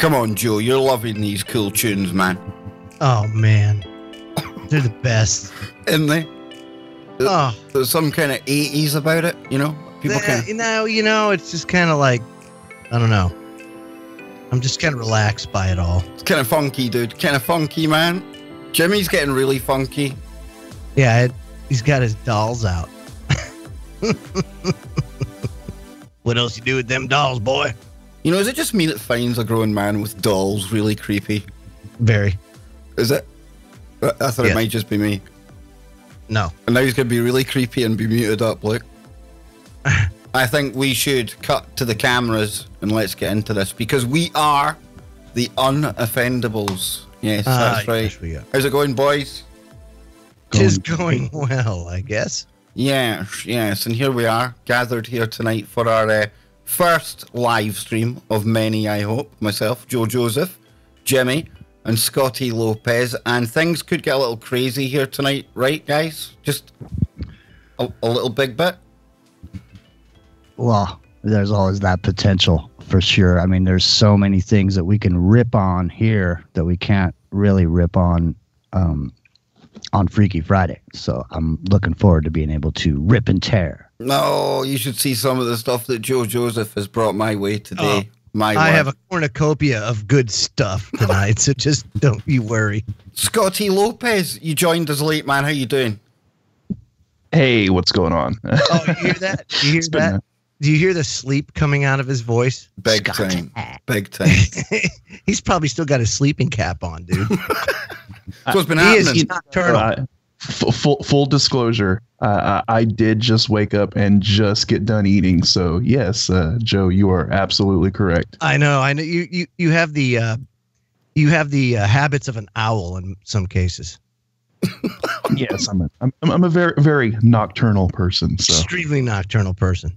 Come on, Joe, you're loving these cool tunes, man. Oh, man. They're the best. Isn't they? Oh. There's some kind of 80s about it, you know? People it's just kind of like, I don't know. I'm just kind of relaxed by it all. It's kind of funky, dude. Kind of funky, man. Jimmy's getting really funky. Yeah, he's got his dolls out. What else you do with them dolls, boy? You know, is it just me that finds a grown man with dolls really creepy? Very. Is it? I thought it might just be me. No. And now he's going to be really creepy and be muted up, look. I think we should cut to the cameras and let's get into this because we are the Unoffendables. Yes, that's right. Yes, we are. How's it going, boys? Just going well, I guess. Yes. And here we are, gathered here tonight for our first live stream of many, I hope. Myself, Joe Joseph, Jimmy, and Scotty Lopez. And things could get a little crazy here tonight, right, guys? Just a little big bit. Well, there's always that potential for sure. I mean, there's so many things that we can rip on here that we can't really rip on Freaky Friday. So I'm looking forward to being able to rip and tear. No, you should see some of the stuff that Joe Joseph has brought my way today. I have a cornucopia of good stuff tonight, so just don't you worry. Scotty Lopez, you joined us late, man. How you doing? Hey, what's going on? Oh, you hear that? Do you hear that? Do you hear the sleep coming out of his voice? Big time. Big time. He's probably still got his sleeping cap on, dude. That's what's been happening. He's nocturnal. Full disclosure, I did just wake up and just get done eating. So yes, Joe, you are absolutely correct. I know. You have the habits of an owl in some cases. Yes, I'm a very, very nocturnal person. So. Extremely nocturnal person.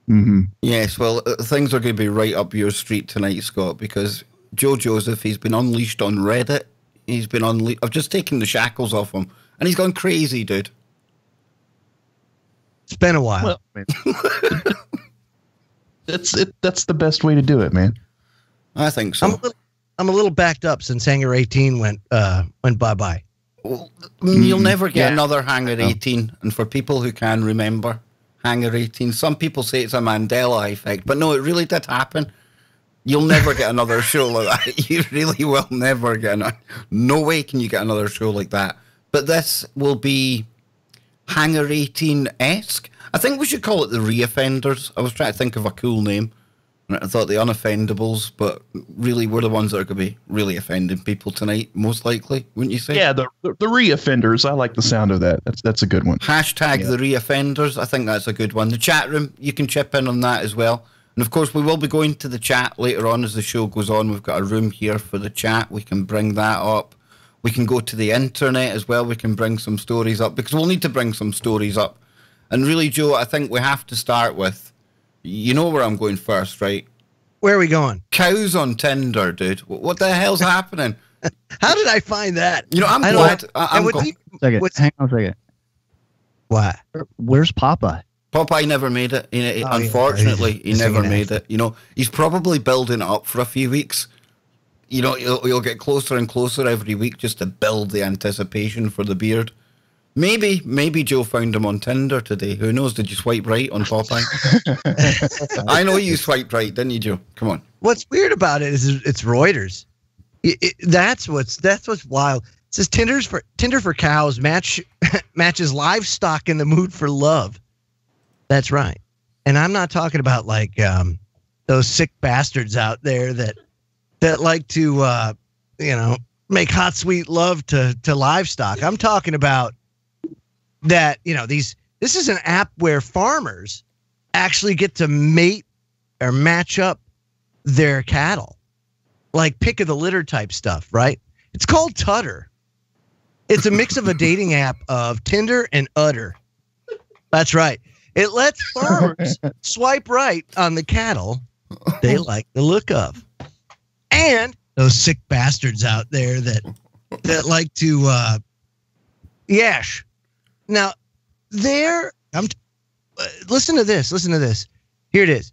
Mm-hmm. Yes, well, things are going to be right up your street tonight, Scott, because Joe Joseph, he's been unleashed on Reddit. He's been unleashed. I've just taken the shackles off him, and he's gone crazy, dude. It's been a while. Well, that's the best way to do it, man. I think so. I'm a little backed up since Hangar 18 went bye-bye. Well, you'll never get another Hangar 18, and for people who can remember Hangar 18, some people say it's a Mandela effect, but no, it really did happen. You'll never get another show like that. You really will never get no way can you get another show like that. But this will be Hangar 18-esque. I think we should call it the Reoffenders. I was trying to think of a cool name. I thought the Unoffendables, but really we're the ones that are going to be really offending people tonight, most likely, wouldn't you say? Yeah, the Reoffenders. I like the sound of that. That's a good one. Hashtag the Reoffenders. I think that's a good one. The chat room, you can chip in on that as well. And of course, we will be going to the chat later on as the show goes on. We've got a room here for the chat. We can bring that up. We can go to the internet as well. We can bring some stories up because we'll need to bring some stories up. And really, Joe, I think we have to start with, you know where I'm going first, right? Where are we going? Cows on Tinder, dude. What the hell's happening? How did I find that? You know, I'm glad. Hang on a second. What? Where's Papa? Popeye never made it. Unfortunately, he never made it. You know, he's probably building it up for a few weeks. You know, he'll get closer and closer every week just to build the anticipation for the beard. Maybe Joe found him on Tinder today. Who knows? Did you swipe right on Popeye? I know you swiped right, didn't you, Joe? Come on. What's weird about it is it's Reuters. That's what's wild. It says Tinder for cows matches livestock in the mood for love. That's right. And I'm not talking about like those sick bastards out there that like to make hot sweet love to livestock. I'm talking about that, this is an app where farmers actually get to mate or match up their cattle, like pick of the litter type stuff, right? It's called Tutter. It's a mix of a dating app of Tinder and Udder. That's right. It lets farmers swipe right on the cattle they like the look of. And those sick bastards out there that like to yash. Now, listen to this. Here it is.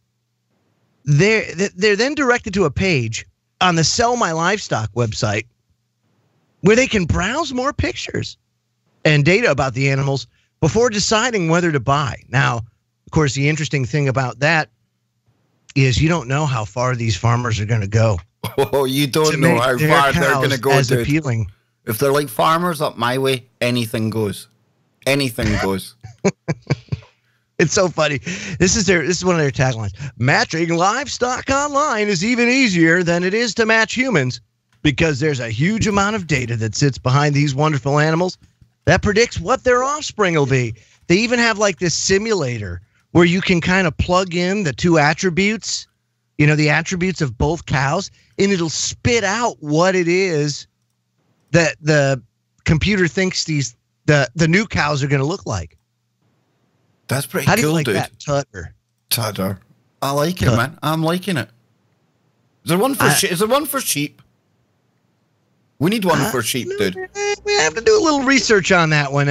They're then directed to a page on the Sell My Livestock website where they can browse more pictures and data about the animals before deciding whether to buy. Now, of course, the interesting thing about that is you don't know how far these farmers are going to go. Oh, you don't know how far they're going to go, as dude. Appealing. If they're like farmers up my way, anything goes. Anything goes. It's so funny. This is one of their taglines. Matching livestock online is even easier than it is to match humans because there's a huge amount of data that sits behind these wonderful animals that predicts what their offspring will be. They even have like this simulator where you can kind of plug in the two attributes, the attributes of both cows, and it'll spit out what it is that the computer thinks the new cows are going to look like. That's pretty How do you cool, like dude. that, Tutter? Tutter. I like it, man. I'm liking it. Is there one for Is there one for sheep? We need one for sheep, dude. We have to do a little research on that one.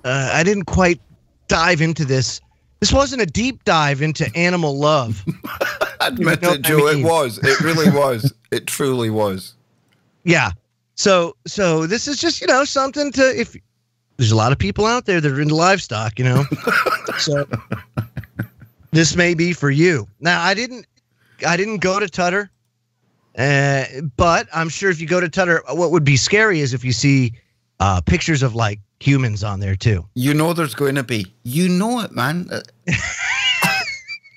I didn't quite dive into this. This wasn't a deep dive into animal love. Admit it, Joe. It was. It really was. It truly was. Yeah. So this is just, something to, if there's a lot of people out there that are into livestock, so this may be for you. Now, I didn't go to Tutter, but I'm sure if you go to Tutter, what would be scary is if you see pictures of like humans on there too. There's going to be. You know it, man.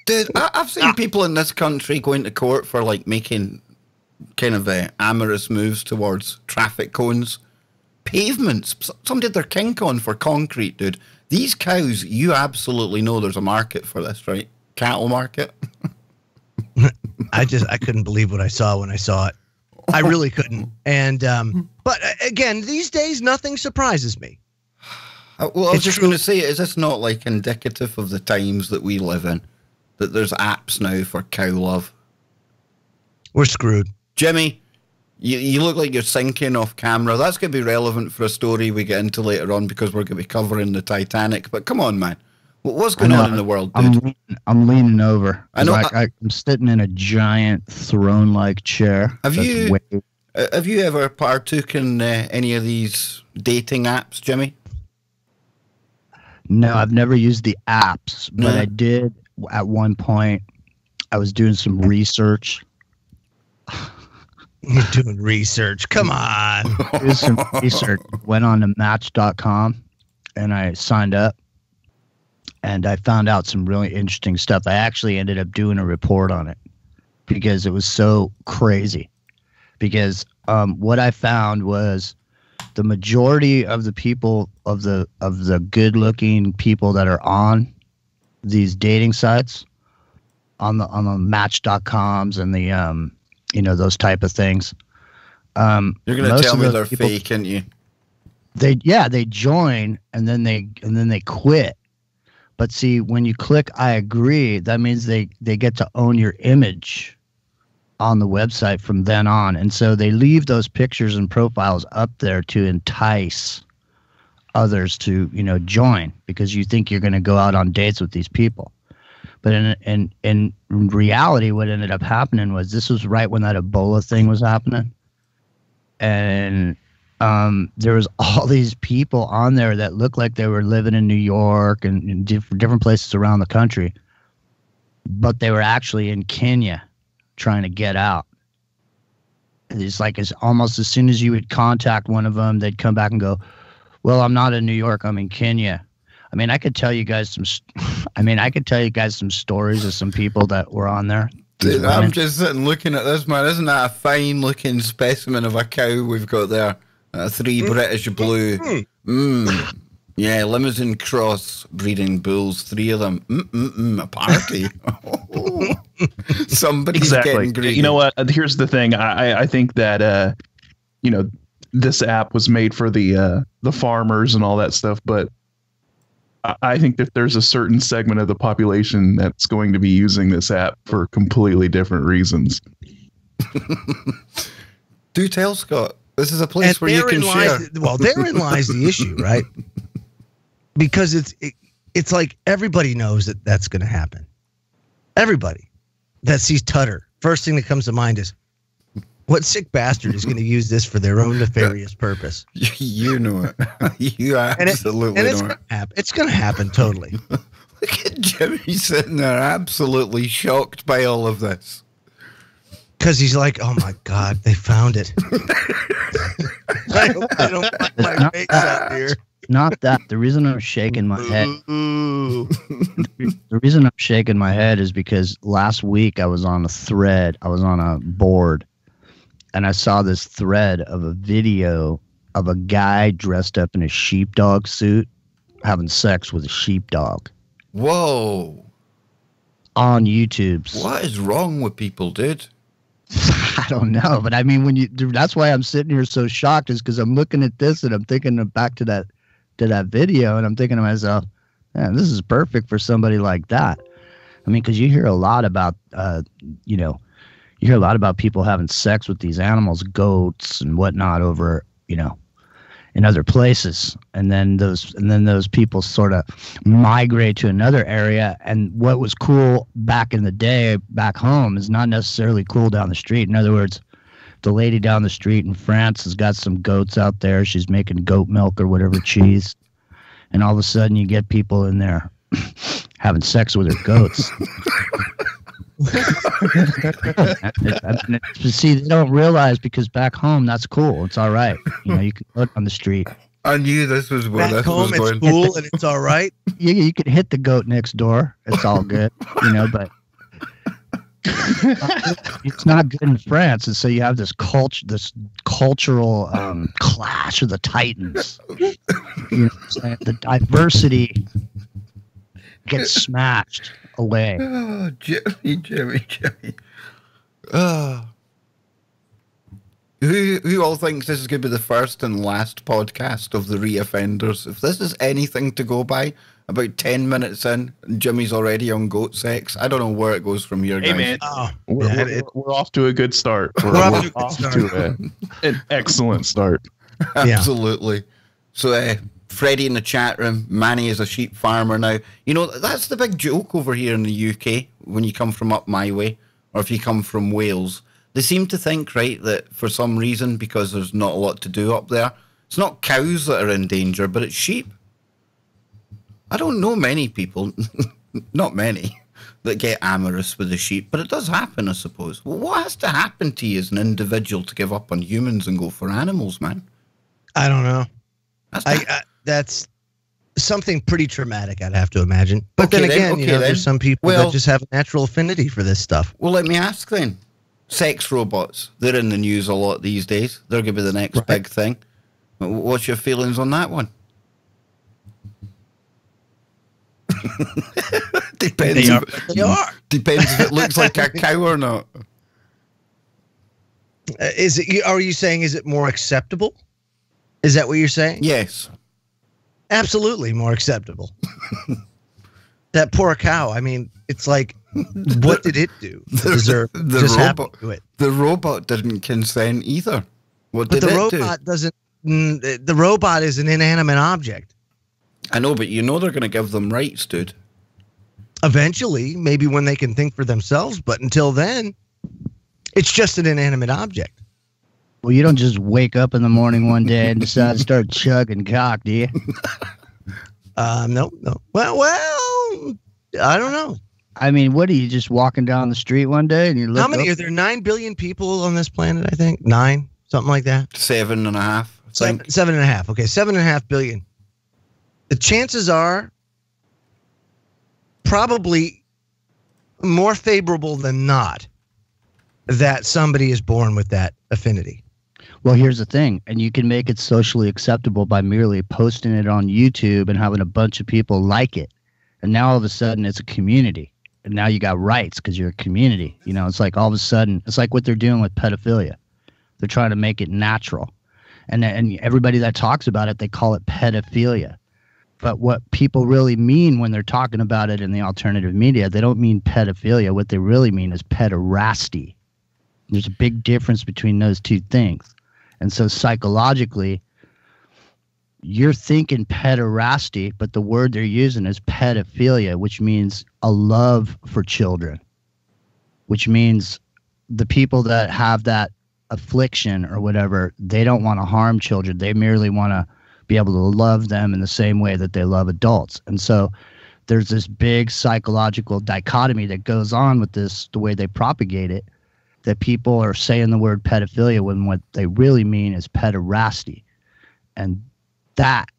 Dude, I've seen people in this country going to court for like making kind of amorous moves towards traffic cones, pavements. Some did their kink on for concrete, dude. These cows, you absolutely know there's a market for this, right? Cattle market. I couldn't believe what I saw when I saw it. I really couldn't. And but again, these days nothing surprises me. Well, I was just going to say, is this not like indicative of the times that we live in? That there's apps now for cow love. We're screwed. Jimmy, you look like you're sinking off camera. That's going to be relevant for a story we get into later on because we're going to be covering the Titanic. But come on, man. What's going on in the world, dude? I'm leaning over. I know. I'm sitting in a giant throne-like chair. Have you ever partook in any of these dating apps, Jimmy? No, I've never used the apps, but I did at one point. I was doing some research. You're doing research. Come on. Did some research. Went on to Match.com and I signed up. And I found out some really interesting stuff. I actually ended up doing a report on it because it was so crazy. Because what I found was the majority of the people of the good-looking people that are on these dating sites, on the Match.coms and the those type of things. You're gonna tell me they're fake, aren't you? They join and then they quit. But see, when you click I agree, that means they get to own your image on the website from then on. And so they leave those pictures and profiles up there to entice others to, join because you think you're going to go out on dates with these people. But in reality, what ended up happening was this was right when that Ebola thing was happening. And there was all these people on there that looked like they were living in New York and in different places around the country, but they were actually in Kenya trying to get out. It's like almost as soon as you would contact one of them, they'd come back and go, "Well, I'm not in New York. I'm in Kenya." I mean, I could tell you guys some stories of some people that were on there. Dude, I'm just sitting looking at this, man. Isn't that a fine-looking specimen of a cow we've got there? 3 British blue. Yeah, Limousin cross breeding bulls, 3 of them. A party. Somebody's getting greedy. You know what? Here's the thing. I think that this app was made for the farmers and all that stuff, but I think that there's a certain segment of the population that's going to be using this app for completely different reasons. Do tell, Scott. This is a place where you can share. Therein lies the issue, right? Because it's like everybody knows that that's going to happen. Everybody that sees Tutter, first thing that comes to mind is, What sick bastard is going to use this for their own nefarious purpose? You know it. You absolutely know it. It's going to happen totally. Look at Jimmy sitting there absolutely shocked by all of this. Because he's like, oh my God, they found it. I hope they don't find my face out here. Not that. The reason I'm shaking my head. The reason I'm shaking my head is because last week I was on a thread. I was on a board. And I saw this thread of a video of a guy dressed up in a sheepdog suit having sex with a sheepdog. Whoa. On YouTube. What is wrong with people, dude? I don't know. But I mean, that's why I'm sitting here so shocked, is because I'm looking at this and I'm thinking back to that video, and I'm thinking to myself, man, this is perfect for somebody like that. I mean, because you hear a lot about, you hear a lot about people having sex with these animals, goats and whatnot, over, in other places. And then those people sort of migrate to another area. And what was cool back in the day, back home, is not necessarily cool down the street. In other words, the lady down the street in France has got some goats out there. She's making goat milk or whatever cheese. And all of a sudden you get people in there having sex with their goats. See, they don't realize, because back home that's cool. It's all right. You can go on the street. I knew this was where back this home, was going. It's cool and it's all right. You can hit the goat next door. It's all good, but it's not good in France. And so you have this cultural clash of the titans. The diversity gets smashed away. Oh, Jimmy. Who all thinks this is going to be the first and last podcast of the Reoffenders? If this is anything to go by, about 10 minutes in, Jimmy's already on goat sex. I don't know where it goes from here, guys. Hey, man. We're off to a good start. We're off to an excellent start. Absolutely. So, Freddie in the chat room, Manny is a sheep farmer now. That's the big joke over here in the UK when you come from up my way, or if you come from Wales. They seem to think, right, that for some reason, because there's not a lot to do up there, it's not cows that are in danger, but it's sheep. I don't know many people, not many, that get amorous with the sheep, but it does happen, I suppose. Well, what has to happen to you as an individual to give up on humans and go for animals, man? I don't know. That's something pretty traumatic, I'd have to imagine. But then again, there's some people that just have a natural affinity for this stuff. Well, let me ask then. Sex robots, they're in the news a lot these days. They're going to be the next big thing. What's your feelings on that one? Depends. They are. Depends if it looks like a cow or not. Are you saying, is it more acceptable? Is that what you're saying? Yes. Absolutely more acceptable. That poor cow. I mean, it's like, what did it do to deserve just happen to it? The robot didn't consent either. What did the it robot do? doesn't. The robot is an inanimate object. I know, but they're going to give them rights, dude. Eventually, maybe when they can think for themselves, but until then, it's just an inanimate object. Well, you don't just wake up in the morning one day and decide to start chugging cock, do you? No. Well, I don't know. I mean, what are you, just walking down the street one day and you look? How many are there? 9 billion people on this planet, I think. 9, something like that. 7.5. I think. 7.5. Okay, 7.5 billion. The chances are probably more favorable than not that somebody is born with that affinity. Well, here's the thing, and you can make it socially acceptable by merely posting it on YouTube and having a bunch of people like it. And now all of a sudden it's a community. And now you got rights because you're a community. It's like all of a sudden, it's like what they're doing with pedophilia. They're trying to make it natural. And everybody that talks about it, they call it pedophilia. But what people really mean when they're talking about it in the alternative media, they don't mean pedophilia. What they really mean is pederasty. There's a big difference between those two things. And so psychologically, you're thinking pederasty, but the word they're using is pedophilia, which means a love for children, which means the people that have that affliction or whatever, they don't want to harm children. They merely want to be able to love them in the same way that they love adults. And so there's this big psychological dichotomy that goes on with this, the way they propagate it, that people are saying the word pedophilia when what they really mean is pederasty. And that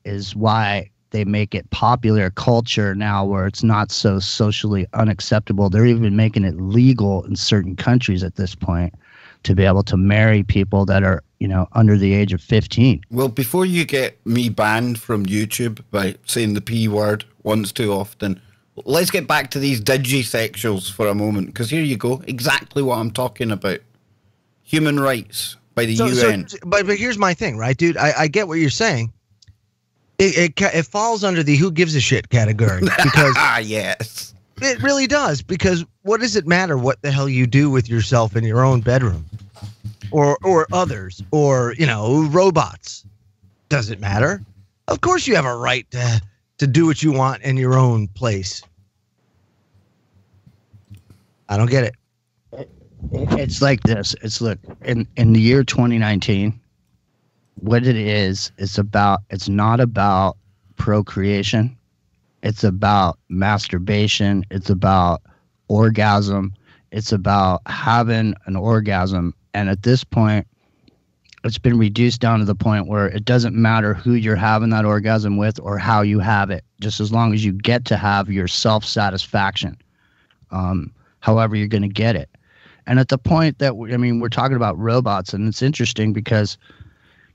is why they make it popular culture now, where it's not so socially unacceptable. They're even making it legal in certain countries at this point to be able to marry people that are, you know, under the age of 15. Well, before you get me banned from YouTube by saying the P word once too often, let's get back to these digisexuals for a moment, because here you go, exactly what I'm talking about. Human rights by the UN. But here's my thing, right, dude? I get what you're saying. It falls under the who gives a shit category, because yes, it really does. Because what does it matter what the hell you do with yourself in your own bedroom, or others, or, you know, robots? Does it matter? Of course you have a right to do what you want in your own place. I don't get it. It's like this. It's, look, in the year 2019, what it is, it's not about procreation. It's about masturbation. It's about orgasm. It's about having an orgasm. And at this point, it's been reduced down to the point where it doesn't matter who you're having that orgasm with or how you have it, just as long as you get to have your self-satisfaction, however you're going to get it. And at the point that, I mean, we're talking about robots, and it's interesting because,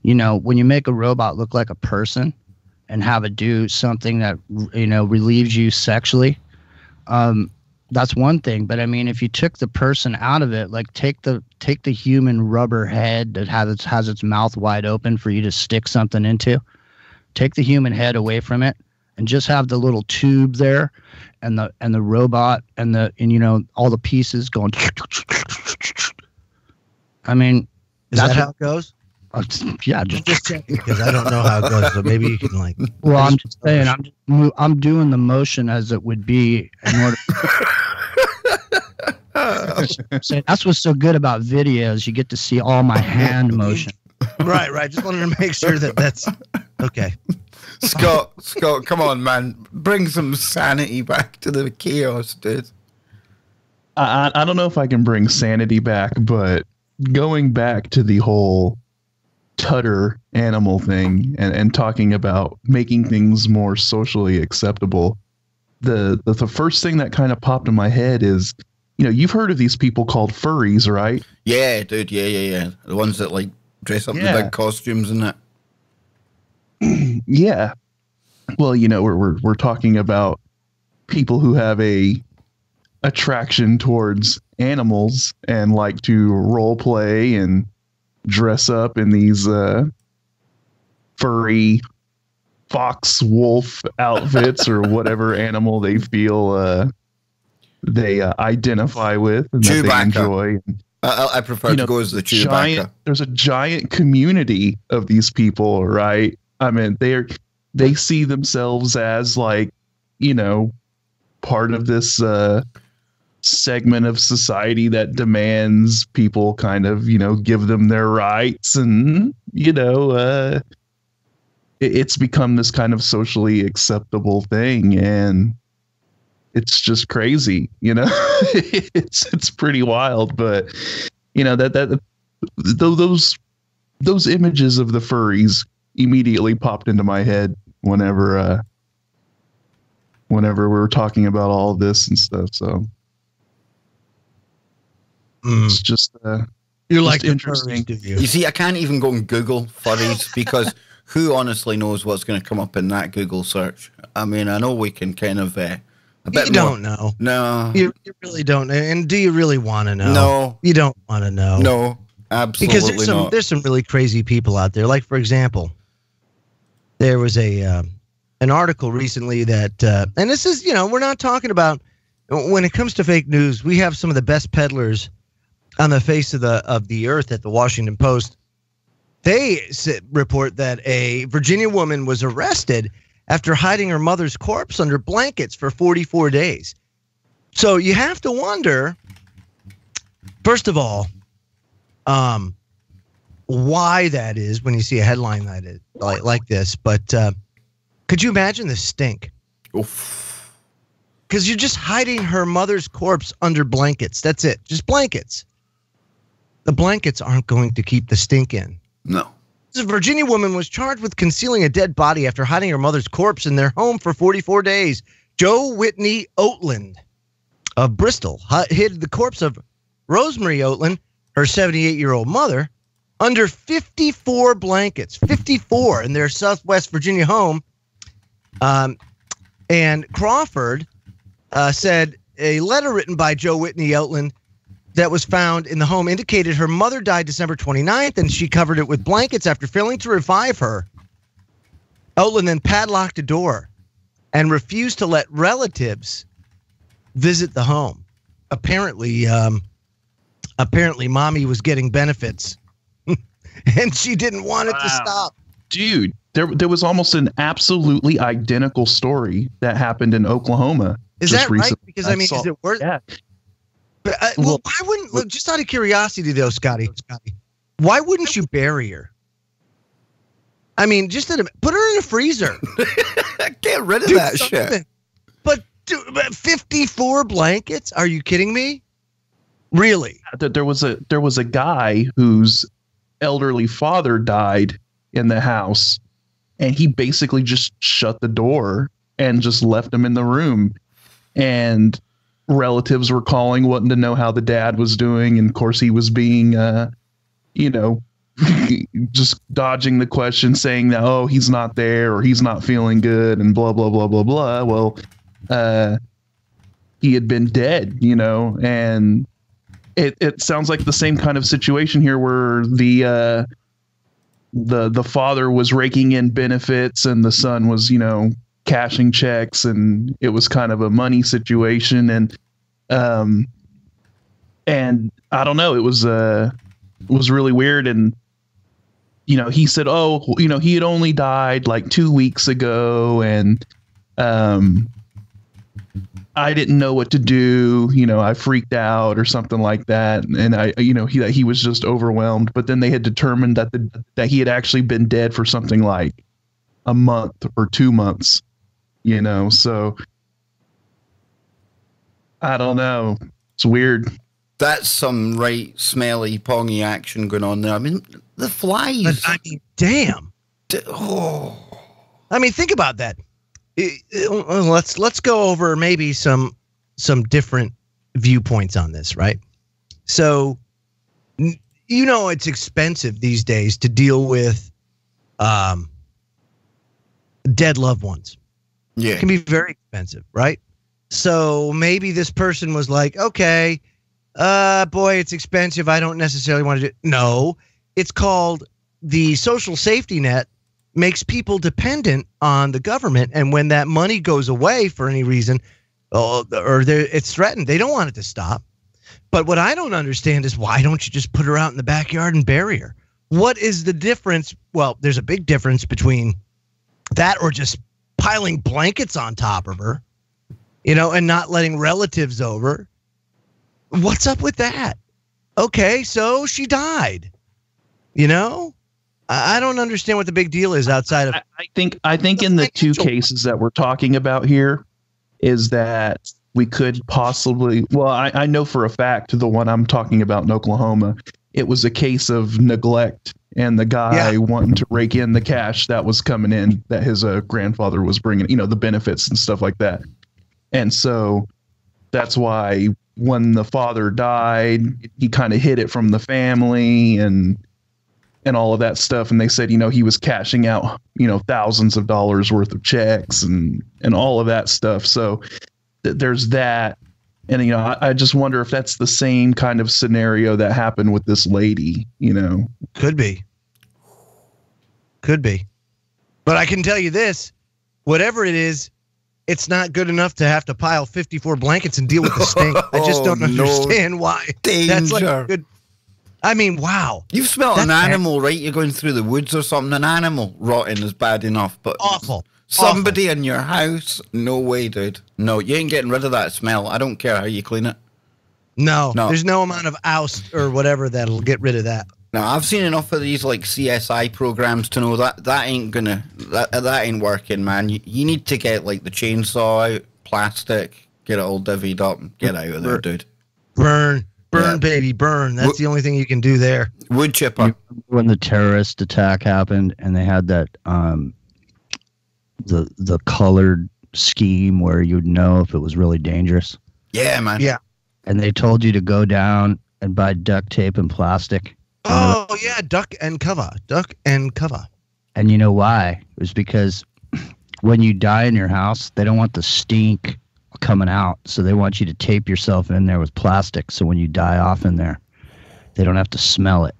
you know, when you make a robot look like a person and have it do something that, you know, relieves you sexually, that's one thing. But I mean, if you took the person out of it, like take the human rubber head that has its mouth wide open for you to stick something into, take the human head away from it and just have the little tube there and the robot and you know, all the pieces going. I mean, is that how it goes? Yeah, just checking, because I don't know how it goes. So maybe you can, like. Well, I'm just saying, I'm doing the motion as it would be in order. So that's what's so good about videos. You get to see all my hand motion. Right. Just wanted to make sure that's okay. Scott, come on, man. Bring some sanity back to the chaos, dude. I don't know if I can bring sanity back, but going back to the whole tutter animal thing and talking about making things more socially acceptable, the first thing that kind of popped in my head is, you know, you've heard of these people called furries, right? Yeah, dude. Yeah. The ones that like dress up in big costumes and that. Yeah. Well, you know, we're talking about people who have a attraction towards animals and like to role play and dress up in these furry fox wolf outfits or whatever animal they feel they identify with and that they enjoy. I prefer to go as the Chewbacca. There's a giant community of these people, right? I mean, they see themselves as, like, you know, part of this segment of society that demands people kind of, you know, give them their rights, and, you know, it's become this kind of socially acceptable thing, and it's just crazy, you know. it's pretty wild, but, you know, those images of the furries immediately popped into my head whenever we were talking about all of this and stuff. So it's just you're like interesting. You see, I can't even go and Google furries because who honestly knows what's going to come up in that Google search? I mean, I know we can kind of you don't know. No, you really don't. And do you really want to know? No, you don't want to know. No, absolutely because there's some really crazy people out there. Like, for example, there was an article recently that, and this is, you know, we're not talking about, when it comes to fake news, we have some of the best peddlers on the face of the earth at the Washington Post. They report that a Virginia woman was arrested after hiding her mother's corpse under blankets for 44 days. So you have to wonder, first of all, why that is when you see a headline that is like this, but could you imagine the stink? Oof. Because you're just hiding her mother's corpse under blankets. That's it. Just blankets. The blankets aren't going to keep the stink in. No. This Virginia woman was charged with concealing a dead body after hiding her mother's corpse in their home for 44 days. Joe Whitney Oatland of Bristol hid the corpse of Rosemary Oatland, her 78-year-old mother, under 54 blankets, 54 in their Southwest Virginia home. And Crawford said a letter written by Joe Whitney Oatland that was found in the home indicated her mother died December 29th, and she covered it with blankets after failing to revive her. Oatland then padlocked a door and refused to let relatives visit the home. Apparently, mommy was getting benefits. And she didn't want it to stop. Dude, there was almost an absolutely identical story that happened in Oklahoma. Is that right? Recently. Because, I mean, is it worth it? Yeah. But, well, why wouldn't, look, just out of curiosity, though, Scotty, why wouldn't you bury her? I mean, just put her in a freezer. Get rid of that shit. But 54 blankets? Are you kidding me? Really? There was a guy whose elderly father died in the house, and he basically just shut the door and just left him in the room. And relatives were calling, wanting to know how the dad was doing, and of course he was being, just dodging the question, saying that, oh, he's not there or he's not feeling good and blah blah blah blah blah. Well, he had been dead, and it sounds like the same kind of situation here, where the father was raking in benefits and the son was, cashing checks, and it was kind of a money situation. And I don't know, it was really weird. And, he said, oh, he had only died like 2 weeks ago, and, I didn't know what to do. I freaked out or something like that. And he was just overwhelmed. But then they had determined that he had actually been dead for something like a month or 2 months, so I don't know. It's weird. That's some right smelly, pongy action going on there. I mean, the flies. I mean, damn. I mean, think about that. Let's go over maybe some different viewpoints on this, right? So, it's expensive these days to deal with dead loved ones. Yeah, it can be very expensive, right? So maybe this person was like, okay, boy, it's expensive. I don't necessarily want to do it. No, it's called the social safety net. Makes people dependent on the government, and when that money goes away for any reason, or it's threatened, they don't want it to stop. But what I don't understand is, why don't you just put her out in the backyard and bury her? What is the difference? Well, there's a big difference between that or just piling blankets on top of her, and not letting relatives over. What's up with that? Okay, so she died, I don't understand what the big deal is outside of. I think in the two cases that we're talking about here is that we could possibly. Well, I know for a fact the one I'm talking about in Oklahoma, it was a case of neglect, and the guy wanting to rake in the cash that was coming in that his grandfather was bringing, the benefits and stuff like that. And so that's why when the father died, he kind of hid it from the family and all of that stuff. And they said, he was cashing out, thousands of dollars worth of checks and all of that stuff. So there's that. And, I just wonder if that's the same kind of scenario that happened with this lady, Could be. But I can tell you this, whatever it is, it's not good enough to have to pile 54 blankets and deal with the stink. I just don't understand why. Danger. That's like a good. I mean, wow. You've smelled an animal, right? You're going through the woods or something. An animal rotting is bad enough, but awful. Somebody in your house? No way, dude. No, you ain't getting rid of that smell. I don't care how you clean it. No, there's no amount of oust or whatever that'll get rid of that. Now, I've seen enough of these like CSI programs to know that that ain't working, man. You need to get like the chainsaw out, plastic, get it all divvied up, and get out of there, dude. Burn, baby, burn. That's the only thing you can do there. Wood chipper. When the terrorist attack happened, and they had that the colored scheme where you'd know if it was really dangerous. Yeah, man. Yeah. And they told you to go down and buy duct tape and plastic. Oh, yeah, duck and cover. And you know why? It was because when you die in your house, they don't want the stink coming out. So they want you to tape yourself in there with plastic. So when you die off in there, they don't have to smell it.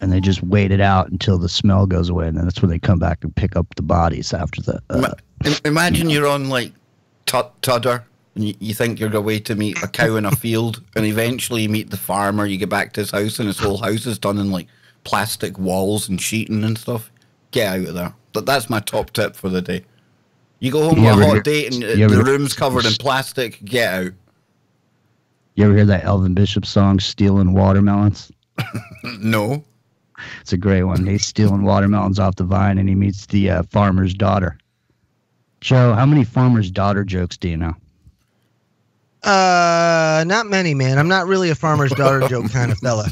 And they just wait it out until the smell goes away. And then that's when they come back and pick up the bodies after the... Imagine you're on like Tudder. And you think you're away to meet a cow in a field, and eventually you meet the farmer. You get back to his house, and his whole house is done in like plastic walls and sheeting and stuff. Get out of there. But that's my top tip for the day. You go home on a hot date, and the room's covered in plastic. Get out. You ever hear that Elvin Bishop song, "Stealing Watermelons"? No. It's a great one. He's stealing watermelons off the vine, and he meets the farmer's daughter. Joe, how many farmer's daughter jokes do you know? Not many, man. I'm not really a farmer's daughter joke kind of fella.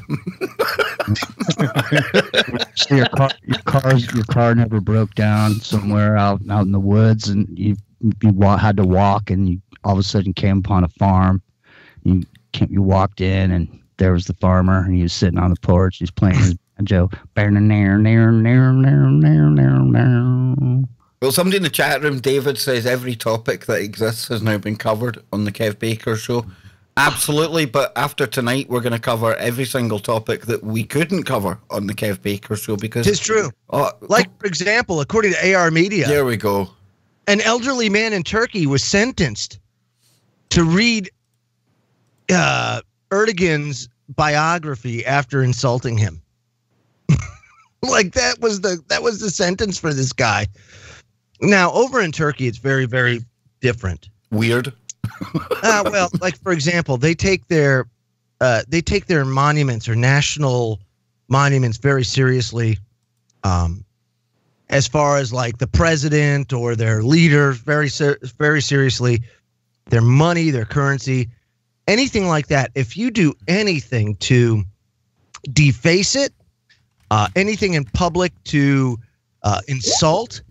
So your car never broke down somewhere out in the woods, and you had to walk, and you all of a sudden came upon a farm. You walked in, and there was the farmer, and he was sitting on the porch. He's playing his banjo. Well, somebody in the chat room, David, says every topic that exists has now been covered on the Kev Baker Show. Absolutely, but after tonight, we're going to cover every single topic that we couldn't cover on the Kev Baker Show because it's true. Like, for example, according to AR Media, there we go. An elderly man in Turkey was sentenced to read Erdogan's biography after insulting him. Like that was the sentence for this guy. Now, over in Turkey, it's very, very different. Weird. Well, like for example, they take their monuments or national monuments very seriously. As far as like the president or their leader, very seriously. Their money, their currency, anything like that. If you do anything to deface it, anything in public to insult,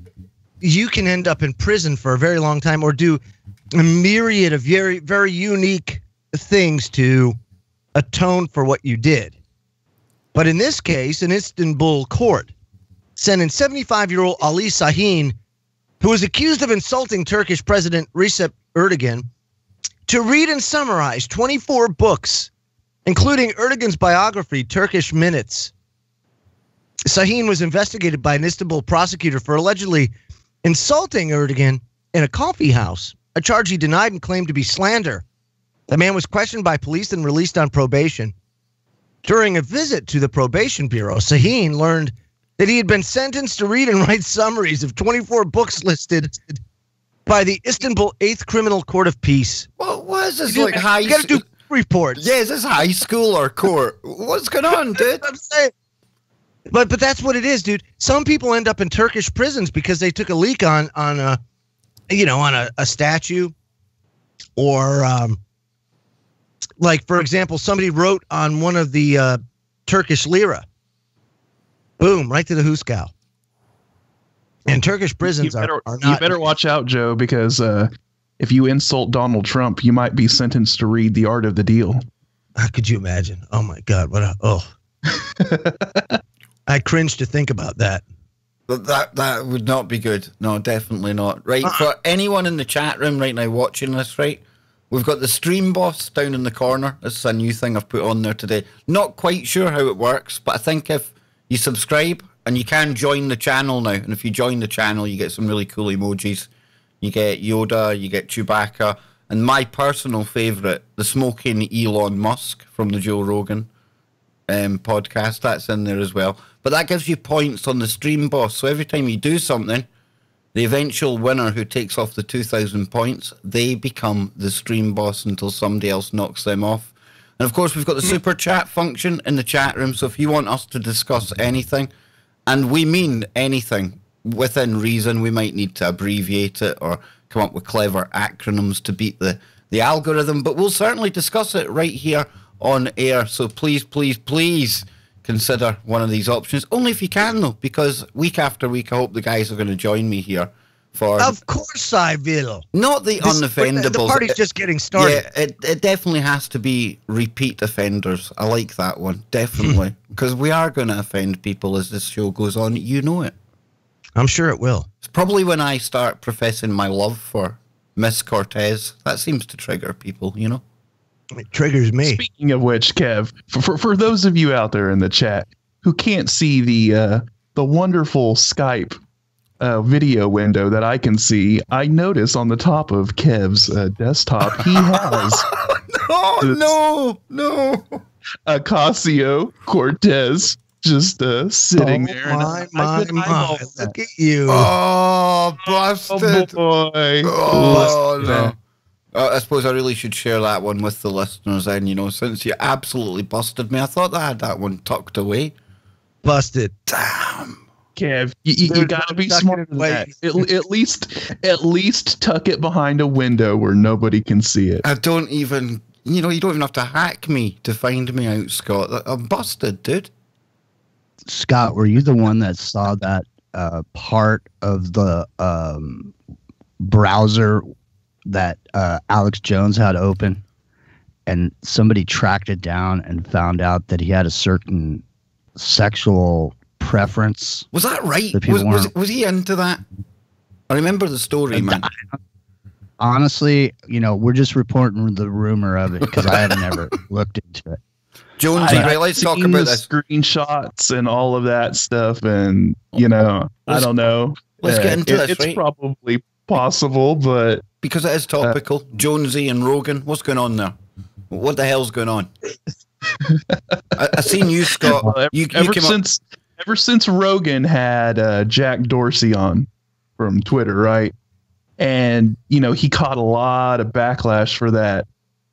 you can end up in prison for a very long time or do a myriad of very, very unique things to atone for what you did. But in this case, an Istanbul court sentenced 75-year-old Ali Sahin, who was accused of insulting Turkish President Recep Erdogan, to read and summarize 24 books, including Erdogan's biography, Turkish Minutes. Sahin was investigated by an Istanbul prosecutor for allegedly insulting Erdogan in a coffee house, a charge he denied and claimed to be slander. The man was questioned by police and released on probation. During a visit to the probation bureau, Sahin learned that he had been sentenced to read and write summaries of 24 books listed by the Istanbul 8th Criminal Court of Peace. Well, what is this, like high school? You gotta do reports. Yeah, is this high school or court? What's going on, dude? I'm saying. But that's what it is, dude. Some people end up in Turkish prisons because they took a leak on a statue, or like for example, somebody wrote on one of the Turkish lira. Boom, right to the Huskow. And Turkish prisons are not. You better watch out, Joe, because if you insult Donald Trump, you might be sentenced to read The Art of the Deal. Could you imagine? Oh my God! I cringe to think about that. But that would not be good. No, definitely not. Right, for anyone in the chat room right now watching this, right, we've got the stream boss down in the corner. This is a new thing I've put on there today. Not quite sure how it works, but I think if you subscribe, and you can join the channel now, and if you join the channel, you get some really cool emojis. You get Yoda, you get Chewbacca, and my personal favourite, the smoking Elon Musk from the Joe Rogan podcast, that's in there as well. But that gives you points on the stream boss. So every time you do something, the eventual winner who takes off the 2,000 points, they become the stream boss until somebody else knocks them off. And of course, we've got the super chat function in the chat room. So if you want us to discuss anything, and we mean anything within reason, we might need to abbreviate it or come up with clever acronyms to beat the algorithm, but we'll certainly discuss it right here on air. So please, please, please consider one of these options. Only if you can, though, because week after week, I hope the guys are going to join me here for... Of course I will. Not the unoffendables. The party's just getting started. Yeah, it definitely has to be repeat offenders. I like that one, definitely. Because we are going to offend people as this show goes on. You know it. I'm sure it will. It's probably when I start professing my love for Miss Cortez. That seems to trigger people, you know? It triggers me. Speaking of which, Kev, for those of you out there in the chat who can't see the wonderful Skype video window that I can see, I notice on the top of Kev's desktop, he has no. Ocasio Cortez just sitting there. My. Look at you. Oh, busted. Oh, boy. Oh, no. I suppose I really should share that one with the listeners then, you know, since you absolutely busted me. I thought I had that one tucked away. Busted. Damn. Kev, you gotta be smart than that. At least tuck it behind a window where nobody can see it. I don't even, you don't even have to hack me to find me out, Scott. I'm busted, dude. Scott, were you the one that saw that part of the browser that Alex Jones had open, and somebody tracked it down and found out that he had a certain sexual preference? Was that right? Was he into that? I remember the story, man. Honestly, we're just reporting the rumor of it because I haven't ever looked into it. Jonesy, right? Let's talk about the screenshots and all of that stuff, and I don't know. Let's get into this. It's probably possible, but because it is topical, Jonesy and Rogan, what's going on there? What the hell's going on? I seen you, Scott. Ever since Rogan had Jack Dorsey on from Twitter, right? And he caught a lot of backlash for that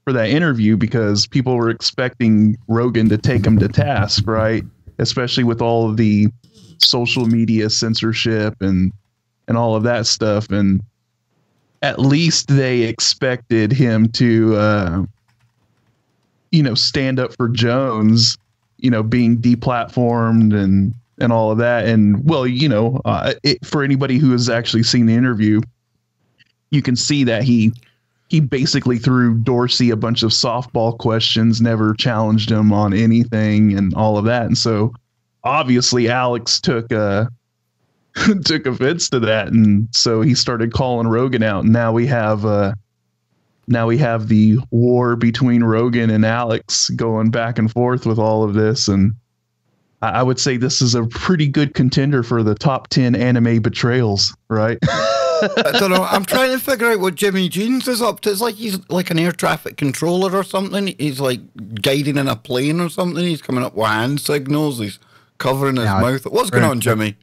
interview because people were expecting Rogan to take him to task, right? Especially with all of the social media censorship and all of that stuff. And at least they expected him to, stand up for Jones, being deplatformed and all of that. And well, for anybody who has actually seen the interview, you can see that he basically threw Dorsey a bunch of softball questions, never challenged him on anything and all of that. And so obviously Alex took offense to that. And so he started calling Rogan out. And now we have the war between Rogan and Alex going back and forth with all of this. And I would say this is a pretty good contender for the top 10 anime betrayals, right? I don't know. I'm trying to figure out what Jimmy Jeans is up to. It's like he's like an air traffic controller or something. He's like guiding in a plane or something. He's coming up with hand signals. He's covering his mouth. What's going on, Jimmy?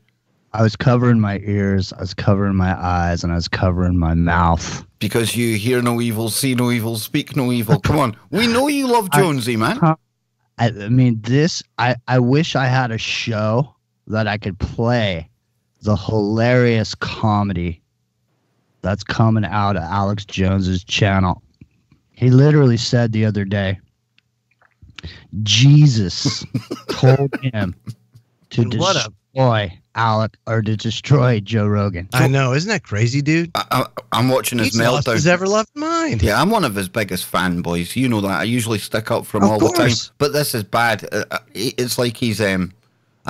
I was covering my ears, I was covering my eyes, and I was covering my mouth. Because you hear no evil, see no evil, speak no evil. Come on. We know you love Jonesy, man. I mean, I wish I had a show that I could play the hilarious comedy that's coming out of Alex Jones's channel. He literally said the other day, Jesus told him to destroy Alec or to destroy Joe Rogan. I know, isn't that crazy, dude? I'm watching his meltdown. Lost his ever loved mind. Yeah, I'm one of his biggest fanboys. You know that. I usually stick up for him all the time. But this is bad. It's like he's I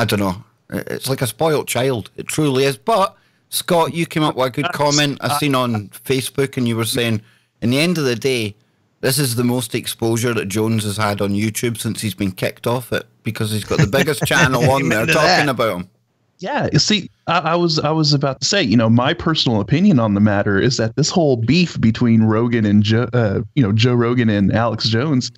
don't know. It's like a spoiled child. It truly is. But Scott, you came up with a good comment I seen on Facebook, and you were saying, in the end of the day, this is the most exposure that Jones has had on YouTube since he's been kicked off it, because he's got the biggest channel on there talking about him. Yeah, you see, I was about to say, my personal opinion on the matter is that this whole beef between Rogan and Joe Rogan and Alex Jones,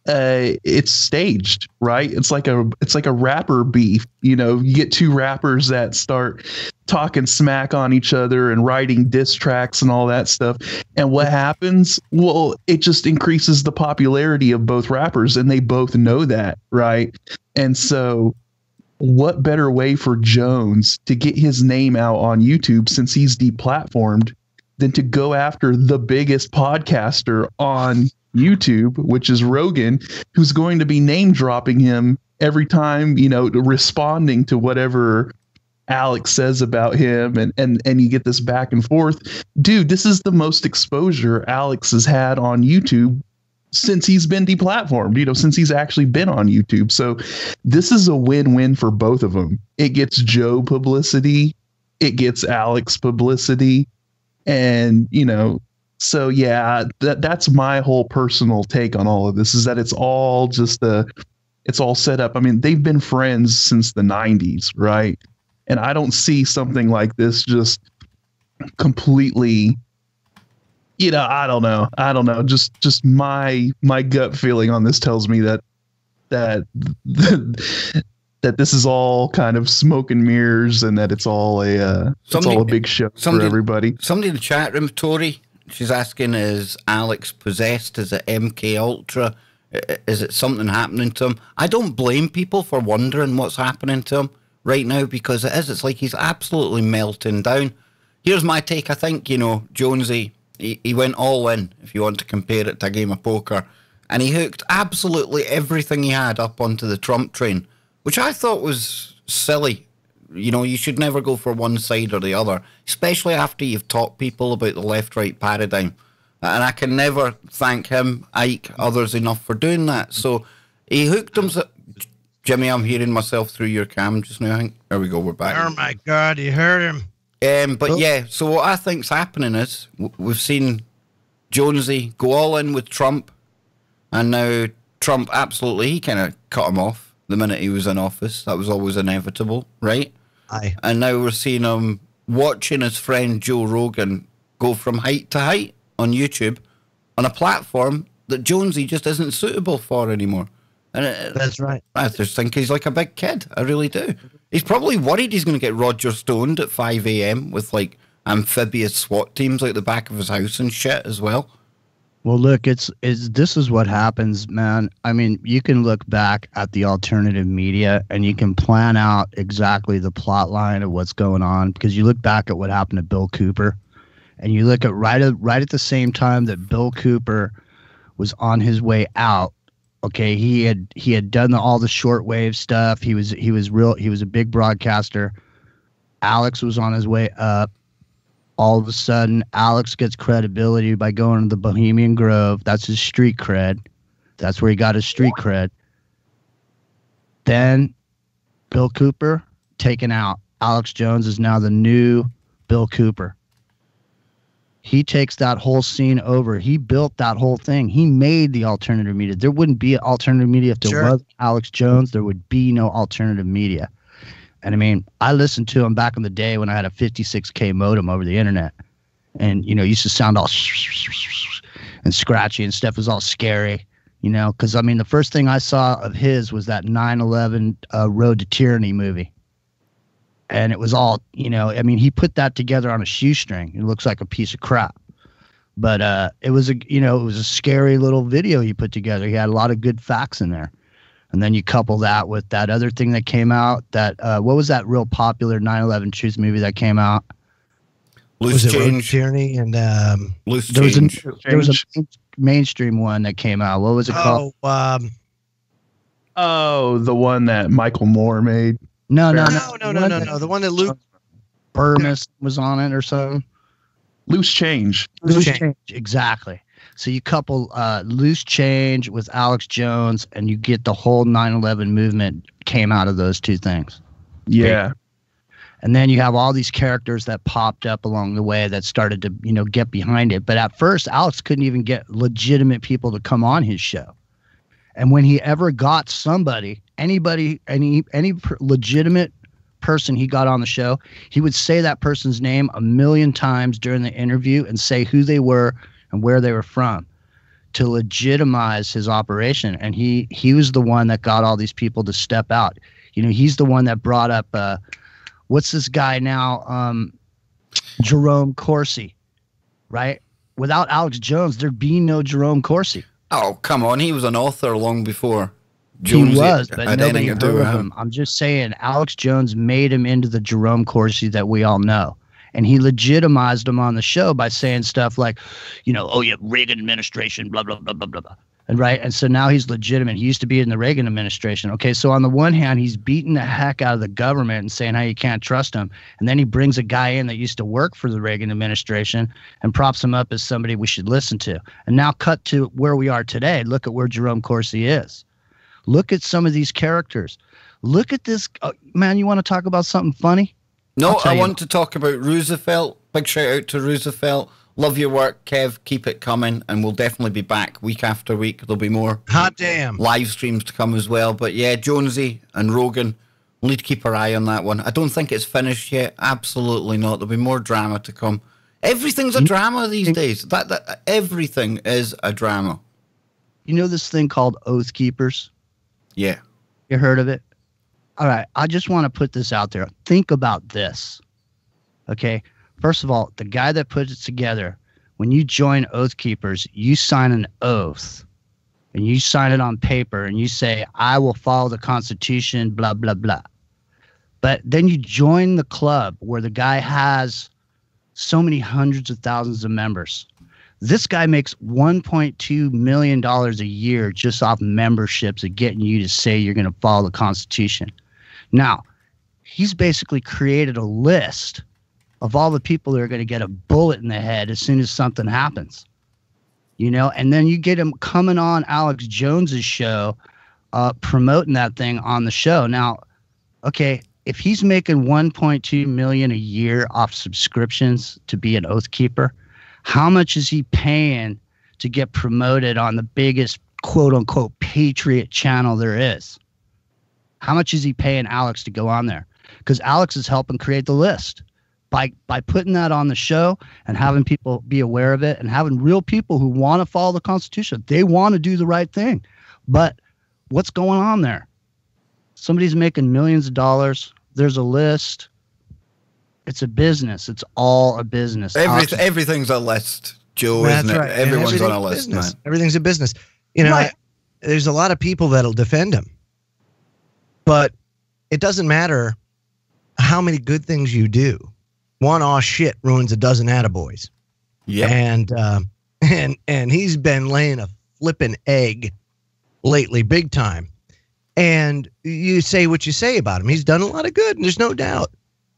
it's staged, right? It's like a rapper beef. You get two rappers that start talking smack on each other and writing diss tracks and all that stuff. And what happens? Well, it just increases the popularity of both rappers, and they both know that, right? And so what better way for Jones to get his name out on YouTube, since he's deplatformed, than to go after the biggest podcaster on YouTube, which is Rogan, who's going to be name dropping him every time, responding to whatever Alex says about him, and you get this back and forth. Dude, this is the most exposure Alex has had on YouTube since he's been deplatformed, since he's actually been on YouTube. So this is a win-win for both of them. It gets Joe publicity, it gets Alex publicity, and so yeah, that's my whole personal take on all of this, is that it's all it's all set up. I mean, they've been friends since the 90s, right? And I don't see something like this just completely, I don't know. Just my gut feeling on this tells me that this is all kind of smoke and mirrors, and that it's all a big show for everybody. Somebody in the chat room, Tori, she's asking, is Alex possessed? Is it MK Ultra? Is it something happening to him? I don't blame people for wondering what's happening to him right now, because it's like he's absolutely melting down. Here's my take. I think, Jonesy, he went all in, if you want to compare it to a game of poker, and he hooked absolutely everything he had up onto the Trump train, which I thought was silly. You should never go for one side or the other, especially after you've taught people about the left-right paradigm. And I can never thank him, Ike, others enough for doing that. So he hooked himself. Jimmy, I'm hearing myself through your cam just now. I think. There we go. We're back. Oh my God, you heard him. But yeah, so what I think's happening is we've seen Jonesy go all in with Trump, and now Trump he kind of cut him off the minute he was in office. That was always inevitable, right? Aye. And now we're seeing him watching his friend Joe Rogan go from height to height on YouTube on a platform that Jonesy just isn't suitable for anymore. And that's right. I just think he's like a big kid. I really do. He's probably worried he's going to get Roger stoned at 5 a.m. with like amphibious SWAT teams out the back of his house and shit as well. Well, look, this is what happens, man. I mean, you can look back at the alternative media and you can plan out exactly the plot line of what's going on, because you look back at what happened to Bill Cooper, and you look at right at the same time that Bill Cooper was on his way out. Okay, he had done all the shortwave stuff. He was a big broadcaster. Alex was on his way up. All of a sudden, Alex gets credibility by going to the Bohemian Grove. That's his street cred. That's where he got his street cred. Then Bill Cooper taken out. Alex Jones is now the new Bill Cooper. He takes that whole scene over. He built that whole thing. He made the alternative media. There wouldn't be alternative media if there was Alex Jones. There would be no alternative media. And I mean, I listened to him back in the day when I had a 56K modem over the internet. And, used to sound all and scratchy and stuff. It was all scary, because, I mean, the first thing I saw of his was that 9/11 Road to Tyranny movie. And it was all, I mean, he put that together on a shoestring. It looks like a piece of crap. But it was a scary little video he put together. He had a lot of good facts in there. And then you couple that with that other thing that came out, that what was that real popular 9/11 truth movie that came out? Loose Change. Tyranny and Loose Change. There was a mainstream one that came out. What was it called? The one that Michael Moore made. No. The one that Luke Burmis was on it or something. Loose Change. Loose Change. Exactly. So you couple Loose Change with Alex Jones, and you get the whole 9/11 movement came out of those two things. Yeah. Okay? And then you have all these characters that popped up along the way that started to, get behind it. But at first, Alex couldn't even get legitimate people to come on his show. And when he ever got somebody, any legitimate person he got on the show, he would say that person's name 1,000,000 times during the interview and say who they were and where they were from to legitimize his operation. And he was the one that got all these people to step out. He's the one that brought up what's this guy now? Jerome Corsi, right? Without Alex Jones, there'd be no Jerome Corsi. Oh, come on. He was an author long before Jonesy he was, but nobody heard of him. I'm just saying, Alex Jones made him into the Jerome Corsi that we all know. And he legitimized him on the show by saying stuff like, oh, yeah, Reagan administration, blah, blah, blah, blah, blah, blah. And right. And so now he's legitimate. He used to be in the Reagan administration. Okay. So on the one hand, he's beating the heck out of the government and saying how you can't trust him. And then he brings a guy in that used to work for the Reagan administration and props him up as somebody we should listen to. And now cut to where we are today. Look at where Jerome Corsi is. Look at some of these characters. Look at this. Man, you want to talk about something funny? No, I want to talk about Roosevelt. Big shout out to Roosevelt. Love your work, Kev. Keep it coming, and we'll definitely be back week after week. There'll be more hot damn live streams to come as well. But yeah, Jonesy and Rogan, we'll need to keep our eye on that one. I don't think it's finished yet. Absolutely not. There'll be more drama to come. Everything's a drama these days. That everything is a drama. You know this thing called Oath Keepers? Yeah. You heard of it? All right. I just want to put this out there. Think about this. Okay. First of all, the guy that puts it together, when you join Oath Keepers, you sign an oath and you sign it on paper and you say, I will follow the Constitution, blah, blah, blah. But then you join the club where the guy has so many hundreds of thousands of members. This guy makes $1.2 million a year just off memberships of getting you to say you're going to follow the Constitution. Now, he's basically created a list of all the people that are going to get a bullet in the head as soon as something happens, and then you get him coming on Alex Jones's show, promoting that thing on the show. Now, okay, if he's making $1.2 million a year off subscriptions to be an Oath Keeper, how much is he paying to get promoted on the biggest quote unquote patriot channel there is? How much is he paying Alex to go on there? Because Alex is helping create the list. By putting that on the show and having people be aware of it and having real people who want to follow the Constitution. They want to do the right thing. But what's going on there? Somebody's making millions of dollars. There's a list. It's a business. It's all a business. Everything's a list, Joe, isn't it? Right. Everyone's on a list, man. Everything's a business. Right. There's a lot of people that'll defend him. But it doesn't matter how many good things you do. One aw shit ruins a dozen attaboys. Yeah. And he's been laying a flipping egg lately, big time. And you say what you say about him. He's done a lot of good, and there's no doubt.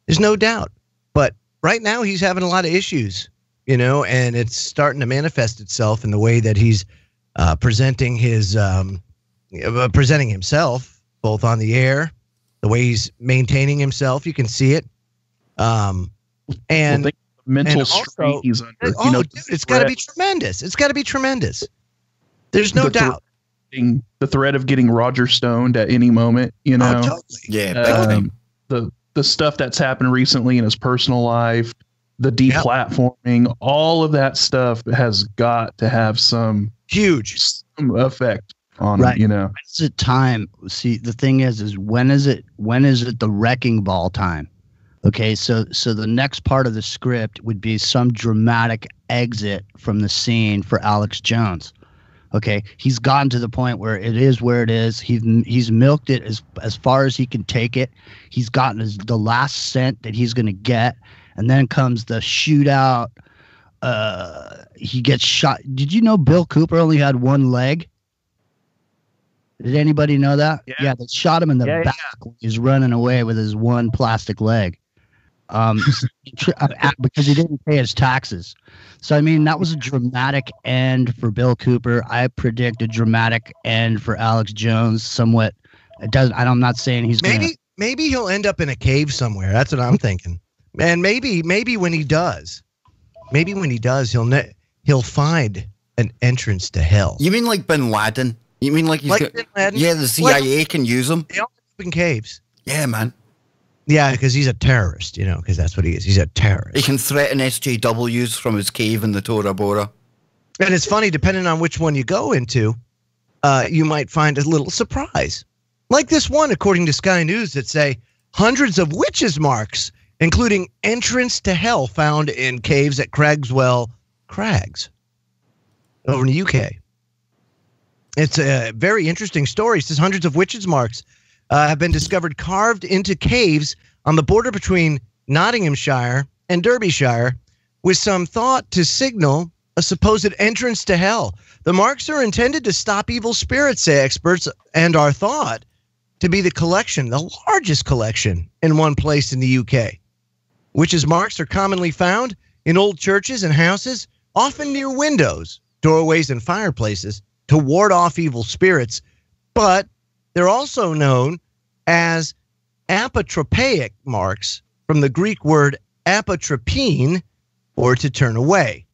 There's no doubt. But right now he's having a lot of issues, and it's starting to manifest itself in the way that he's presenting himself, both on the air, the way he's maintaining himself. You can see it. And mental strain he's under. Dude, it's got to be tremendous. It's got to be tremendous. There's no doubt. The threat of getting Roger stoned at any moment, totally. Yeah. The stuff that's happened recently in his personal life, the deplatforming, all of that stuff has got to have some huge effect on him. When's it time? See, the thing is when is it the wrecking ball time? Okay, so the next part of the script would be some dramatic exit from the scene for Alex Jones. Okay, he's gotten to the point where it is where it is. He's milked it as far as he can take it. He's gotten the last cent that he's going to get, and then comes the shootout. He gets shot. Did you know Bill Cooper only had one leg? Did anybody know that? Yeah, they shot him in the back when he's running away with his one plastic leg. Because he didn't pay his taxes. So, I mean, that was a dramatic end for Bill Cooper. I predict a dramatic end for Alex Jones. Somewhat. It doesn't. I'm not saying he's maybe he'll end up in a cave somewhere. That's what I'm thinking. And maybe when he does, he'll find an entrance to hell. You mean like Bin Laden? You mean like Bin Laden? Yeah, the CIA can use him. They all live in caves. Yeah, man. Yeah, because he's a terrorist, because that's what he is. He's a terrorist. He can threaten SJWs from his cave in the Tora Bora. And it's funny, depending on which one you go into, you might find a little surprise. Like this one, according to Sky News, that say hundreds of witches' marks, including entrance to hell found in caves at Cragswell Crags over in the UK. It's a very interesting story. It says hundreds of witches' marks have been discovered carved into caves on the border between Nottinghamshire and Derbyshire, with some thought to signal a supposed entrance to hell. The marks are intended to stop evil spirits, say experts, and are thought to be the largest collection in one place in the UK. Witches' marks are commonly found in old churches and houses, often near windows, doorways, and fireplaces, to ward off evil spirits, but they're also known as apotropaic marks, from the Greek word apotropine, or to turn away.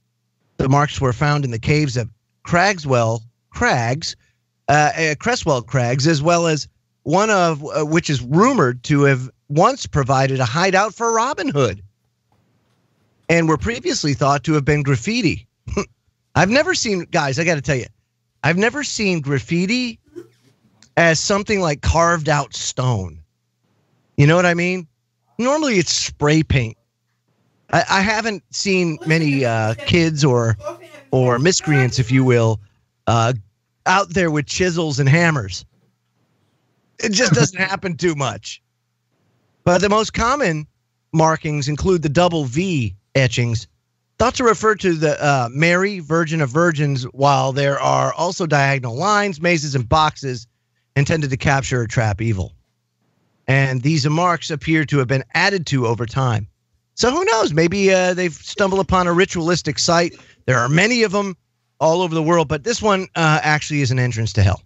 The marks were found in the caves of Cresswell Crags, as well as one of which is rumored to have once provided a hideout for Robin Hood, and were previously thought to have been graffiti. I've never seen, guys, I got to tell you, I've never seen graffiti as something like carved out stone. You know what I mean? Normally it's spray paint. I haven't seen many kids or miscreants, if you will, out there with chisels and hammers. It just doesn't happen too much. But the most common markings include the double V etchings, thought to refer to the Mary, Virgin of Virgins, while there are also diagonal lines, mazes, and boxes intended to capture or trap evil. And these marks appear to have been added to over time. So who knows? Maybe they've stumbled upon a ritualistic site. There are many of them all over the world, but this one actually is an entrance to hell.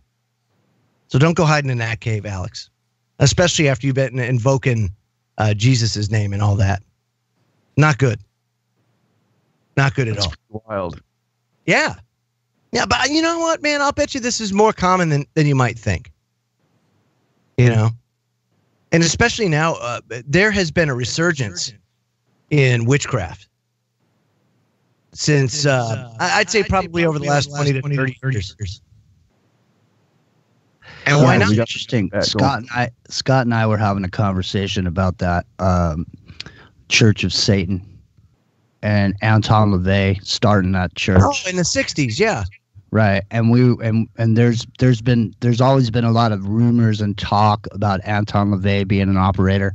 So don't go hiding in that cave, Alex, especially after you've been invoking Jesus' name and all that. Not good. Not good at all. Wild. Yeah. Yeah, but you know what, man? I'll bet you this is more common than you might think. You know? And especially now, there has been a resurgence in witchcraft since, I'd say probably over the last 20 to 30 years. And why not? Interesting. Scott and I were having a conversation about that Church of Satan and Anton LaVey starting that church. Oh, in the 60s, yeah. Right. And there's always been a lot of rumors and talk about Anton LaVey being an operator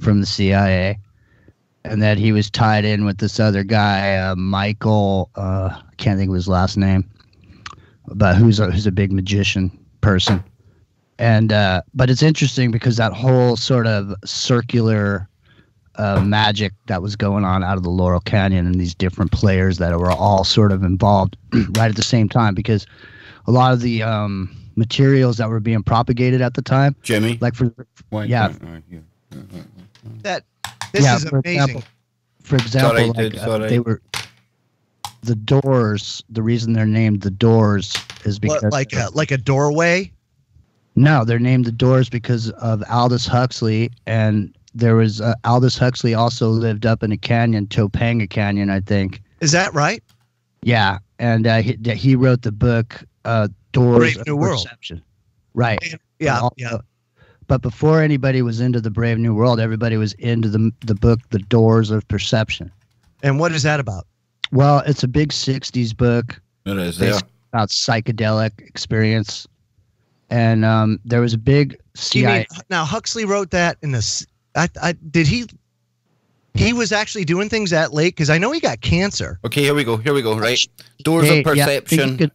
from the CIA, and that he was tied in with this other guy, Michael, I can't think of his last name, but who's a big magician person. And but it's interesting because that whole sort of circular magic that was going on out of the Laurel Canyon, and these different players that were all sort of involved right at the same time, because a lot of the materials that were being propagated at the time, Jimmy, like for that this is amazing. For example, they were the Doors. The reason they're named the Doors is because like a doorway. No, they're named the Doors because of Aldous Huxley, and there was Aldous Huxley also lived up in a canyon, Topanga Canyon, I think. Is that right? Yeah, and he wrote the book Doors Brave New World. Perception. Right. Yeah, But before anybody was into the Brave New World, everybody was into the book The Doors of Perception. And what is that about? Well, it's a big 60s book. It is, yeah. About psychedelic experience. And there was a big CIA. Now, Huxley wrote that in the... did he... He was actually doing things that late? Because I know he got cancer. Okay, here we go, right? Doors of Perception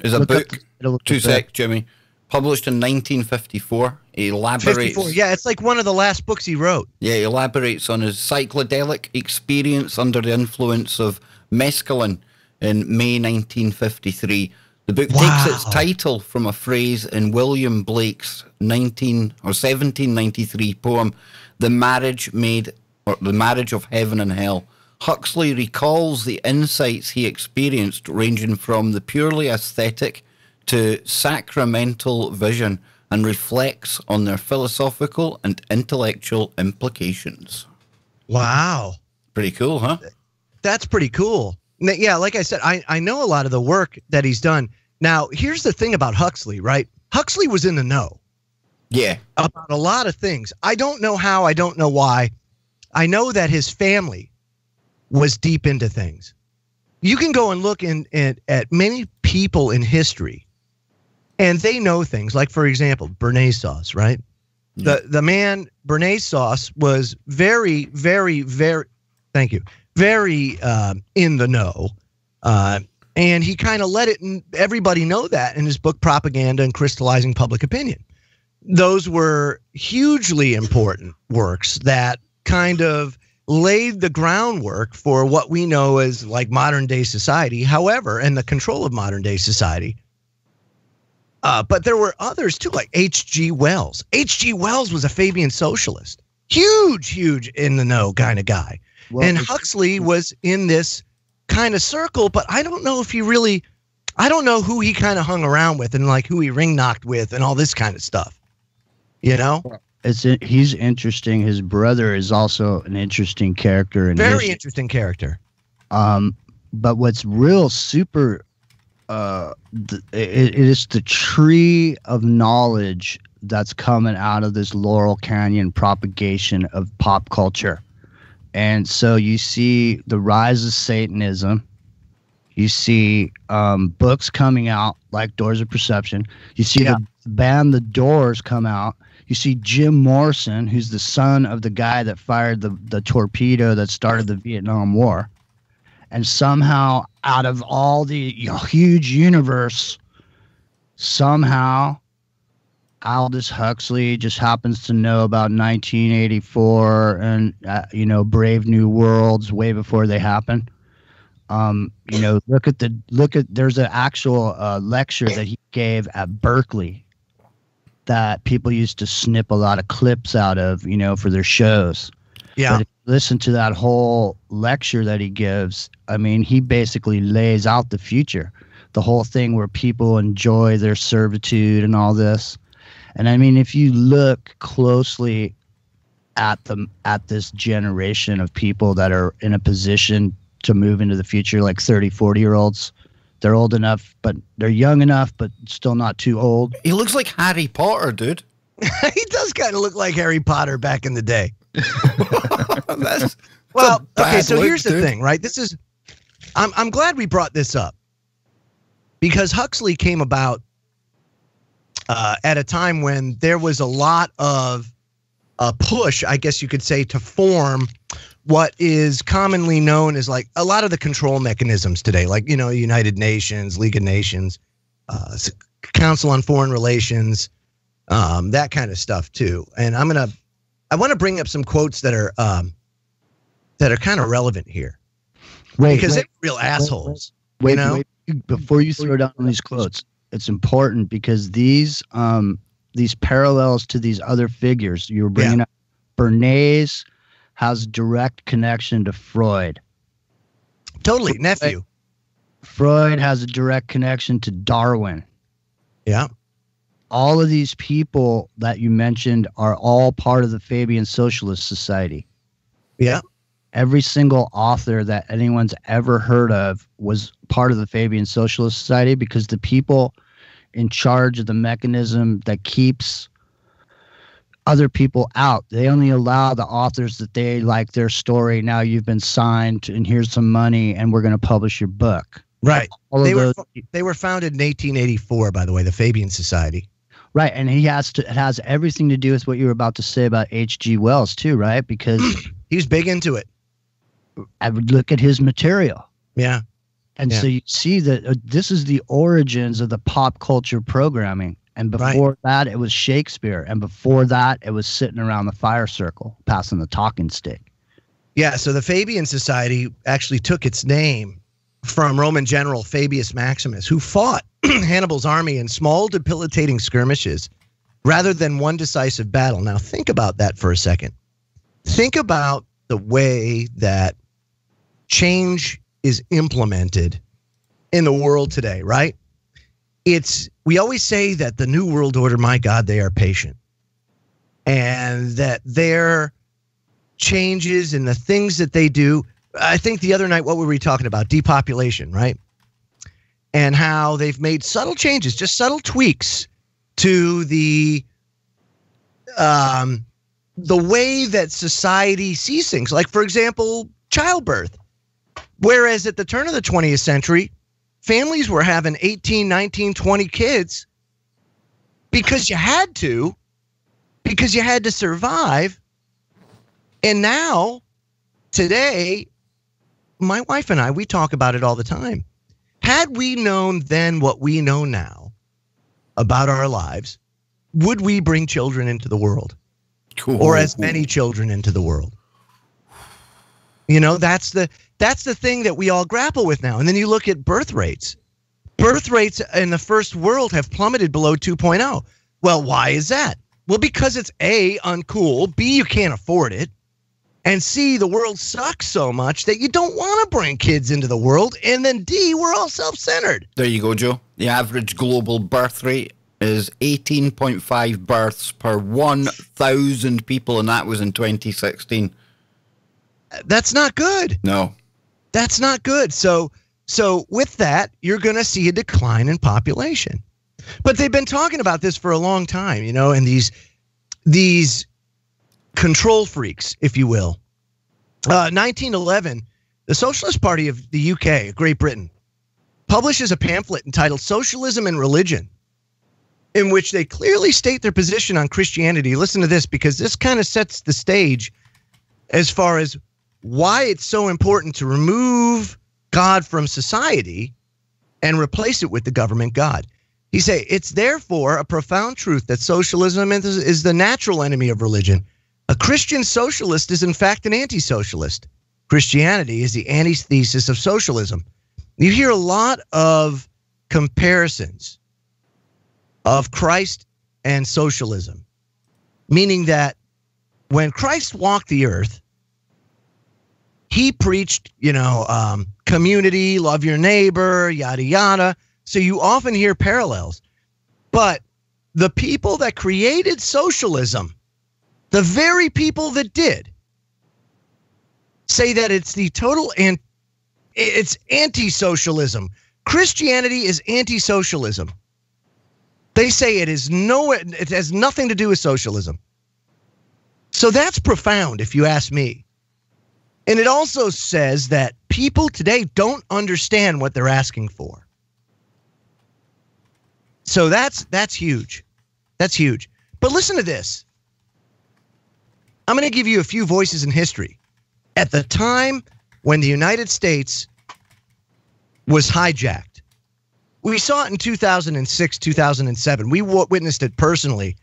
is a book. 2 sec, Jimmy. Published in 1954. He elaborates... 54, yeah, it's like one of the last books he wrote. Yeah, he elaborates on his psychedelic experience under the influence of mescaline in May 1953. The book takes its title from a phrase in William Blake's 1793 poem, The Marriage of Heaven and Hell. Huxley recalls the insights he experienced, ranging from the purely aesthetic to sacramental vision, and reflects on their philosophical and intellectual implications. Wow. Pretty cool, huh? That's pretty cool. Yeah, like I said, I know a lot of the work that he's done. Now, here's the thing about Huxley, right? Huxley was in the know. Yeah. About a lot of things. I don't know how, I don't know why. I know that his family was deep into things. You can go and look at many people in history, and they know things. Like, for example, Bernays sauce, right? Yeah. The man, Bernays sauce, was very, very, very, thank you, very in the know. And he kind of let everybody know that in his book, Propaganda and Crystallizing Public Opinion. Those were hugely important works that kind of laid the groundwork for what we know as like modern day society, however, and the control of modern day society. But there were others too, like H.G. Wells. H.G. Wells was a Fabian socialist, huge in the know kind of guy. Well, and Huxley was in this kind of circle, but I don't know if he really, I don't know who he kind of hung around with and like who he ring knocked with and all this kind of stuff. You know? He's interesting. His brother is also an interesting character. Very interesting character. But what's real super, it is the tree of knowledge that's coming out of this Laurel Canyon propagation of pop culture. And so you see the rise of Satanism. You see books coming out like Doors of Perception. You see the band The Doors come out. You see Jim Morrison, who's the son of the guy that fired the torpedo that started the Vietnam War. And somehow, out of all the huge universe, somehow Aldous Huxley just happens to know about 1984 and, Brave New Worlds way before they happen. There's an actual lecture that he gave at Berkeley that people used to snip a lot of clips out of, for their shows. Yeah. But if you listen to that whole lecture that he gives, I mean, he basically lays out the future, the whole thing where people enjoy their servitude and all this. And I mean, if you look closely at this generation of people that are in a position to move into the future, like 30, 40-year-olds, they're old enough, but they're young enough, but still not too old. He looks like Harry Potter, dude. He does kind of look like Harry Potter back in the day. So here's the thing, right? This is, I'm glad we brought this up because Huxley came about at a time when there was a lot of a push, I guess you could say, to form what is commonly known as like a lot of the control mechanisms today, like, United Nations, League of Nations, Council on Foreign Relations, that kind of stuff too. And I want to bring up some quotes that are kind of relevant here. Because they're real assholes. Wait, before you throw down these quotes, it's important because these parallels to these other figures you were bringing up, Bernays has direct connection to Freud. Totally, nephew. Freud has a direct connection to Darwin. Yeah. All of these people that you mentioned are all part of the Fabian Socialist Society. Yeah. Every single author that anyone's ever heard of was part of the Fabian Socialist Society because the people in charge of the mechanism that keeps other people out, they only allow the authors that they like their story. Now you've been signed and here's some money and we're going to publish your book. Right. They were founded in 1884, by the way, the Fabian Society. Right. And it has everything to do with what you were about to say about H.G. Wells too, right? Because he's big into it. I would look at his material. Yeah. And so you see that this is the origins of the pop culture programming. And before that, it was Shakespeare. And before that, it was sitting around the fire circle, passing the talking stick. Yeah, so the Fabian Society actually took its name from Roman general Fabius Maximus, who fought Hannibal's army in small, debilitating skirmishes rather than one decisive battle. Now, think about that for a second. Think about the way that change is implemented in the world today, right? We always say that the New World Order, my God, they are patient. And that their changes and the things that they do, I think the other night, what were we talking about? Depopulation, right? And how they've made subtle changes, just subtle tweaks to the the way that society sees things. Like, for example, childbirth. Whereas at the turn of the 20th century, families were having 18, 19, 20 kids because you had to survive. And now, today, my wife and I, we talk about it all the time. Had we known then what we know now about our lives, would we bring children into the world? Cool. Or as many children into the world? You know, that's the thing that we all grapple with now. And then you look at birth rates. Birth rates in the first world have plummeted below 2.0. Well, why is that? Well, because it's A, uncool, B, you can't afford it, and C, the world sucks so much that you don't want to bring kids into the world, and then D, we're all self-centered. There you go, Joe. The average global birth rate is 18.5 births per 1,000 people, and that was in 2016. That's not good. No. That's not good. So with that, you're going to see a decline in population. But they've been talking about this for a long time, you know, and these control freaks, if you will. 1911, the Socialist Party of the UK, Great Britain, publishes a pamphlet entitled Socialism and Religion, in which they clearly state their position on Christianity. Listen to this, because this kind of sets the stage as far as why it's so important to remove God from society and replace it with the government God. He say, it's therefore a profound truth that socialism is the natural enemy of religion. A Christian socialist is in fact an anti-socialist. Christianity is the antithesis of socialism. You hear a lot of comparisons of Christ and socialism, meaning that when Christ walked the earth, he preached, community, love your neighbor, yada, yada. So you often hear parallels. But the people that created socialism, the very people that did, say that it's the total and it's anti-socialism. Christianity is anti-socialism. They say it has nothing to do with socialism. So that's profound, if you ask me. And it also says that people today don't understand what they're asking for. So that's huge. That's huge. But listen to this. I'm going to give you a few voices in history. At the time when the United States was hijacked, we saw it in 2006, 2007. We witnessed it personally,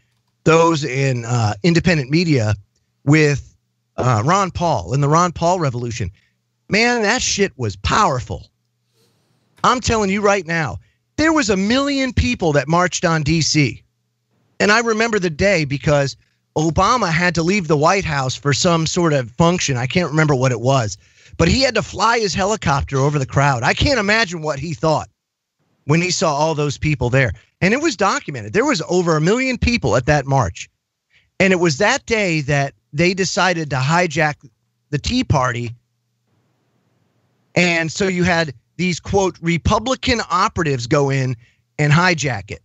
those in independent media, with Ron Paul and the Ron Paul revolution. Man, that shit was powerful. I'm telling you right now, there was 1 million people that marched on D.C. And I remember the day because Obama had to leave the White House for some sort of function. I can't remember what it was, but he had to fly his helicopter over the crowd. I can't imagine what he thought when he saw all those people there. And it was documented. There was over 1 million people at that march. And it was that day that they decided to hijack the Tea Party. And so you had these, quote, Republican operatives go in and hijack it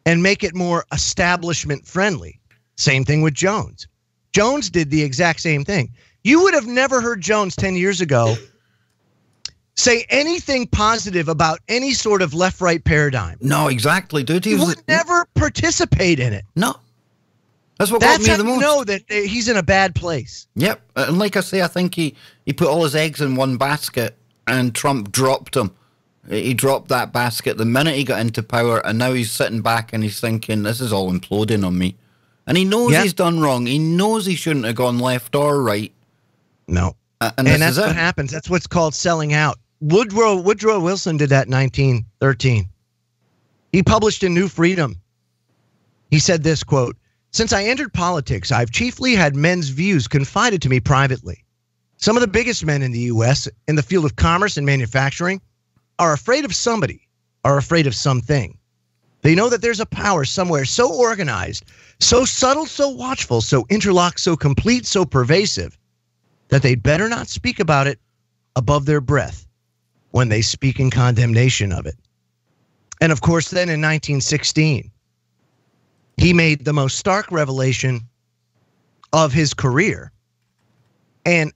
and make it more establishment friendly. Same thing with Jones. Jones did the exact same thing. You would have never heard Jones 10 years ago say anything positive about any sort of left-right paradigm. No, exactly, dude. He would never participate in it. No. That's what got me the most. That's how you know that he's in a bad place. Yep. And like I say, I think he put all his eggs in one basket and Trump dropped him. He dropped that basket the minute he got into power, and now he's sitting back and he's thinking, this is all imploding on me. And he knows he's done wrong. He knows he shouldn't have gone left or right. No. And that's what happens. That's what's called selling out. Woodrow Wilson did that in 1913. He published in New Freedom. He said this, quote, "Since I entered politics, I've chiefly had men's views confided to me privately. Some of the biggest men in the U.S. in the field of commerce and manufacturing are afraid of somebody, are afraid of something. They know that there's a power somewhere so organized, so subtle, so watchful, so interlocked, so complete, so pervasive, that they'd better not speak about it above their breath when they speak in condemnation of it." And of course, then in 1916, he made the most stark revelation of his career. And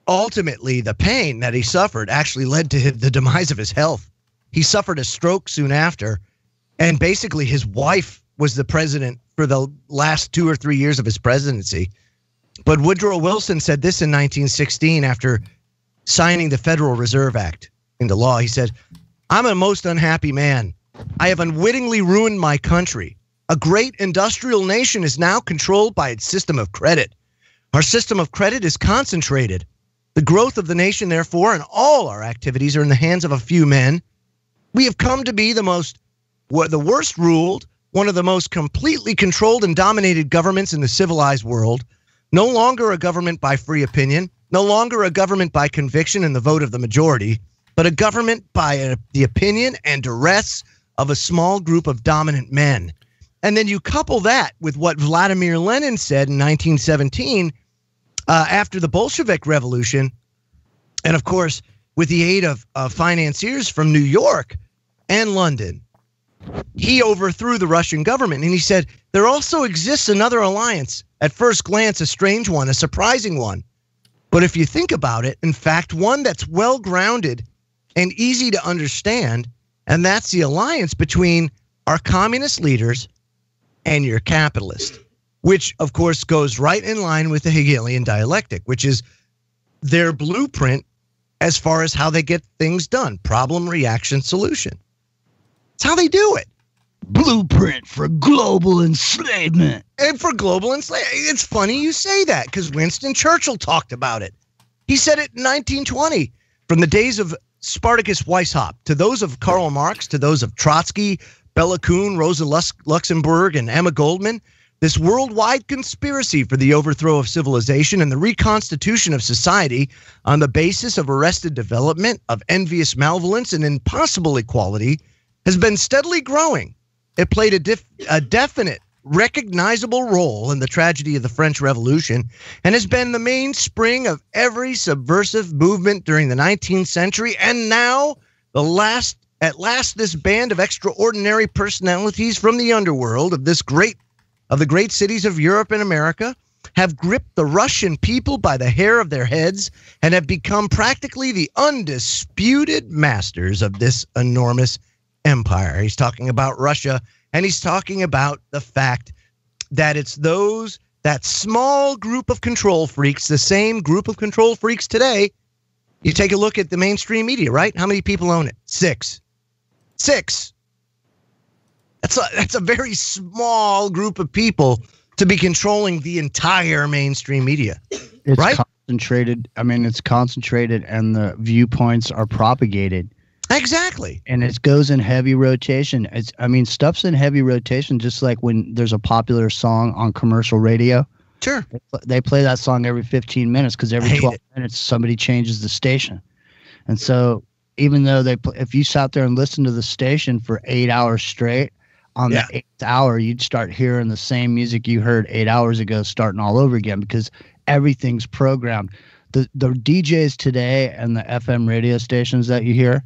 ultimately, the pain that he suffered actually led to the demise of his health. He suffered a stroke soon after, and basically his wife was the president for the last 2 or 3 years of his presidency. But Woodrow Wilson said this in 1916 after signing the Federal Reserve Act into law. He said, "I'm a most unhappy man. I have unwittingly ruined my country. A great industrial nation is now controlled by its system of credit. Our system of credit is concentrated. The growth of the nation, therefore, and all our activities are in the hands of a few men. We have come to be the worst ruled, one of the most completely controlled and dominated governments in the civilized world. No longer a government by free opinion, no longer a government by conviction and the vote of the majority, but a government by the opinion and duress of a small group of dominant men." And then you couple that with what Vladimir Lenin said in 1917 after the Bolshevik Revolution, and of course, with the aid of financiers from New York and London, he overthrew the Russian government. And he said, there also exists another alliance, at first glance a strange one, a surprising one. But if you think about it, in fact, one that's well-grounded and easy to understand, and that's the alliance between our communist leaders and your capitalist, which, of course, goes right in line with the Hegelian dialectic, which is their blueprint as far as how they get things done. Problem, reaction, solution. It's how they do it. Blueprint for global enslavement. And for global enslavement. It's funny you say that because Winston Churchill talked about it. He said it in 1920. From the days of Spartacus Weishaupt to those of Karl Marx to those of Trotsky, Bella Kuhn, Rosa Luxemburg, and Emma Goldman, this worldwide conspiracy for the overthrow of civilization and the reconstitution of society on the basis of arrested development, of envious malevolence, and impossible equality has been steadily growing. It played a definite, recognizable role in the tragedy of the French Revolution and has been the mainspring of every subversive movement during the 19th century. And now, at last, this band of extraordinary personalities from the underworld of the great cities of Europe and America have gripped the Russian people by the hair of their heads and have become practically the undisputed masters of this enormous empire. He's talking about Russia, and he's talking about the fact that it's that small group of control freaks, the same group of control freaks today. You take a look at the mainstream media, right? How many people own it? 6. That's a very small group of people to be controlling the entire mainstream media. It's right? Concentrated. I mean, it's concentrated and the viewpoints are propagated. Exactly. And it goes in heavy rotation. Stuff's in heavy rotation, just like when there's a popular song on commercial radio. Sure. They play that song every 15 minutes because every 12 minutes somebody changes the station. And so even though if you sat there and listened to the station for 8 hours straight, on the 8th hour, you'd start hearing the same music you heard 8 hours ago starting all over again because everything's programmed. The DJs today and the FM radio stations that you hear,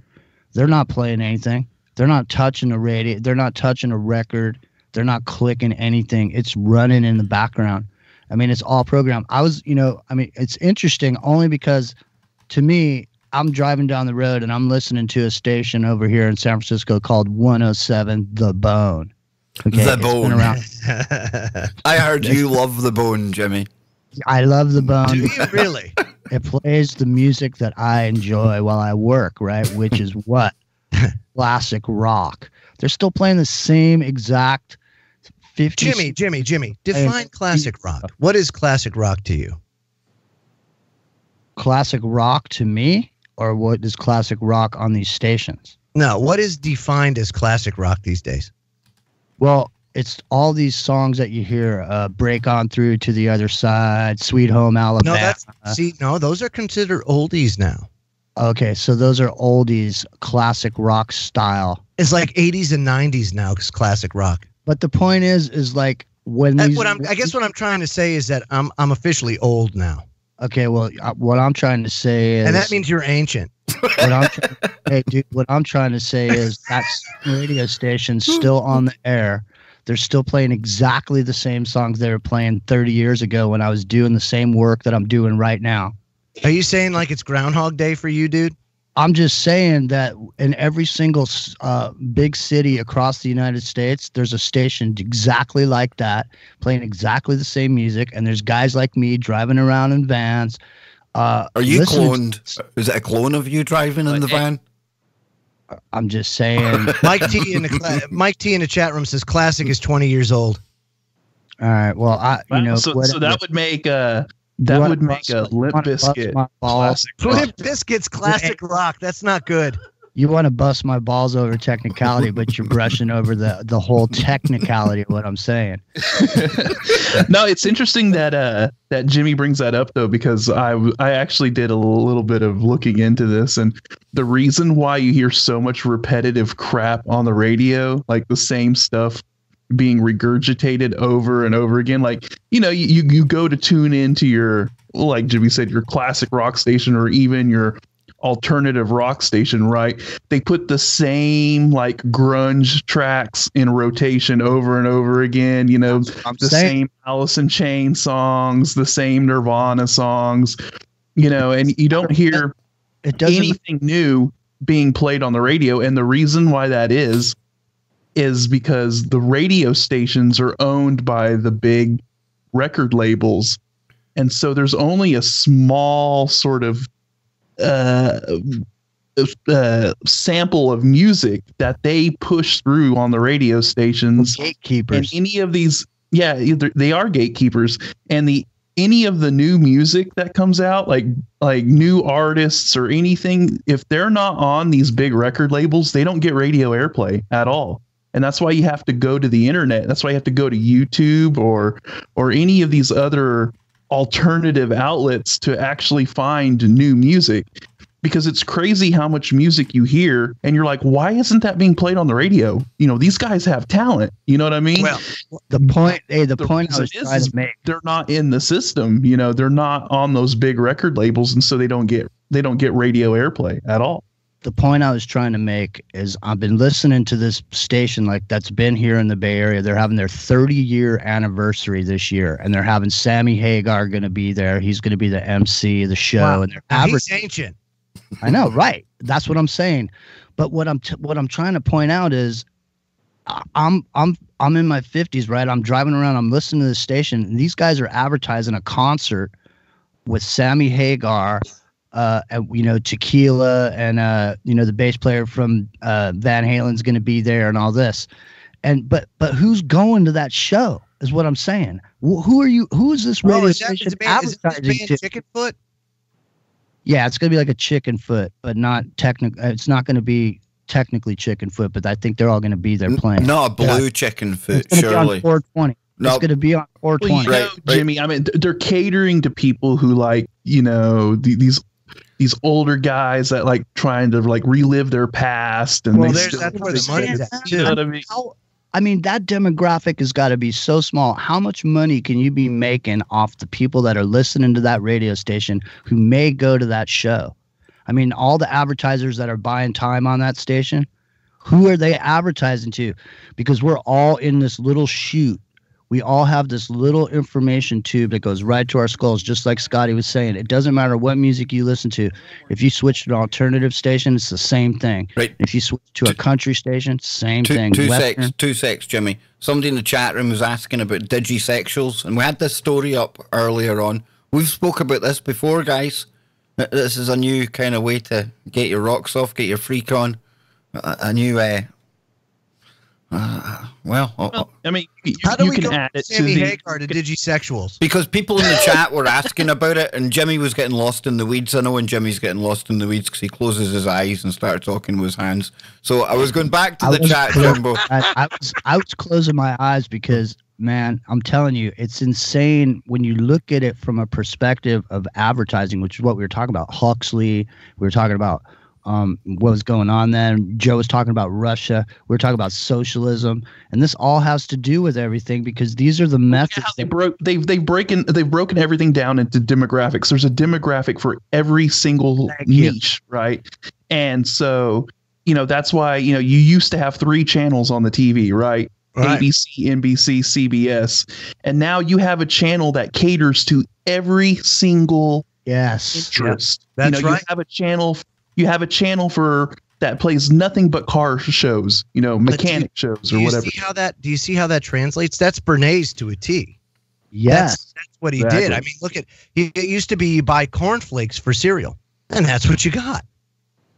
they're not playing anything. They're not touching a radio. They're not touching a record. They're not clicking anything. It's running in the background. I mean, it's all programmed. It's interesting only because to me, I'm driving down the road and I'm listening to a station over here in San Francisco called 107 The Bone. Okay, The Bone. I heard you love The Bone, Jimmy. I love The Bone. Do you really? It plays the music that I enjoy while I work, right? Which is what? Classic rock. They're still playing the same exact 50s. Jimmy, define classic rock. What is classic rock to you? Classic rock to me, or what is classic rock on these stations? No, what is defined as classic rock these days? Well, it's all these songs that you hear, Break On Through to the Other Side, Sweet Home Alabama. No, those are considered oldies now. Okay, so those are oldies, classic rock style. It's like 80s and 90s now, because classic rock. But the point is like when I guess what I'm trying to say is that I'm officially old now. Okay, well, what I'm trying to say is, and that means you're ancient. What I'm trying to say is that radio station's still on the air. They're still playing exactly the same songs they were playing 30 years ago when I was doing the same work that I'm doing right now. Are you saying like it's Groundhog Day for you, dude? I'm just saying that in every single big city across the United States, there's a station exactly like that, playing exactly the same music, and there's guys like me driving around in vans. Are you cloned? Is it a clone of you driving in the van? I'm just saying. Mike T in the chat room says classic is 20 years old. All right. Well, so that would make a Limp Bizkit classic. Limp Bizkit's classic rock. That's not good. You want to bust my balls over technicality, but you're brushing over the whole technicality of what I'm saying. No, it's interesting that Jimmy brings that up though, because I actually did a little bit of looking into this, and the reason why you hear so much repetitive crap on the radio, like the same stuff being regurgitated over and over again, like you go to tune into your, like Jimmy said, your classic rock station or even your alternative rock station, right? They put the same like grunge tracks in rotation over and over again, same Alice in Chains songs, the same Nirvana songs, and you don't hear anything new being played on the radio. And the reason why that is because the radio stations are owned by the big record labels. And so there's only a small sort of sample of music that they push through on the radio stations. Gatekeepers. And any of these, they are gatekeepers. And any of the new music that comes out, like new artists or anything, if they're not on these big record labels, they don't get radio airplay at all. And that's why you have to go to the internet. That's why you have to go to YouTube or any of these other alternative outlets to actually find new music, because it's crazy how much music you hear and you're like, why isn't that being played on the radio? These guys have talent. You know what I mean? Well, the point I was trying to make, they're not in the system. They're not on those big record labels, and so they don't get radio airplay at all. The point I was trying to make is I've been listening to this station that's been here in the Bay Area. They're having their 30-year anniversary this year, and they're having Sammy Hagar going to be there. He's going to be the MC of the show. Wow. And they're he's ancient. I know, right? That's what I'm saying. But what I'm trying to point out is I'm in my 50s, right? I'm driving around. I'm listening to this station, and these guys are advertising a concert with Sammy Hagar. Tequila and the bass player from Van Halen's going to be there and all this, but who's going to that show is what I'm saying. Who are you? Who is this radio station advertising to? Chickenfoot? Yeah, it's going to be like a Chickenfoot, but not technically. It's not going to be technically Chickenfoot, but I think they're all going to be there playing. Not a blue Chickenfoot, surely. On 420. No, it's going to be on 420. Well, right. Jimmy. I mean, they're catering to people who like these older guys that like trying to like relive their past, and that's where the money is at. You know what I mean? I mean, that demographic has got to be so small. How much money can you be making off the people that are listening to that radio station who may go to that show? I mean, all the advertisers that are buying time on that station, who are they advertising to? Because we're all in this little chute. We all have this little information tube that goes right to our skulls, just like Scotty was saying. It doesn't matter what music you listen to. If you switch to an alternative station, it's the same thing. Right. If you switch to a country station, same thing. Two secs, Jimmy. Somebody in the chat room was asking about digisexuals, and we had this story up earlier on. We've spoke about this before, guys. This is a new kind of way to get your rocks off, get your freak on. A new... I mean, how do we can go add it Sammy to Hagar to digisexuals? Because people in the chat were asking about it, and Jimmy was getting lost in the weeds. I know when Jimmy's getting lost in the weeds because he closes his eyes and starts talking with his hands. So I was going back to the chat, Jimbo. I was closing my eyes because, man, I'm telling you, it's insane when you look at it from a perspective of advertising, which is what we were talking about. Huxley, we were talking about what was going on then. Joe was talking about Russia. We were talking about socialism, and this all has to do with everything because these are the methods. They've broken everything down into demographics. There's a demographic for every single niche, right? And so that's why you used to have 3 channels on the TV, right? Right. ABC, NBC, CBS, and now you have a channel that caters to every single interest. That's right. You have a channel for that plays nothing but car shows, mechanic shows or whatever. Do you see how that translates? That's Bernays to a T. Yes. That's what he did. I mean, look it used to be you buy cornflakes for cereal, and that's what you got.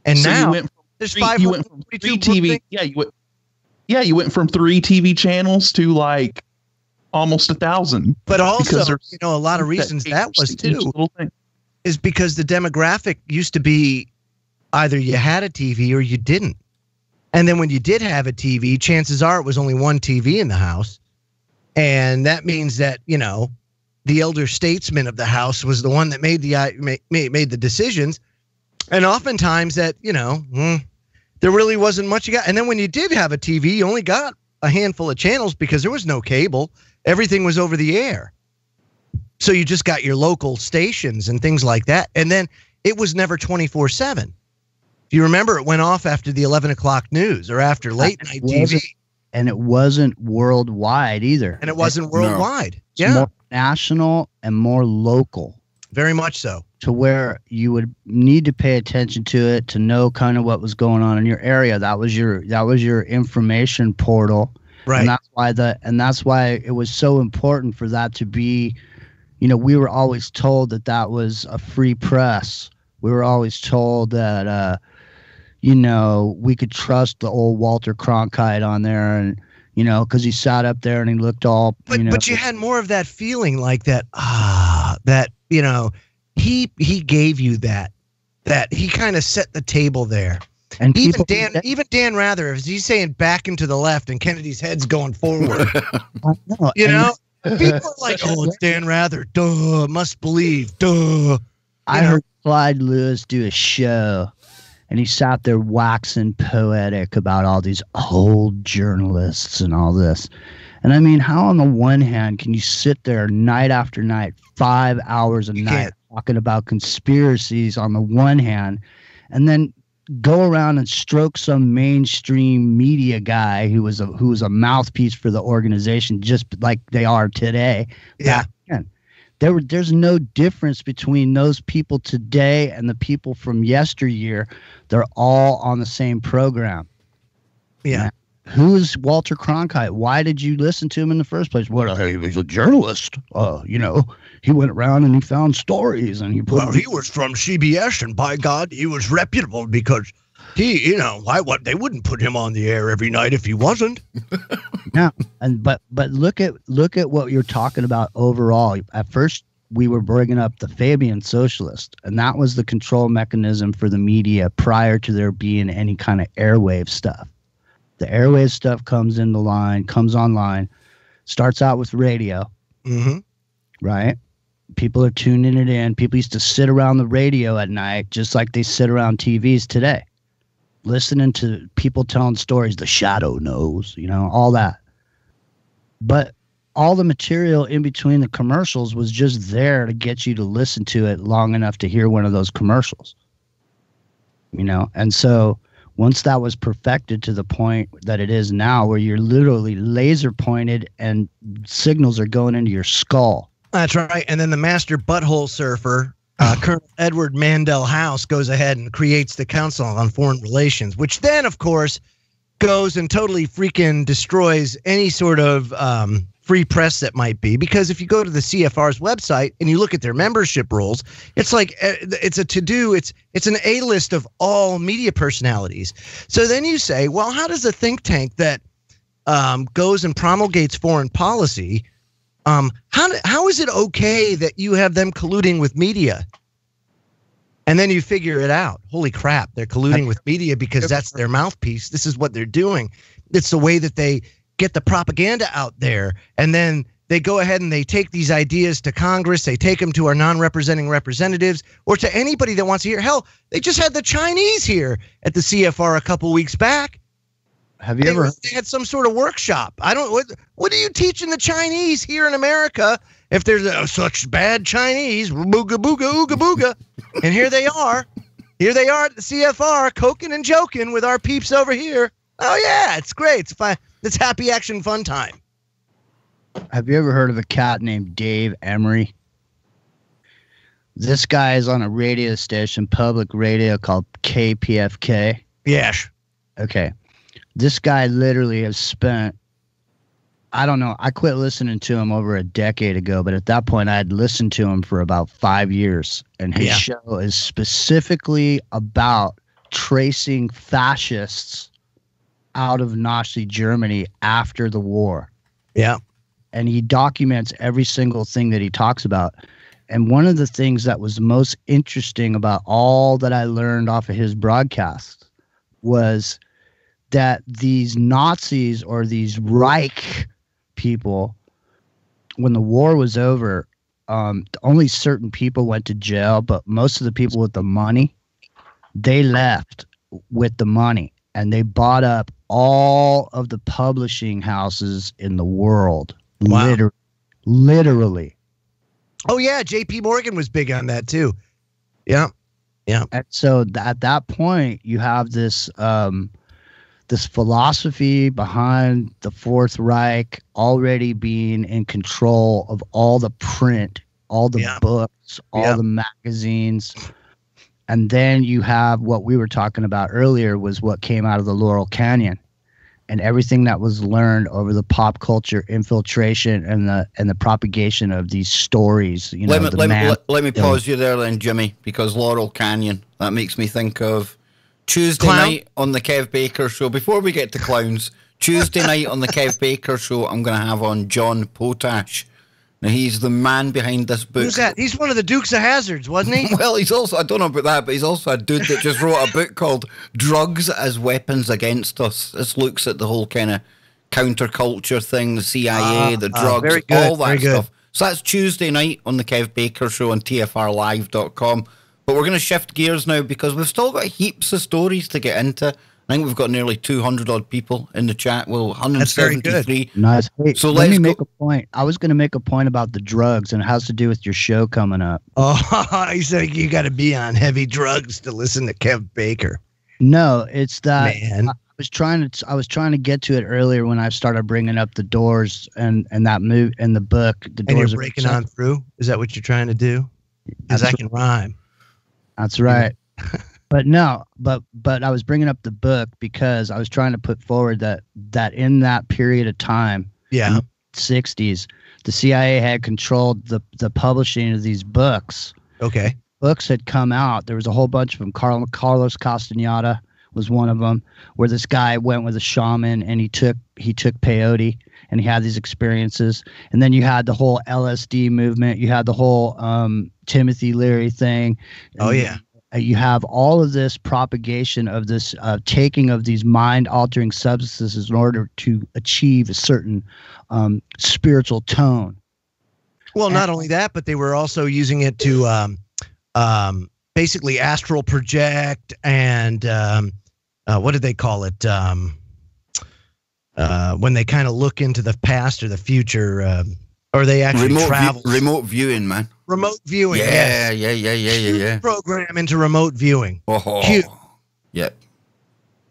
And so now there's 542 TV. You went from 3 TV channels to like almost 1,000. But also, a lot of reasons that was too is because the demographic used to be either you had a TV or you didn't. And then when you did have a TV, chances are it was only one TV in the house. And that means that, the elder statesman of the house was the one that made the decisions. And oftentimes that, there really wasn't much you got. And then when you did have a TV, you only got a handful of channels because there was no cable. Everything was over the air. So you just got your local stations and things like that. And then it was never 24/7. Do you remember it went off after the 11 o'clock news or after late night TV? And it wasn't worldwide either. And it wasn't worldwide. It's more national and more local. Very much so. To where you would need to pay attention to it to know kind of what was going on in your area. That was your information portal. Right. And that's why it was so important for that to be, we were always told that was a free press. We were always told that we could trust the old Walter Cronkite on there, and because he sat up there and he looked all. But you had more of that feeling like that. He gave you that he kind of set the table there. And even Dan Rather, as he's saying back into the left and Kennedy's head's going forward. People are like, oh, it's Dan Rather. Duh, must believe. Duh. I heard Clyde Lewis do a show, and he sat there waxing poetic about all these old journalists and all this. And I mean, how on the one hand can you sit there night after night, 5 hours a night, talking about conspiracies on the one hand, and then go around and stroke some mainstream media guy who was a mouthpiece for the organization, just like they are today. Yeah. There's no difference between those people today and the people from yesteryear. They're all on the same program. Yeah. Now, who is Walter Cronkite? Why did you listen to him in the first place? Well, he was a journalist. He went around and he found stories and he was from CBS, and by God, he was reputable because he, they wouldn't put him on the air every night if he wasn't. Yeah, but look at what you're talking about overall. At first, we were bringing up the Fabian Socialist, and that was the control mechanism for the media prior to there being any kind of airwave stuff. The airwave stuff comes online, starts out with radio, right? People are tuning it in. People used to sit around the radio at night just like they sit around TVs today, listening to people telling stories. The shadow knows, all that. But all the material in between the commercials was just there to get you to listen to it long enough to hear one of those commercials. And so once that was perfected to the point that it is now, where you're literally laser pointed and signals are going into your skull. That's right. And then the master butthole surfer, Colonel Edward Mandel House, goes ahead and creates the Council on Foreign Relations, which then, of course, goes and totally freaking destroys any sort of free press that might be. Because if you go to the CFR's website and you look at their membership rules, it's like it's a to-do. It's an A-list of all media personalities. So then you say, well, how does a think tank that goes and promulgates foreign policy, how is it okay that you have them colluding with media? And then you figure it out. Holy crap, they're colluding with media because that's their mouthpiece. This is what they're doing. It's the way that they get the propaganda out there. And then they go ahead and they take these ideas to Congress. They take them to our non-representing representatives or to anybody that wants to hear. Hell, they just had the Chinese here at the CFR a couple weeks back. Have you ever? They had some sort of workshop. What are you teaching the Chinese here in America if there's such bad Chinese? Booga, booga, ooga, booga. And here they are. Here they are at the CFR, coking and joking with our peeps over here. Oh, yeah, it's great. It's fine. That's happy action fun time. Have you ever heard of a cat named Dave Emery? This guy is on a radio station, public radio, called KPFK. Yes. Okay. This guy literally has spent, I don't know, I quit listening to him over a decade ago, but at that point I had listened to him for about 5 years. And his show is specifically about tracing fascists out of Nazi Germany after the war. Yeah. And he documents every single thing that he talks about. And one of the things that was most interesting about all that I learned off of his broadcast was that these Nazis, or these Reich people, when the war was over, only certain people went to jail, but most of the people with the money, they left with the money, and they bought up all of the publishing houses in the world. Wow. Literally. Oh yeah, J.P. Morgan was big on that too. Yeah, yeah. And so at that point, you have this this philosophy behind the Fourth Reich already being in control of all the print, all the books, all the magazines. And then you have what we were talking about earlier, was what came out of the Laurel Canyon, and everything that was learned over the pop culture infiltration and the propagation of these stories. You know, let me pause you there then, Jimmy, because Laurel Canyon, that makes me think of Tuesday night on the Kev Baker Show. Before we get to clowns, Tuesday night on the Kev Baker Show, I'm going to have on John Potash. Now, he's the man behind this book. Who's that? He's one of the Dukes of Hazzards, wasn't he? Well, he's also, I don't know about that, but he's also a dude that just wrote a book called Drugs as Weapons Against Us. This looks at the whole kind of counterculture thing, the CIA, the drugs, all that stuff. So that's Tuesday night on the Kev Baker Show on TFRlive.com. But we're going to shift gears now, because we've still got heaps of stories to get into. I think we've got nearly 200 odd people in the chat. Well, 173. Nice. Hey, so let me make a point. I was going to make a point about the drugs, and it has to do with your show coming up. Oh, you said you got to be on heavy drugs to listen to Kev Baker. No, it's that. Man. I was trying to get to it earlier when I started bringing up the Doors and that move in the book. The and Doors you're breaking on through. Is that what you're trying to do? Because I can rhyme. That's right. But no, but I was bringing up the book because I was trying to put forward that in that period of time, in the 60s, the CIA had controlled the publishing of these books. Okay. Books had come out. There was a whole bunch of them. Carlos Castaneda was one of them, where this guy went with a shaman and he took peyote and he had these experiences. And then you had the whole LSD movement. You had the whole Timothy Leary thing. Oh yeah. You have all of this propagation of this taking of these mind-altering substances in order to achieve a certain spiritual tone. Well, not only that, but they were also using it to basically astral project and what did they call it? When they kind of look into the past or the future, or they actually travel. Remote viewing, man. Remote viewing. Yeah, yes. yeah. Program into remote viewing. Oh, yep.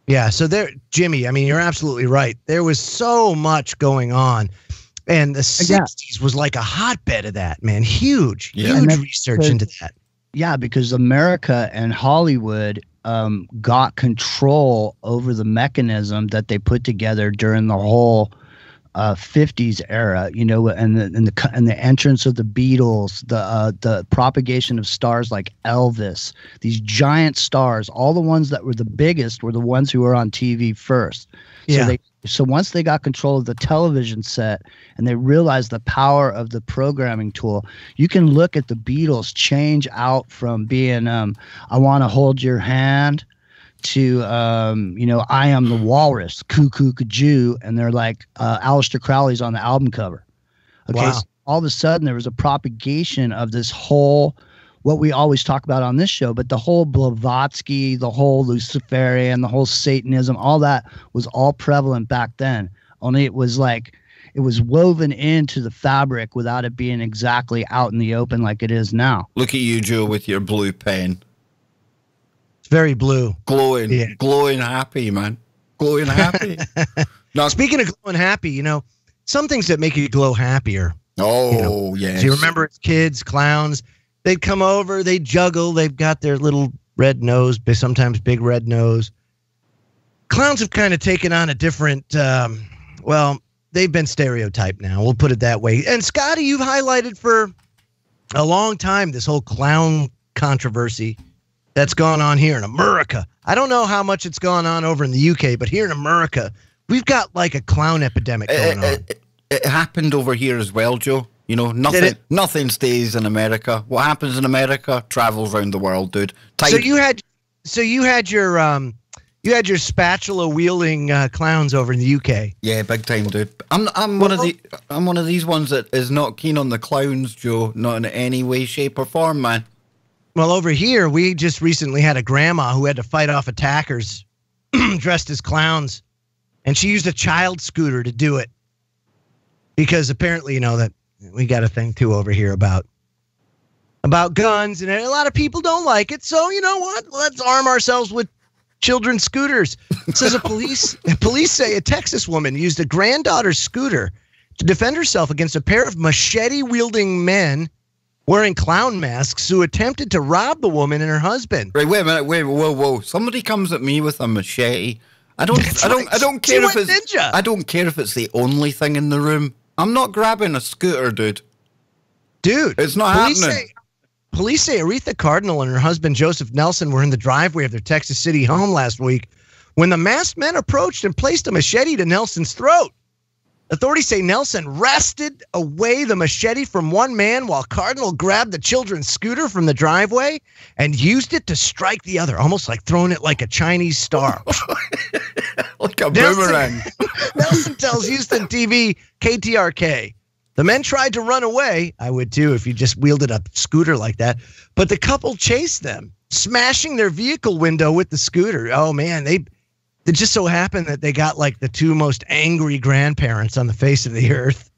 Yeah. So there, Jimmy. I mean, you're absolutely right. There was so much going on, and the '60s was like a hotbed of that, man. Huge research into that. Yeah, because America and Hollywood got control over the mechanism that they put together during the whole 50s era, you know, and the entrance of the Beatles, the propagation of stars like Elvis, these giant stars, all the ones that were the biggest were the ones who were on TV first. Yeah. So once they got control of the television set and they realized the power of the programming tool, you can look at the Beatles change out from being I Want to Hold Your Hand to I Am the Walrus, Cuckoo Kajoo, and they're like Aleister Crowley's on the album cover. Okay, wow. So all of a sudden there was a propagation of this whole, what we always talk about on this show, but the whole Blavatsky, the whole Luciferian, the whole Satanism, all that was all prevalent back then. Only it was like it was woven into the fabric without it being exactly out in the open like it is now. Look at you, Joe, with your blue pen. Very blue, glowing happy, man, glowing happy. No. Speaking of glowing happy, some things that make you glow happier. Oh, yes. Do you remember as kids, clowns, they'd come over, they'd juggle, they've got their little red nose, sometimes big red nose. Clowns have kind of taken on a different, they've been stereotyped now. We'll put it that way. And Scotty, you've highlighted for a long time this whole clown controversy that's gone on here in America. I don't know how much it's gone on over in the UK, but here in America, we've got like a clown epidemic going on. It happened over here as well, Joe. Nothing stays in America. What happens in America travels around the world, dude. So you had your spatula wielding clowns over in the UK. Yeah, big time, dude. I'm one of these ones that is not keen on the clowns, Joe. Not in any way, shape, or form, man. Well, over here, we just recently had a grandma who had to fight off attackers dressed as clowns, and she used a child scooter to do it because apparently, that we got a thing too over here about guns, and a lot of people don't like it. So you know what? Let's arm ourselves with children's scooters. It says police say a Texas woman used a granddaughter's scooter to defend herself against a pair of machete-wielding men wearing clown masks who attempted to rob the woman and her husband. Right, wait a minute, whoa. Somebody comes at me with a machete. I don't care if it's ninja. I don't care if it's the only thing in the room. I'm not grabbing a scooter, dude. It's not happening. Police say Aretha Cardinal and her husband Joseph Nelson were in the driveway of their Texas City home last week when the masked men approached and placed a machete to Nelson's throat. Authorities say Nelson wrested away the machete from one man while Cardinal grabbed the children's scooter from the driveway and used it to strike the other, almost like throwing it like a Chinese star. Like a boomerang. Nelson tells Houston TV KTRK. The men tried to run away. I would too if you just wielded a scooter like that. But the couple chased them, smashing their vehicle window with the scooter. Oh, man, it just so happened that they got like the two most angry grandparents on the face of the earth.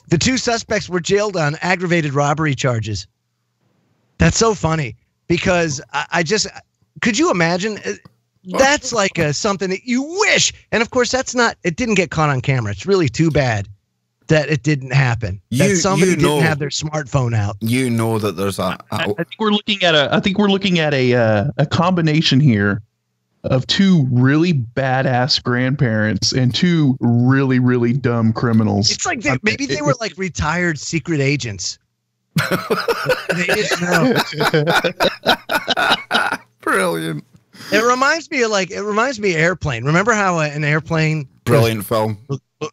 The two suspects were jailed on aggravated robbery charges. That's so funny because could you imagine? That's like something that you wish. And of course, it didn't get caught on camera. It's really too bad that it didn't happen. That somebody didn't have their smartphone out. You know that there's I think we're looking at a combination here of two really badass grandparents and two really, really dumb criminals. It's like maybe they were like retired secret agents. They didn't know. Brilliant. It reminds me of Airplane. Remember how an airplane? Brilliant film.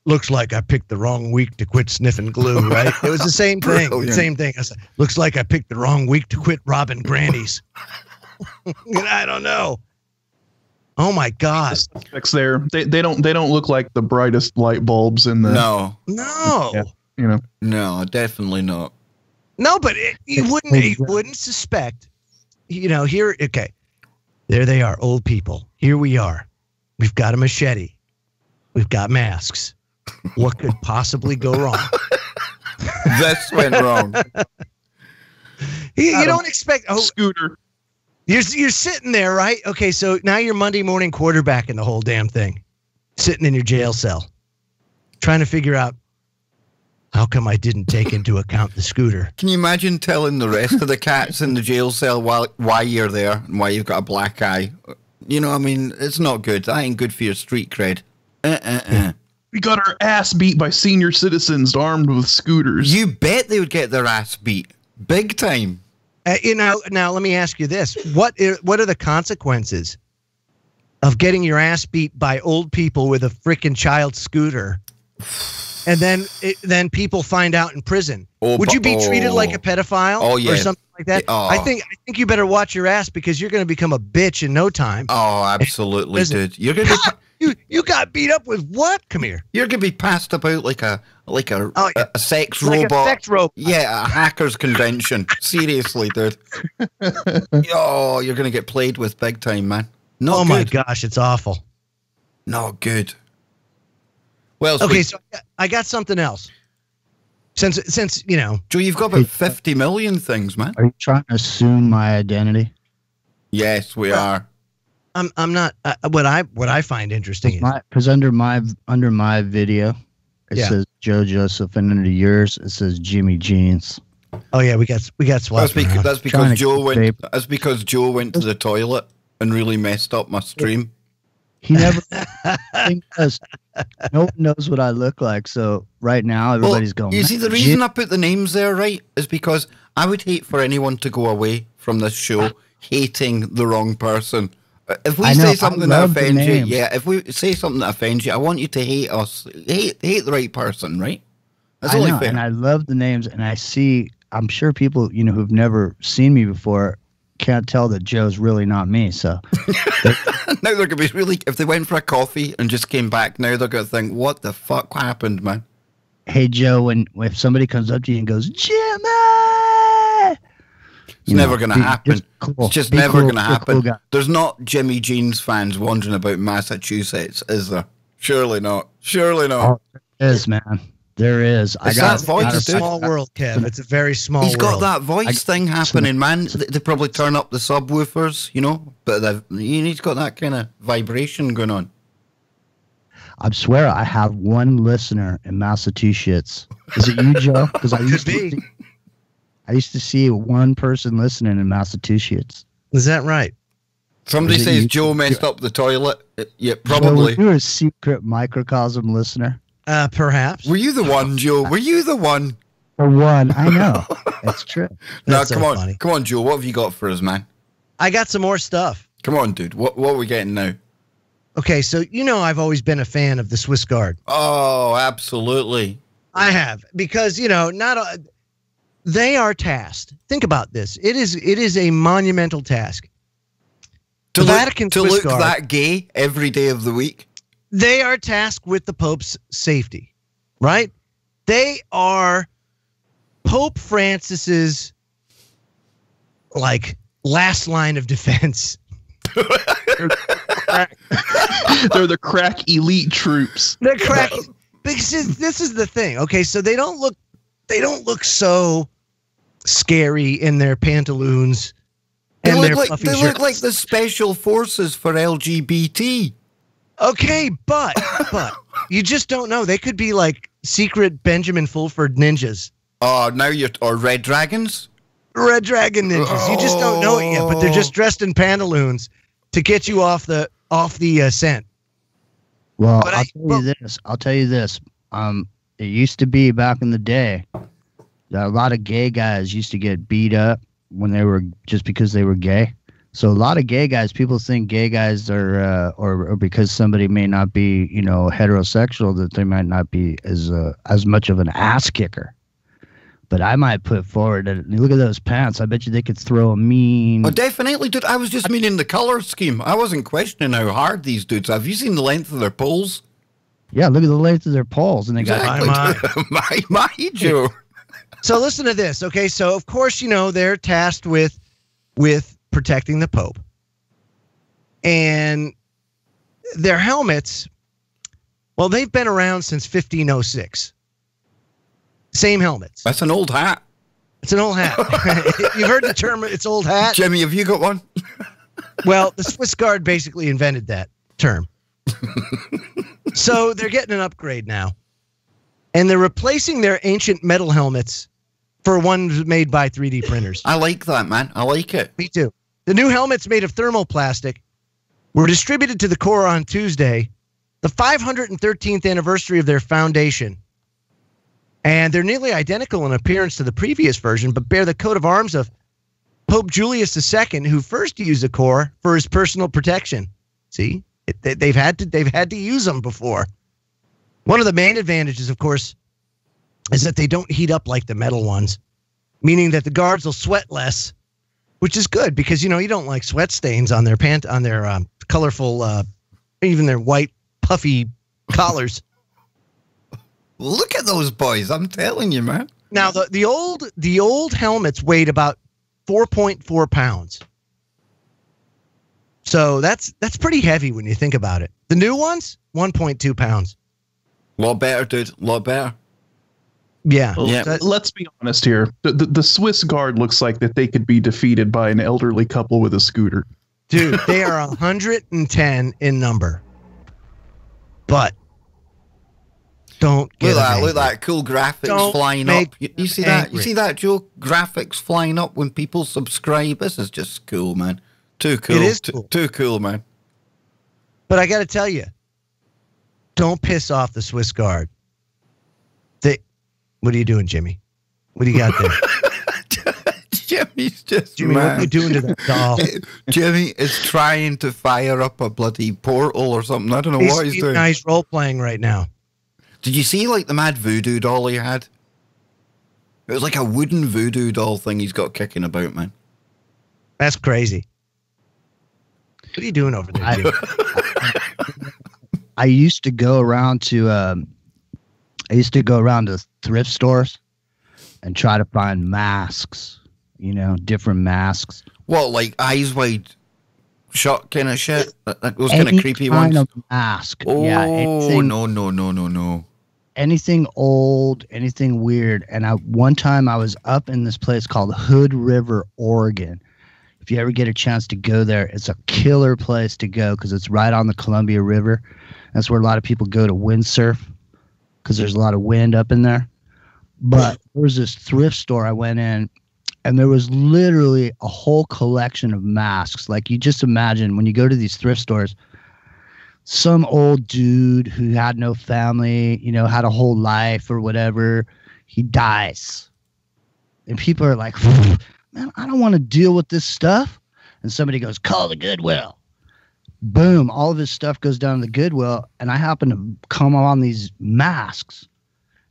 Looks like I picked the wrong week to quit sniffing glue, right? It was the same thing. The same thing. I said, looks like I picked the wrong week to quit robbing grannies. I don't know. Oh my God! The suspects there, they don't look like the brightest light bulbs in the. No. Yeah, No, definitely not. No, but you wouldn't suspect. Here. Okay, there they are, old people. Here we are. We've got a machete. We've got masks. What could possibly go wrong? This went wrong. You don't expect scooter. You're sitting there, right? Okay, so now you're Monday morning quarterbacking the whole damn thing, sitting in your jail cell, trying to figure out how come I didn't take into account the scooter. Can you imagine telling the rest of the cats in the jail cell why you're there and why you've got a black eye? It's not good. That ain't good for your street cred. We got our ass beat by senior citizens armed with scooters. You bet they would get their ass beat. Big time. Now let me ask you this: what are the consequences of getting your ass beat by old people with a freaking child scooter, and then people find out in prison? Would you be treated like a pedophile or something like that? I think you better watch your ass because you're going to become a bitch in no time. Oh, absolutely, dude. You're going to. You got beat up with what? Come here. You're gonna be passed about like a sex like robot. A sex robot. Yeah, a hackers convention. Seriously, dude. You're gonna get played with big time, man. Not good. My gosh, it's awful. Not good. Well, okay, so I got something else. Since Joe, you've got about 50 million things, man. Are you trying to assume my identity? Yes, we are. I'm not. What I find interesting is because under my video, it says Joe Joseph, and under yours it says Jimmy Jeans. Oh yeah, we got swapped. That's because Joe went to the toilet and really messed up my stream. He never does. No one knows what I look like, so right now everybody's going. You see, the reason I put the names there, right, is because I would hate for anyone to go away from this show hating the wrong person. If we say something that offends you, if we say something that offends you, I want you to hate us, hate the right person, right? That's only fair. And I love the names, and I see. I'm sure people, who've never seen me before, can't tell that Joe's really not me. So now they're gonna be really. If they went for a coffee and just came back, now they're gonna think, "What the fuck happened, man?" Hey Joe, if somebody comes up to you and goes, "Jimmy," it's never gonna happen. Cool. It's just never gonna happen. Cool. There's not Jimmy Jeans fans wandering about Massachusetts, is there? Surely not. Surely not. Oh, there is, man. There is. It's a small world, Kev. It's a very small world. He's got that voice thing happening, man. They probably turn up the subwoofers, but he's got that kind of vibration going on. I swear I have one listener in Massachusetts. Is it you, Joe? Because I used to see one person listening in Massachusetts. Is that right? Somebody says Joe messed up the toilet. Yeah, probably. Joe, you're a secret microcosm listener. Perhaps. Were you the one, Joe? Were you the one? For one, I know. That's true. Now, come on, Joe. What have you got for us, man? I got some more stuff. Come on, dude. What are we getting now? Okay, so I've always been a fan of the Swiss Guard. Oh, absolutely. I have, because they are tasked. Think about this. It is a monumental task. To look that gay every day of the week. They are tasked with the Pope's safety, right? They are Pope Francis's last line of defense. They're the crack elite troops. They're crack. Because this is the thing. Okay, so they don't look so scary in their pantaloons and their fluffy shirts. They look like the special forces for LGBT. Okay, but you just don't know. They could be like secret Benjamin Fulford ninjas. Oh, or Red Dragons? Red Dragon ninjas. You just don't know it yet, but they're just dressed in pantaloons to get you off the scent. Well, I'll tell you this. It used to be back in the day that a lot of gay guys used to get beat up just because they were gay. So a lot of gay guys, people think gay guys are, or because somebody may not be, heterosexual, that they might not be as much of an ass kicker. But I might put forward that, look at those pants. I bet you they could throw a mean. Oh, definitely, dude. I was just meaning the color scheme. I wasn't questioning how hard these dudes. Have you seen the length of their poles? Yeah, look at the length of their poles, and they got my Joe. So listen to this, okay? So of course, they're tasked with protecting the Pope, and their helmets. Well, they've been around since 1506. Same helmets. That's an old hat. It's an old hat. You've heard the term, it's old hat? Jimmy, have you got one? Well, the Swiss Guard basically invented that term. So they're getting an upgrade now. And they're replacing their ancient metal helmets for ones made by 3D printers. I like that, man. I like it. Me too. The new helmets made of thermoplastic were distributed to the Corps on Tuesday, the 513th anniversary of their foundation. And they're nearly identical in appearance to the previous version, but bear the coat of arms of Pope Julius II, who first used the Corps for his personal protection. See, they've had to use them before. One of the main advantages, of course, is that they don't heat up like the metal ones, meaning that the guards will sweat less, which is good because you don't like sweat stains on their colorful, even their white puffy collars. Look at those boys! I'm telling you, man. Now the old helmets weighed about 4.4 pounds, so that's pretty heavy when you think about it. The new ones, 1.2 pounds. A lot better, dude. A lot better. Yeah. Well, yeah. Let's be honest here. The Swiss Guard looks like that they could be defeated by an elderly couple with a scooter. Dude, they are 110 in number. But don't get look at that cool graphics flying up. You see that? You see that, Joe? Graphics flying up when people subscribe. This is just cool, man. Too cool. It is cool. Too cool, man. But I got to tell you, don't piss off the Swiss Guard. What are you doing, Jimmy? What do you got there? Jimmy's just Jimmy, mad. what are you doing to that doll? Jimmy is trying to fire up a bloody portal or something. I don't know what he's doing. He's role playing right now. Did you see like the mad voodoo doll he had? It was like a wooden voodoo doll thing he's got kicking about, man. That's crazy. What are you doing over there, Jimmy? I used to go around to thrift stores and try to find masks, different masks. What, like eyes wide shut kind of shit? Those kind of creepy ones? Kind of mask. Oh, yeah, no. Anything old, anything weird. And one time I was up in this place called Hood River, Oregon. If you ever get a chance to go there, it's a killer place to go because it's right on the Columbia River. That's where a lot of people go to windsurf because there's a lot of wind up in there. But there was this thrift store I went in, and there was literally a whole collection of masks. Like, you just imagine when you go to these thrift stores, some old dude who had no family, had a whole life or whatever, he dies. And people are like, man, I don't want to deal with this stuff. And somebody goes, call the Goodwill. Boom, all of his stuff goes down to the Goodwill, and I happen to come on these masks.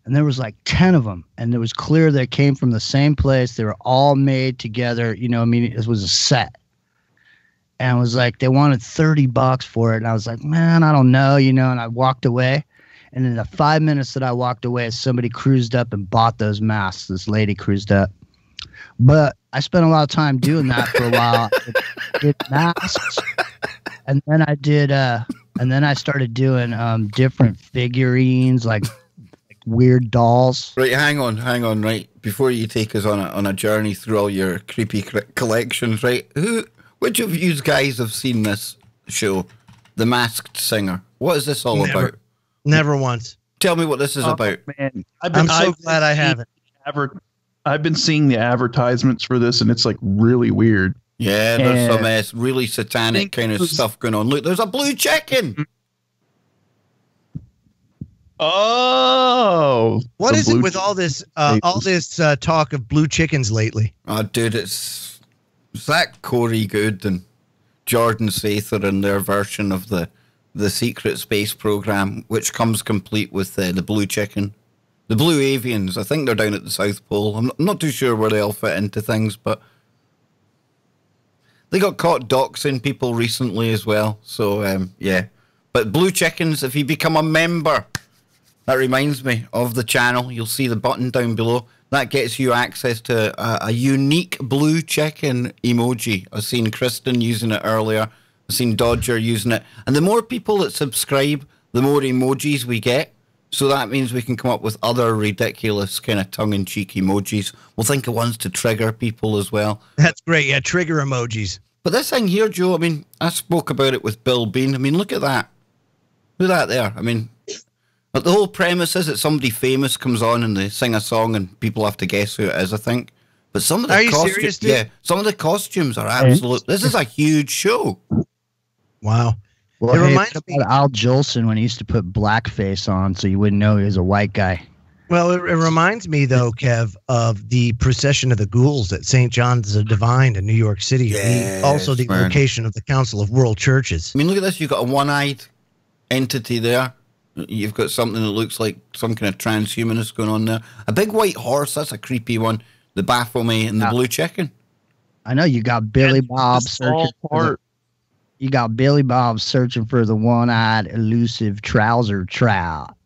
And there was like 10 of them, and it was clear they came from the same place. They were all made together. It was a set. And it was like, they wanted $30 for it. And I was like, man, I don't know, and I walked away. And in the 5 minutes that I walked away, somebody cruised up and bought those masks. This lady cruised up. But I spent a lot of time doing that for a while. I did masks. And then I started doing different figurines, like weird dolls. Right, hang on, right? Before you take us on a journey through all your creepy collections, right? Which of you guys have seen this show, The Masked Singer? What is this all about? Never once. Tell me what this is about. Man, I'm so glad I haven't. I've been seeing the advertisements for this, and it's like really weird. Yeah, there's some really satanic kind of stuff going on. Look, there's a blue chicken. Oh, what is it with all this talk of blue chickens lately? Oh, dude, it's that Corey Good and Jordan Sather and their version of the secret space program, which comes complete with the blue chicken, the blue avians. I think they're down at the South Pole. I'm not too sure where they all fit into things, but they got caught doxing people recently as well. So yeah, but blue chickens. If you become a member. That reminds me of the channel. You'll see the button down below. That gets you access to a unique blue chicken emoji. I've seen Kristen using it earlier. I've seen Dodger using it. And the more people that subscribe, the more emojis we get. So that means we can come up with other ridiculous kind of tongue-in-cheek emojis. We'll think of ones to trigger people as well. That's great. Yeah, trigger emojis. But this thing here, Joe, I mean, I spoke about it with Bill Bean. I mean, look at that. Look at that there. I mean... But the whole premise is that somebody famous comes on and they sing a song and people have to guess who it is, I think. But some of the costumes, some of the costumes are absolute. This is a huge show. Wow. Well, it reminds me about Al Jolson when he used to put blackface on so you wouldn't know he was a white guy. Well, it reminds me, though, Kev, of the procession of the ghouls at St. John's the Divine in New York City. Yes, also the location of the Council of World Churches. I mean, look at this. You've got a one-eyed entity there. You've got something that looks like some kind of transhumanist going on there. A big white horse, that's a creepy one. The Baphomet and the blue chicken. I know you got Billy Bob searching for the one-eyed elusive trouser trout.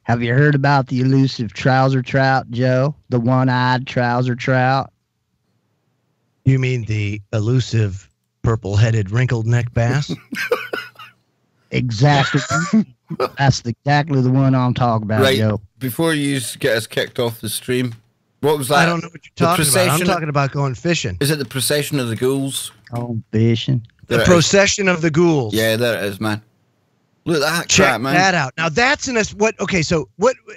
Have you heard about the elusive trouser trout, Joe? The one-eyed trouser trout? You mean the elusive purple-headed wrinkled neck bass? Exactly. That's exactly the one I'm talking about, right. Joe. Before you get us kicked off the stream, What was that? I don't know what you're talking about. I'm talking about going fishing. Is it the procession of the ghouls? Oh, fishing. The procession of the ghouls. Yeah, there it is, man. Look at that crap, man. Check that out. Now that's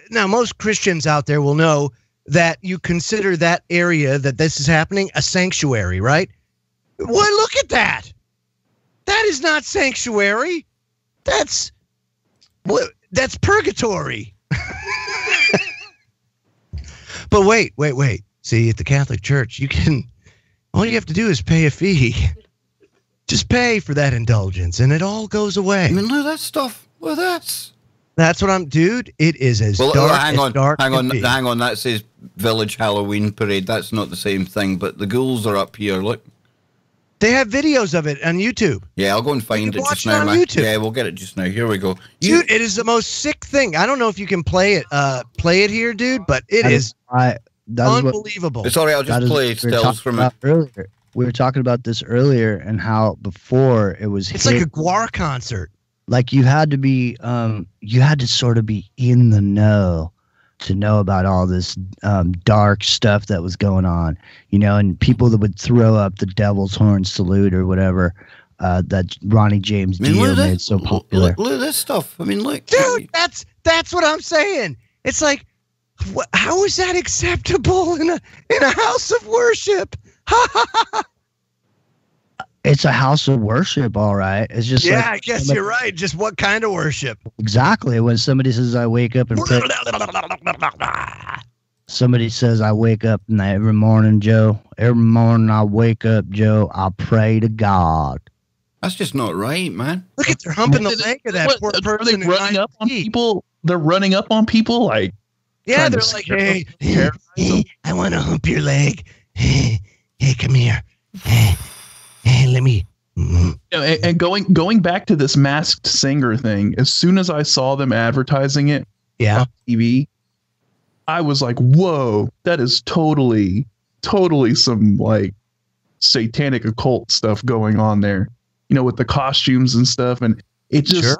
now most Christians out there will know that you consider that area that this is happening a sanctuary, right? Well, look at that. That is not sanctuary. That's purgatory. But wait. See, at the Catholic Church, all you have to do is pay a fee. Just pay for that indulgence, and it all goes away. I mean, look at that stuff. Look at that. That's what dude, it is as dark as dark hang on. can be. Hang on, that says Village Halloween Parade. That's not the same thing, but the ghouls are up here, look. They have videos of it on YouTube. Yeah, I'll go and find it just now, man. YouTube. Yeah, we'll get it just now. Here we go. Dude, it is the most sick thing. I don't know if you can play it here, dude, but it is unbelievable. It's all right, I'll just play stills from it. Earlier. We were talking about this earlier and how before it was... It's like a Guar concert. Like you had to sort of be in the know to know about all this dark stuff that was going on, and people that would throw up the Devil's Horn salute or whatever that Ronnie James Dio made so popular. Look at this stuff. I mean, look. Dude, that's what I'm saying. It's like, how is that acceptable in a house of worship? It's a house of worship, all right. It's just I guess you're right. Just what kind of worship? Exactly. When somebody says I wake up and pray, somebody says I wake up and every morning, Joe. Every morning I wake up, Joe. I pray to God. That's just not right, man. Look at they're humping the leg of that poor person. Are they running up on people? They're running up on people like. Yeah, they're like, hey, I want to hump your leg. Hey, come here. Hey, let me. And going back to this Masked Singer thing, as soon as I saw them advertising it on TV, I was like, whoa, that is totally some like satanic occult stuff going on there, with the costumes and stuff. And it just,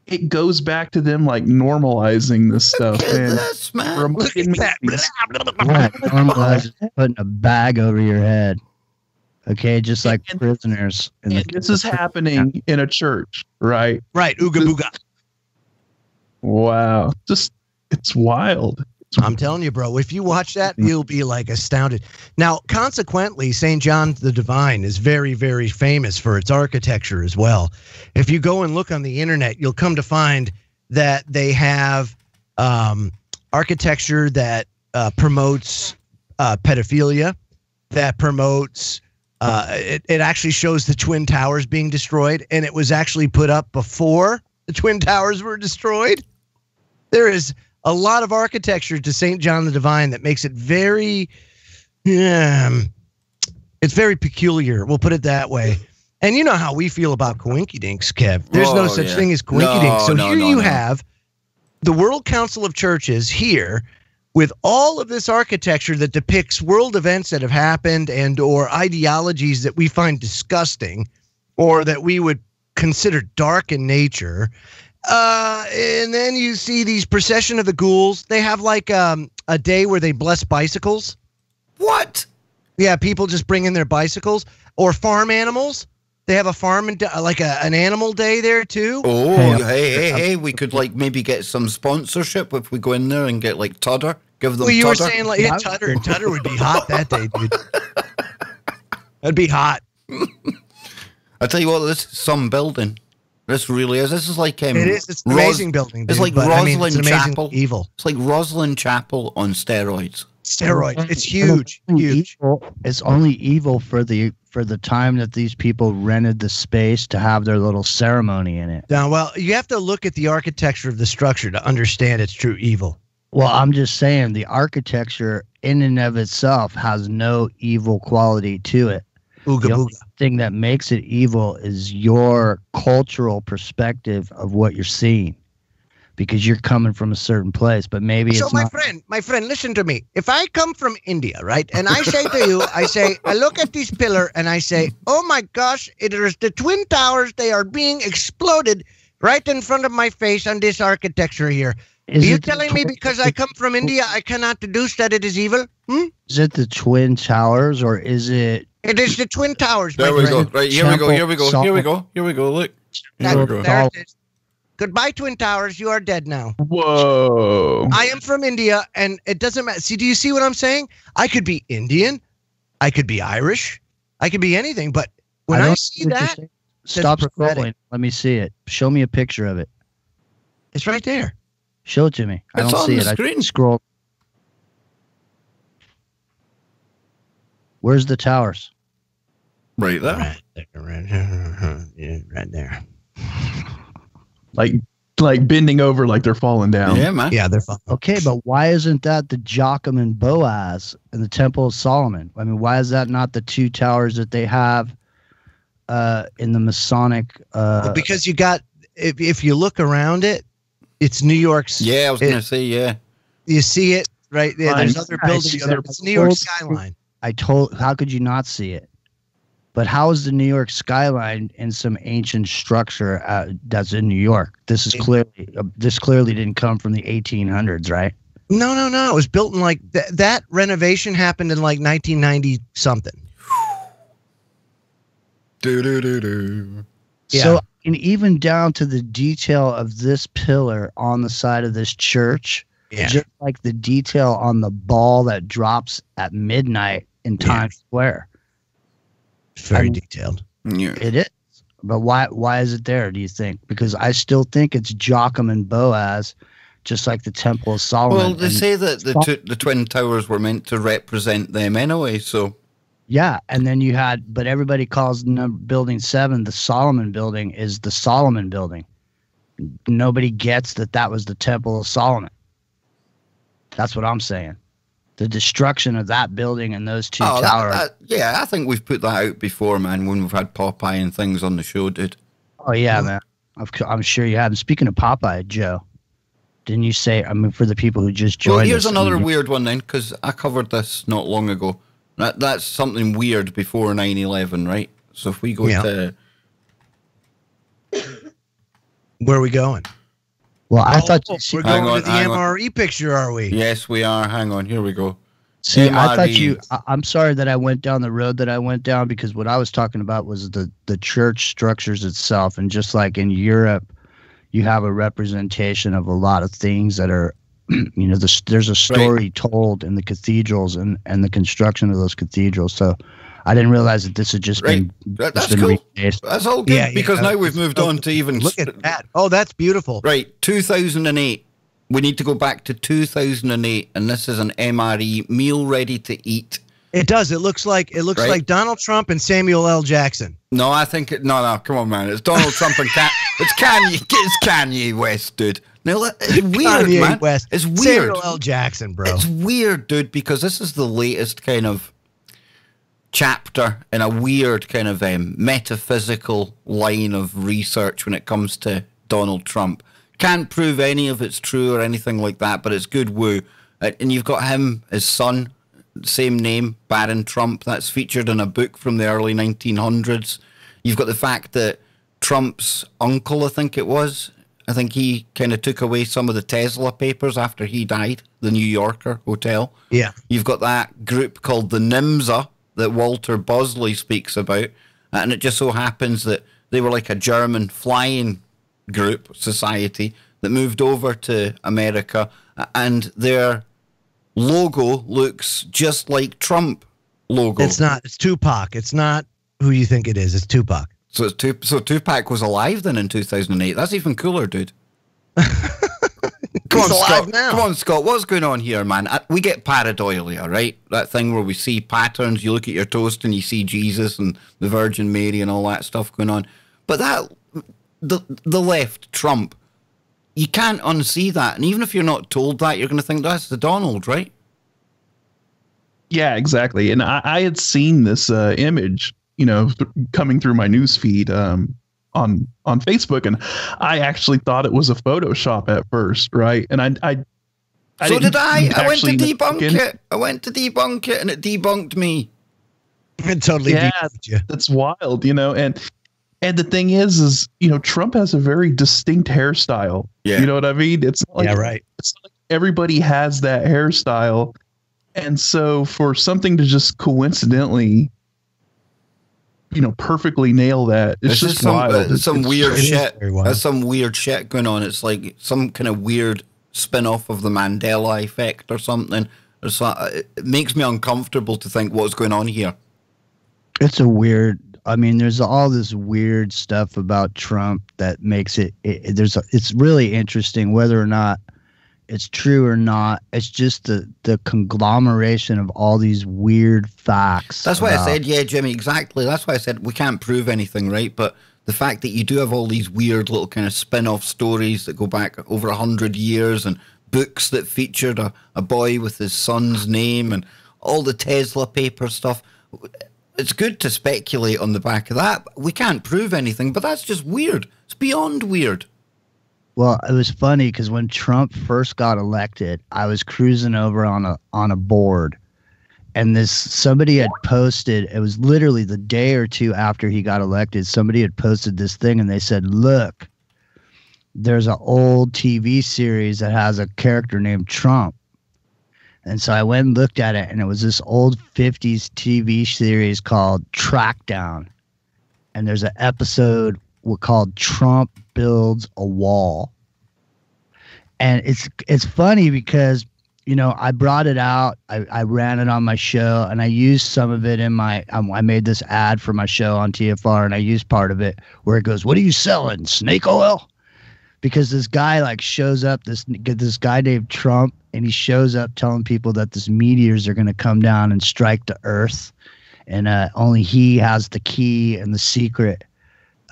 it goes back to them like normalizing this stuff. And this, man. Normalizing putting a bag over your head. Okay, just like prisoners. This is happening in a church, right? Right, ooga booga. Wow, it's wild. I'm telling you, bro, if you watch that, you'll be like astounded. Now, consequently, St. John the Divine is very, very famous for its architecture as well. If you go and look on the internet, you'll come to find that they have architecture that promotes pedophilia, that promotes... It actually shows the Twin Towers being destroyed, and it was actually put up before the Twin Towers were destroyed. There is a lot of architecture to St. John the Divine that makes it very, it's very peculiar. We'll put it that way. And you know how we feel about coinkydinks, Kev. There's no such thing as coinkydinks. So here you have the World Council of Churches here with all of this architecture that depicts world events that have happened and or ideologies that we find disgusting or that we would consider dark in nature. And then you see these procession of the ghouls. They have like a day where they bless bicycles. What? Yeah, people just bring in their bicycles or farm animals. They have a farm and like an animal day there too. Oh, hey! We could like maybe get some sponsorship if we go in there and get like Tudder. Give them. Well, you Tudder. were saying like Tudder would be hot that day, dude. That'd be hot. I tell you what, this is some building. This really is. This is like it is. It's an amazing building. Dude, it's like Rosalind Chapel. Evil. It's like Rosalind Chapel on steroids. Steroids. It's huge. Huge. It's only evil for the time that these people rented the space to have their little ceremony in it. Now, well, you have to look at the architecture of the structure to understand its true evil. Well, I'm just saying the architecture in and of itself has no evil quality to it. Ooga the only booga. thing that makes it evil is your cultural perspective of what you're seeing, because you're coming from a certain place. But maybe so it's my friend, listen to me. If I come from India, right, and I say to you, I look at this pillar and I say, oh my gosh, it is the Twin Towers. They are being exploded right in front of my face on this architecture here. Are you telling me because I come from India, I cannot deduce that it is evil? Is it the Twin Towers or is it? It is the Twin Towers. There we go. Right, here we go. Here we go. Here we go. Here we go. Look. There we go. There it is. Goodbye, Twin Towers. You are dead now. Whoa. I am from India, and it doesn't matter. See, do you see what I'm saying? I could be Indian. I could be Irish. I could be anything. But when I see that, stop scrolling. Let me see it. Show me a picture of it. It's right there. Show it to me. I don't see it. I scroll. Where's the towers? Right there. Right there. Like bending over like they're falling down. Yeah, man. Yeah, they're falling. Okay, but why isn't that the Joachim and Boaz in the Temple of Solomon? I mean, why is that not the two towers that they have in the Masonic? Because you got, if you look around it, it's New York's. Yeah, I was going to say, yeah. You see it right there. There's other buildings. It's New York skyline. How could you not see it? But how is the New York skyline in some ancient structure that's in New York? This clearly didn't come from the 1800s, right? No. It was built in like that renovation happened in like 1990 something. Yeah. So, and even down to the detail of this pillar on the side of this church, just like the detail on the ball that drops at midnight in Times Square. Very detailed. Yeah. It is. But why is it there, do you think? Because I still think it's Joachim and Boaz, just like the Temple of Solomon. Well, they say that the Twin Towers were meant to represent them anyway, so. Yeah, and then but everybody calls Building 7 the Solomon Building is the Solomon Building. Nobody gets that was the Temple of Solomon. That's what I'm saying. The destruction of that building and those two towers. Yeah, I think we've put that out before, man, when we've had Popeye and things on the show, dude. Oh, yeah, man. I'm sure you have. And speaking of Popeye, Joe, didn't you say, I mean, for the people who just joined us. Well, here's another weird one then, because I covered this not long ago. That's something weird before 9/11, right? So if we go to... Where are we going? Well, I thought we're going to the MRE picture, are we? Yes, we are. Hang on, here we go. See, I thought I'm sorry that I went down the road that I went down, because what I was talking about was the church structures itself, and just like in Europe, you have a representation of a lot of things that are, you know, there's a story told in the cathedrals and the construction of those cathedrals. So I didn't realize that this had just been. That's cool. That's all good because now we've moved on to even. Look at that! Oh, that's beautiful. Right, 2008. We need to go back to 2008, and this is an MRE meal ready to eat. It does. It looks like like Donald Trump and Samuel L. Jackson. No, I think no. Come on, man. It's Donald Trump and it's Kanye. It's Kanye West, dude. No, it's weird, Kanye man. West. It's weird. Samuel L. Jackson, bro. It's weird, dude, because this is the latest kind of chapter in a weird kind of metaphysical line of research when it comes to Donald Trump. Can't prove any of it's true or anything like that, but it's good woo. And you've got him, his son, same name, Barron Trump. That's featured in a book from the early 1900s. You've got the fact that Trump's uncle, I think he kind of took away some of the Tesla papers after he died, the New Yorker hotel. Yeah. You've got that group called the NIMSA that Walter Bosley speaks about. And it just so happens that they were like a German flying group, society, that moved over to America. And their logo looks just like Trump logo. It's not. It's Tupac. It's not who you think it is. It's Tupac. So Tupac was alive then in 2008. That's even cooler, dude. Come on, Scott. Now. Come on, Scott. What's going on here, man? We get pareidolia, right? That thing where we see patterns. You look at your toast and you see Jesus and the Virgin Mary and all that stuff going on. But the left, Trump, you can't unsee that. And even if you're not told that, you're going to think that's the Donald, right? Yeah, exactly. And I had seen this image, coming through my news feed on Facebook, and I actually thought it was a Photoshop at first, right? And I so did I. I went to debunk it. I went to debunk it, and it debunked me. It totally debunked you. That's wild, And And the thing is, Trump has a very distinct hairstyle. Yeah. You know what I mean? It's not like, Yeah, right. It's not like everybody has that hairstyle. And so for something to just coincidentally, perfectly nail that, it's just wild. Some weird shit. wild. There's some weird shit going on. It's like some kind of weird spin-off of the Mandela effect or something. It makes me uncomfortable to think what's going on here. It's a weird. I mean, there's all this weird stuff about Trump that makes it's really interesting whether or not it's true or not. It's just the conglomeration of all these weird facts. That's why I said, yeah, Jimmy, exactly. That's why I said we can't prove anything, right? But the fact that you do have all these weird little kind of spin-off stories that go back over 100 years and books that featured a boy with his son's name and all the Tesla paper stuff. It's good to speculate on the back of that. We can't prove anything, but that's just weird. It's beyond weird. Well, it was funny because when Trump first got elected, I was cruising over on a board, and somebody had posted. It was literally the day or two after he got elected. Somebody had posted this thing, and they said, "Look, there's an old TV series that has a character named Trump." And so I went and looked at it, and it was this old 50s TV series called Trackdown. And there's an episode called Trump Builds a Wall. And it's funny because, I brought it out. I ran it on my show, and I used some of it in I made this ad for my show on TFR, and I used part of it where it goes, "What are you selling? Snake oil?" Because this guy shows up, this guy named Trump, and he shows up telling people that this meteors are going to come down and strike the earth, and only he has the key and the secret.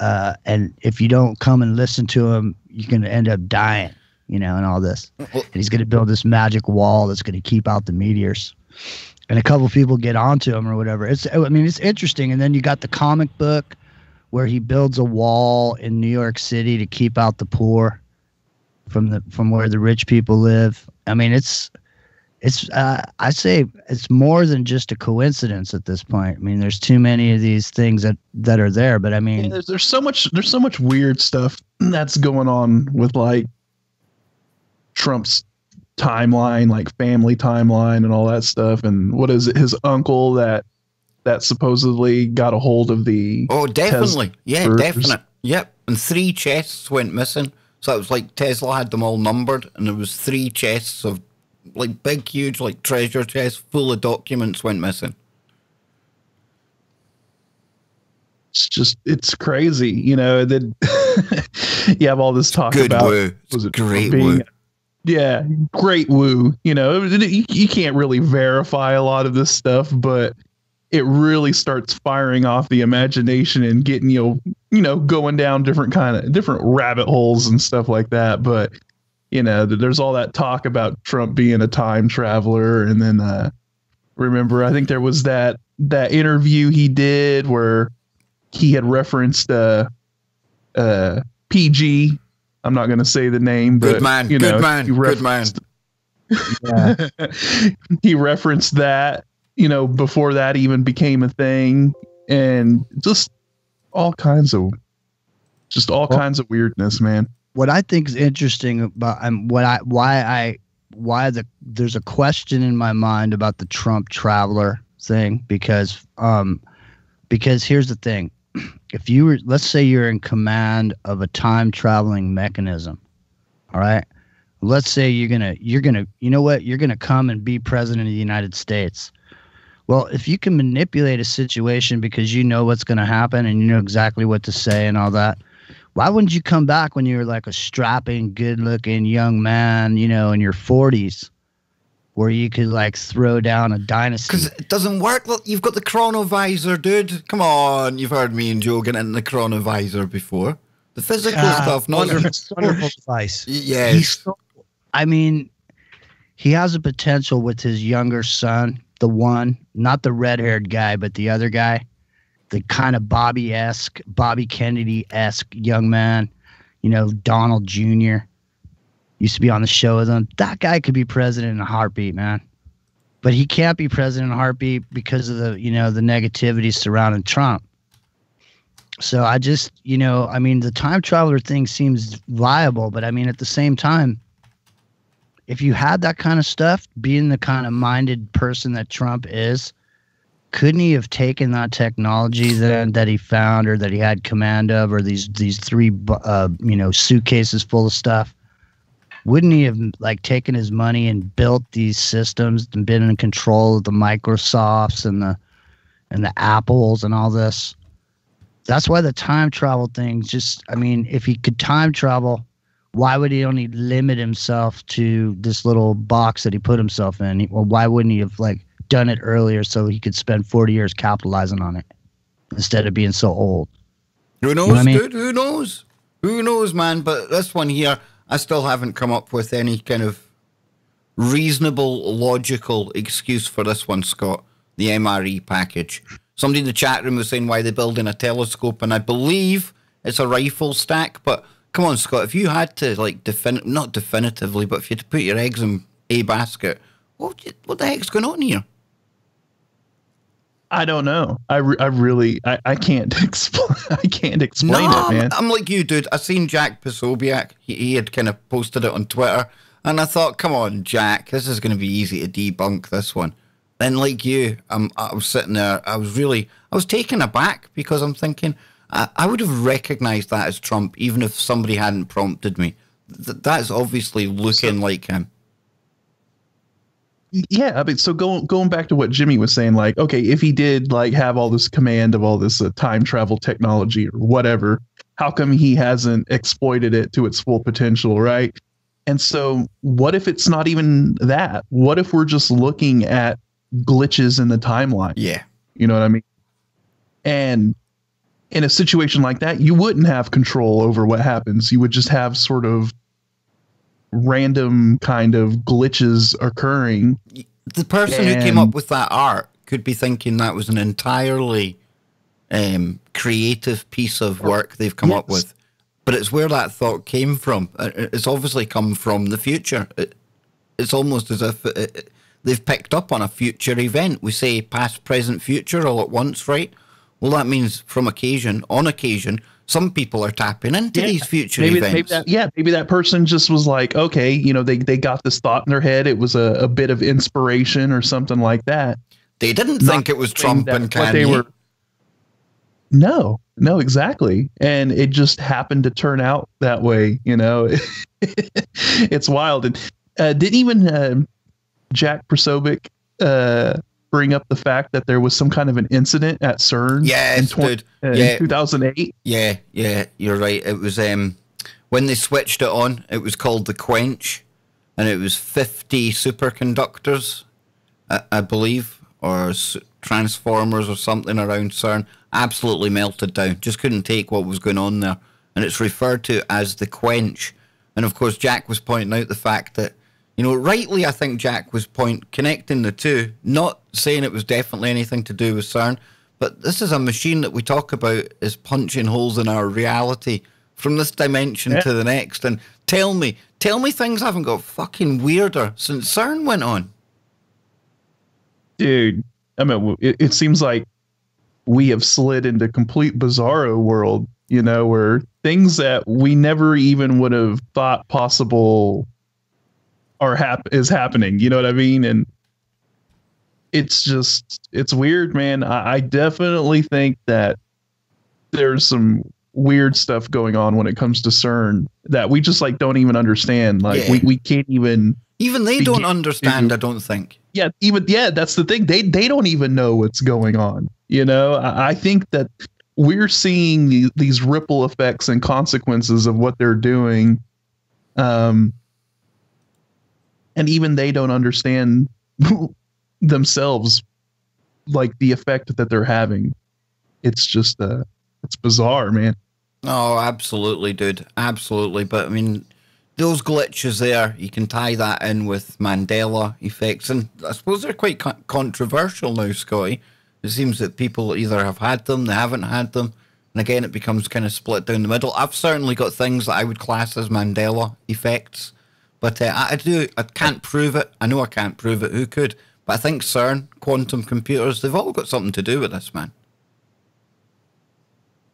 And if you don't come and listen to him, you're going to end up dying, and all this. And he's going to build this magic wall that's going to keep out the meteors. And a couple people get onto him or whatever. It's interesting. And then you got the comic book where he builds a wall in New York City to keep out the poor from where the rich people live. I mean, I say it's more than just a coincidence at this point. I mean, there's too many of these things that are there, but I mean, yeah, there's so much weird stuff that's going on with Trump's timeline, family timeline and all that stuff. And what is it? His uncle that supposedly got a hold of the. Oh, definitely. Yeah, Teslas. definite. Yep. And 3 chests went missing. So it was like Tesla had them all numbered, and there was 3 chests of big, huge, treasure chests full of documents went missing. It's crazy, that you have all this talk Good about. woo. Was it Great being, woo. Yeah, great woo. You can't really verify a lot of this stuff, but it really starts firing off the imagination and getting going down different rabbit holes and stuff like that. But there's all that talk about Trump being a time traveler, and then remember, I think there was that interview he did where he had referenced PG. I'm not going to say the name, but Good man. Good man. yeah. He referenced that. Before that even became a thing, and just all kinds of weirdness, man. What I think is interesting about there's a question in my mind about the Trump traveler thing because here's the thing. If let's say you're in command of a time traveling mechanism, all right? Let's say you're gonna come and be president of the United States. Well, if you can manipulate a situation because you know what's going to happen and you know exactly what to say and all that, why wouldn't you come back when you were a strapping, good-looking young man, in your 40s, where you could throw down a dynasty? Because it doesn't work. Look, you've got the chronovisor, dude. Come on, you've heard me and Joe get in the chronovisor before. The physical stuff, not wonderful device. Yes. He has a potential with his younger son. The one, not the red-haired guy, but the other guy, the kind of Bobby Kennedy-esque young man, Donald Jr. used to be on the show with him. That guy could be president in a heartbeat, man. But he can't be president in a heartbeat because of the negativity surrounding Trump. So I just, I mean, the time traveler thing seems viable, but I mean, at the same time, if you had that kind of stuff, being the kind of minded person that Trump is, couldn't he have taken that technology then that he found or that he had command of, or these three, suitcases full of stuff? Wouldn't he have like taken his money and built these systems and been in control of the Microsofts and the Apples and all this? That's why the time travel thing just, I mean, if he could time travel, why would he only limit himself to this little box that he put himself in? Or why wouldn't he have like done it earlier so he could spend 40 years capitalizing on it instead of being so old? Who knows, dude? Who knows? Who knows, man? But this one here, I still haven't come up with any kind of reasonable, logical excuse for this one, Scott. The MRE package. Somebody in the chat room was saying why they're building a telescope, and I believe it's a rifle stack, but come on, Scott, if you had to, like, not definitively, but if you had to put your eggs in a basket, what the heck's going on here? I don't know. I really can't explain. I can't explain it, man. I'm like you, dude. I seen Jack Posobiec. He had kind of posted it on Twitter, and I thought, come on, Jack, this is going to be easy to debunk this one. And like you, I was sitting there. I was taken aback because I'm thinking I would have recognized that as Trump, even if somebody hadn't prompted me. That's obviously looking like him. Yeah, I mean, so going back to what Jimmy was saying, like, okay, if he did like have all this command of all this time travel technology or whatever, how come he hasn't exploited it to its full potential, right? And so, what if it's not even that? What if we're just looking at glitches in the timeline? Yeah, you know what I mean. And in a situation like that, you wouldn't have control over what happens. You would just have sort of random kind of glitches occurring. The person who came up with that art could be thinking that was an entirely creative piece of work they've come up with, but it's where that thought came from. It's obviously come from the future. It's almost as if they've picked up on a future event. We say past, present, future all at once, right? Well, that means on occasion, some people are tapping into these future events. Maybe that person just was like, okay, they got this thought in their head. It was a bit of inspiration or something like that. They didn't think it was Trump and Kanye. No, exactly. And it just happened to turn out that way. It's wild. And didn't even Jack Posobiec bring up the fact that there was some kind of an incident at CERN in 2008? Yeah, you're right. It was when they switched it on, it was called the Quench, and it was 50 superconductors, I believe, or transformers or something around CERN. Absolutely melted down. Just couldn't take what was going on there. And it's referred to as the Quench. And of course, Jack was pointing out the fact that, rightly, I think Jack was connecting the two, not saying it was definitely anything to do with CERN, but this is a machine that we talk about is punching holes in our reality from this dimension to the next. And tell me things haven't got fucking weirder since CERN went on. Dude, I mean, it seems like we have slid into complete bizarro world, where things that we never even would have thought possible is happening. You know what I mean? And it's weird, man. I definitely think that there's some weird stuff going on when it comes to CERN that we just like don't even understand. Like we can't even they don't understand. I don't think. That's the thing. They don't even know what's going on. I think that we're seeing these ripple effects and consequences of what they're doing. And even they don't understand themselves, like the effect that they're having. It's just, it's bizarre, man. Oh, absolutely, dude. Absolutely. But I mean, those glitches there, you can tie that in with Mandela effects. And I suppose they're quite controversial now, Scotty. It seems that people either have had them, they haven't had them. And again, it becomes kind of split down the middle. I've certainly got things that I would class as Mandela effects. But I can't prove it. I know I can't prove it. Who could? But I think CERN, quantum computers, they've all got something to do with this, man.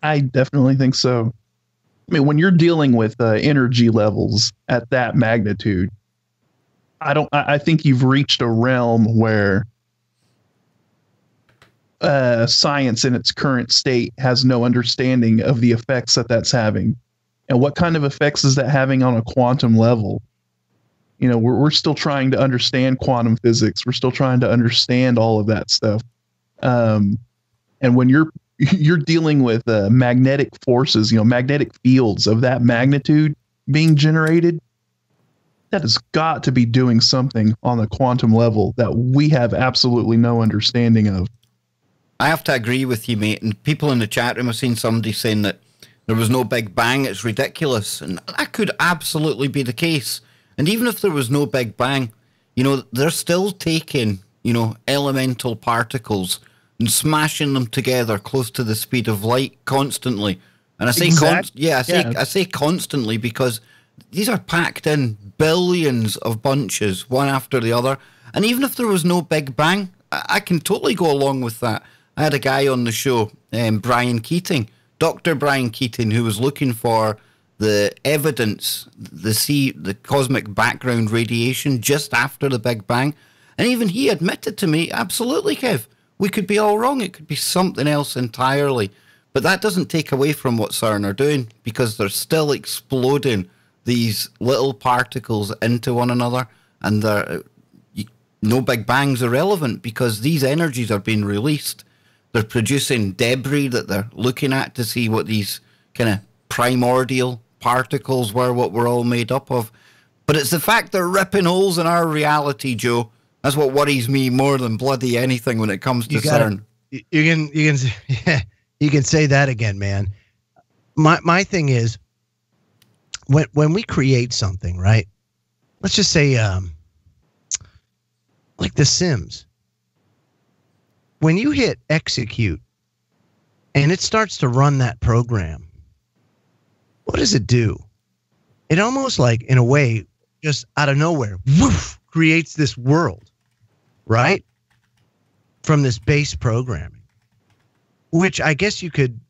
I definitely think so. I mean, when you're dealing with energy levels at that magnitude, I think you've reached a realm where science in its current state has no understanding of the effects that that's having. And what kind of effects is that having on a quantum level? You know, we're still trying to understand quantum physics. We're still trying to understand all of that stuff. And when you're dealing with magnetic forces, you know, magnetic fields of that magnitude being generated, that has got to be doing something on the quantum level that we have absolutely no understanding of. I have to agree with you, mate. And people in the chat room have seen somebody saying that there was no Big Bang. It's ridiculous. And that could absolutely be the case. And even if there was no Big Bang, you know, they're still taking, you know, elemental particles and smashing them together close to the speed of light constantly. And I say, I say constantly because these are packed in billions of bunches, one after the other. And even if there was no Big Bang, I can totally go along with that. I had a guy on the show, Brian Keating, Dr. Brian Keating, who was looking for the evidence, the cosmic background radiation just after the Big Bang. And even he admitted to me, absolutely, Kev, we could be all wrong. It could be something else entirely. But that doesn't take away from what CERN are doing, because they're still exploding these little particles into one another. And no Big Bang's irrelevant because these energies are being released. They're producing debris that they're looking at to see what these kind of primordial particles were, what we're all made up of. But it's the fact they're ripping holes in our reality, Joe. That's what worries me more than bloody anything when it comes to CERN. You can say that again, man. My thing is, when we create something, right? Let's just say, like The Sims. When you hit execute and it starts to run that program, what does it do? It almost like, in a way, just out of nowhere, woof, creates this world, right? From this base programming, which I guess you could,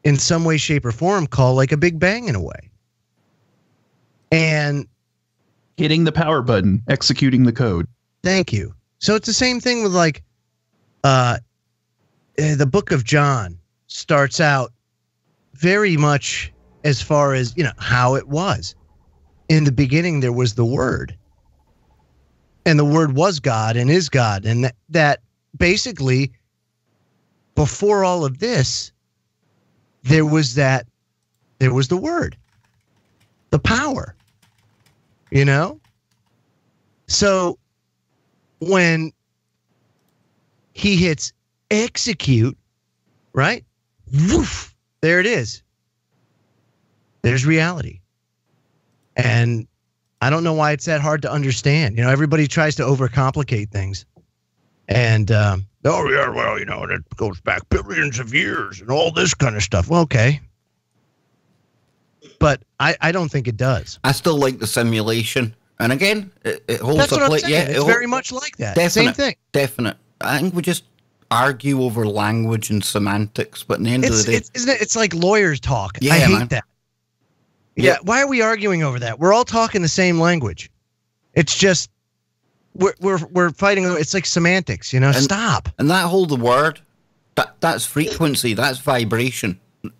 in some way, shape, or form, call like a Big Bang in a way. And hitting the power button, executing the code. Thank you. So it's the same thing with like the book of John starts out very much as far as, you know, how it was. In the beginning, there was the Word. And the Word was God and is God. And that basically, before all of this, there was the Word. The power. You know? So when he hits execute, right? Woof, there it is. There's reality. And I don't know why it's that hard to understand. You know, everybody tries to overcomplicate things. And, oh, yeah, well, you know, it goes back billions of years and all this kind of stuff. Well, okay. But I don't think it does. I still like the simulation. And again, it holds That's a what I'm place. saying. Yeah, it's very much like that. Same thing. Definite. I think we just argue over language and semantics, but in the end of the day, isn't it? It's like lawyers talk. Yeah, I hate man. that. Yeah. Why are we arguing over that? We're all talking the same language. It's just we're fighting. It's like semantics, you know. Stop. And that whole word, that's frequency. That's vibration.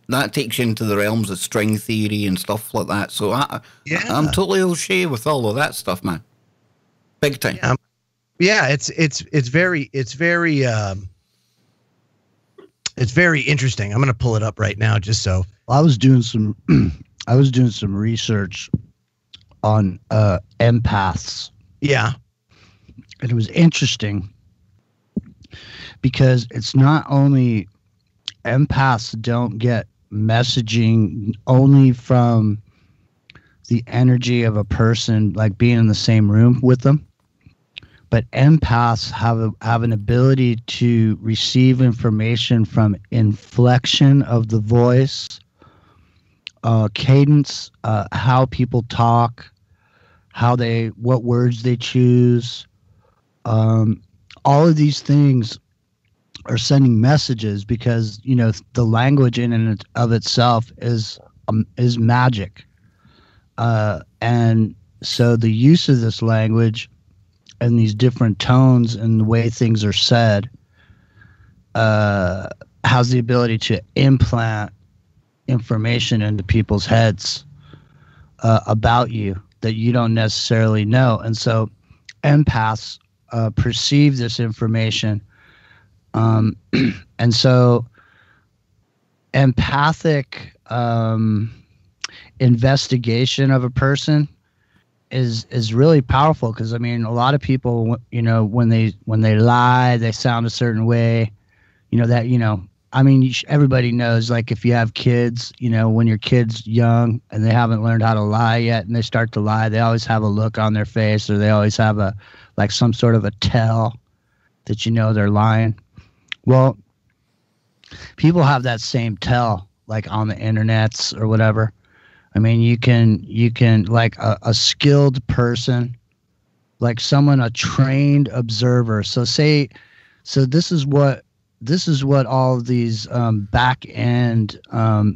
That takes you into the realms of string theory and stuff like that. So I'm totally okay with all of that stuff, man. Big time. Yeah, it's very interesting. I'm gonna pull it up right now just so. I was doing some research on empaths. Yeah. And it was interesting because it's not only empaths don't get messaging only from the energy of a person, like being in the same room with them, but empaths have an ability to receive information from inflection of the voice, cadence, how people talk, what words they choose. All of these things or sending messages, because the language in and of itself is magic, and so the use of this language and these different tones and the way things are said has the ability to implant information into people's heads about you that you don't necessarily know. And so empaths perceive this information. And so empathic investigation of a person is really powerful, because I mean, a lot of people, when they lie, they sound a certain way. I mean, everybody knows, like, if you have kids, when your kid's young and they haven't learned how to lie yet and they start to lie, they always have a look on their face, or they always have some sort of a tell that they're lying. Well, people have that same tell, like on the internets or whatever. I mean, you can like a skilled person, like a trained observer. So this is what all of these back end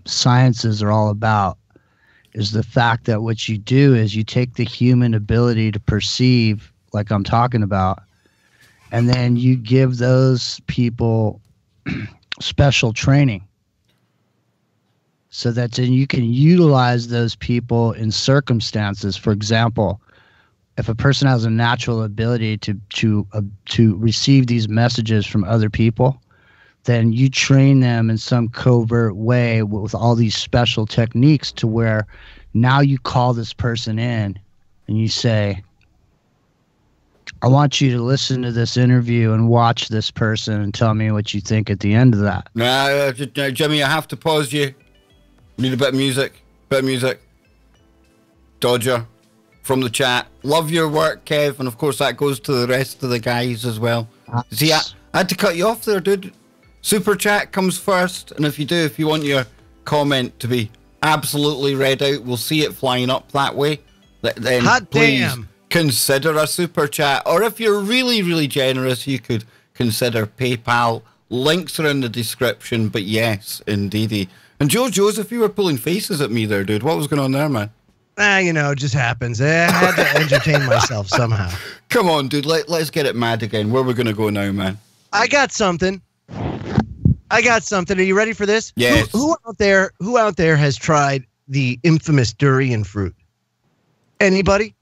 sciences are all about, is the fact that what you do is you take the human ability to perceive, like I'm talking about, and then you give those people special training so that then you can utilize those people in circumstances. For example, if a person has a natural ability to receive these messages from other people, then you train them in some covert way with all these special techniques, to where now you call this person in and you say, I want you to listen to this interview and watch this person and tell me what you think at the end of that. Nah, Jimmy, I have to pause you. Need a bit of music. Dodger from the chat. Love your work, Kev. And of course, that goes to the rest of the guys as well. See, I had to cut you off there, dude. Super chat comes first. And if you want your comment to be absolutely read out, we'll see it flying up that way. Then Hot please damn. consider a super chat. Or if you're really, really generous, you could consider PayPal. Links are in the description. But yes, indeedy. And Joseph, you were pulling faces at me there, dude. What was going on there, man? It just happens. I had to entertain myself somehow. Come on, dude. Let's get it mad again. Where are we going to go now, man? I got something. Are you ready for this? Yes. Who out there has tried the infamous durian fruit? Anybody?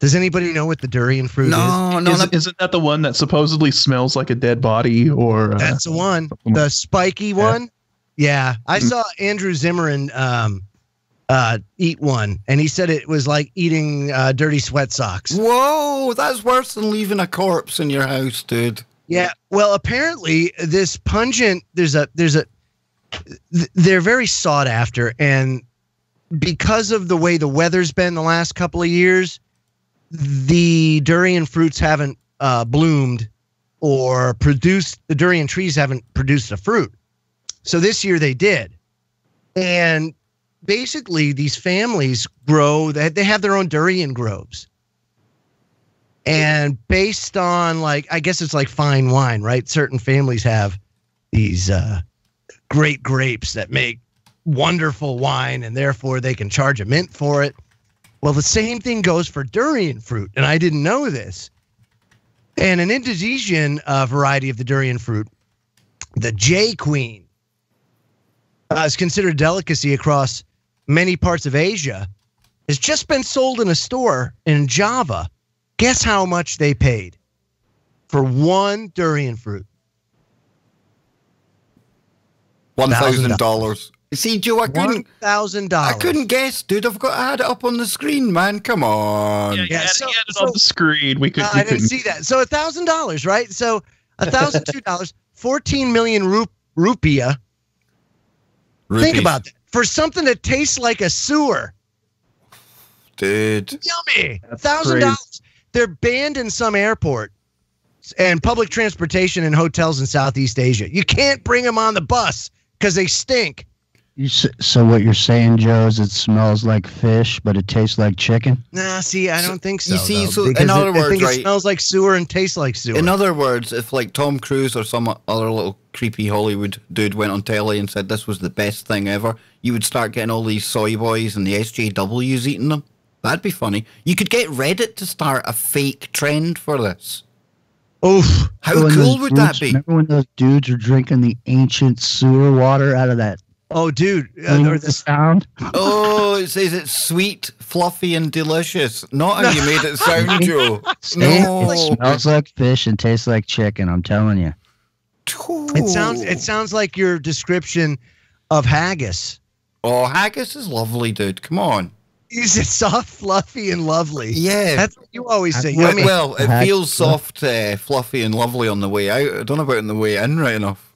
Does anybody know what the durian fruit is? No. Isn't that the one that supposedly smells like a dead body? Or that's the one. The spiky one. Yeah, I saw Andrew Zimmern eat one, and he said it was like eating dirty sweat socks. Whoa, that's worse than leaving a corpse in your house, dude. Yeah, well, apparently this pungent, they're very sought after, and because of the way the weather's been the last couple of years, the durian fruits haven't bloomed or produced, the durian trees haven't produced a fruit. So this year they did. And basically these families grow, they have their own durian groves. And based on, like, I guess it's like fine wine, right? Certain families have these great grapes that make wonderful wine, and therefore they can charge a mint for it. Well, the same thing goes for durian fruit, and I didn't know this. And an Indonesian variety of the durian fruit, the J Queen, is considered a delicacy across many parts of Asia, has just been sold in a store in Java. Guess how much they paid for one durian fruit? $1,000. See, Joe, I couldn't. $1,000. I couldn't guess, dude. I had it up on the screen, man. Come on. Yeah, he had it on the screen. We I didn't see that. So $1,000, right? So $1,002, 14 million rupiah. Rupees. Think about that. For something that tastes like a sewer. Dude. Yummy. $1,000. They're banned in some airports and public transportation and hotels in Southeast Asia. You can't bring them on the bus because they stink. So what you're saying, Joe, is it smells like fish, but it tastes like chicken? Nah, see, I don't think so. You see, though, so because in other words, I think right, it smells like sewer and tastes like sewer. in other words, if like Tom Cruise or some other little creepy Hollywood dude went on telly and said this was the best thing ever, you would start getting all these soy boys and the SJWs eating them. That'd be funny. You could get Reddit to start a fake trend for this. Oof. How cool would that be? Remember when those dudes were drinking the ancient sewer water out of that? Oh, dude. Or the sound? Oh, it says it's sweet, fluffy, and delicious. Not how you made it sound, Joe. No. It smells like fish and tastes like chicken, I'm telling you. It sounds like your description of haggis. Oh, haggis is lovely, dude. Come on. Is it soft, fluffy, and lovely? Yeah. That's what you always say. Well, I mean, it feels soft, fluffy, and lovely on the way out. I don't know about on the way in right enough.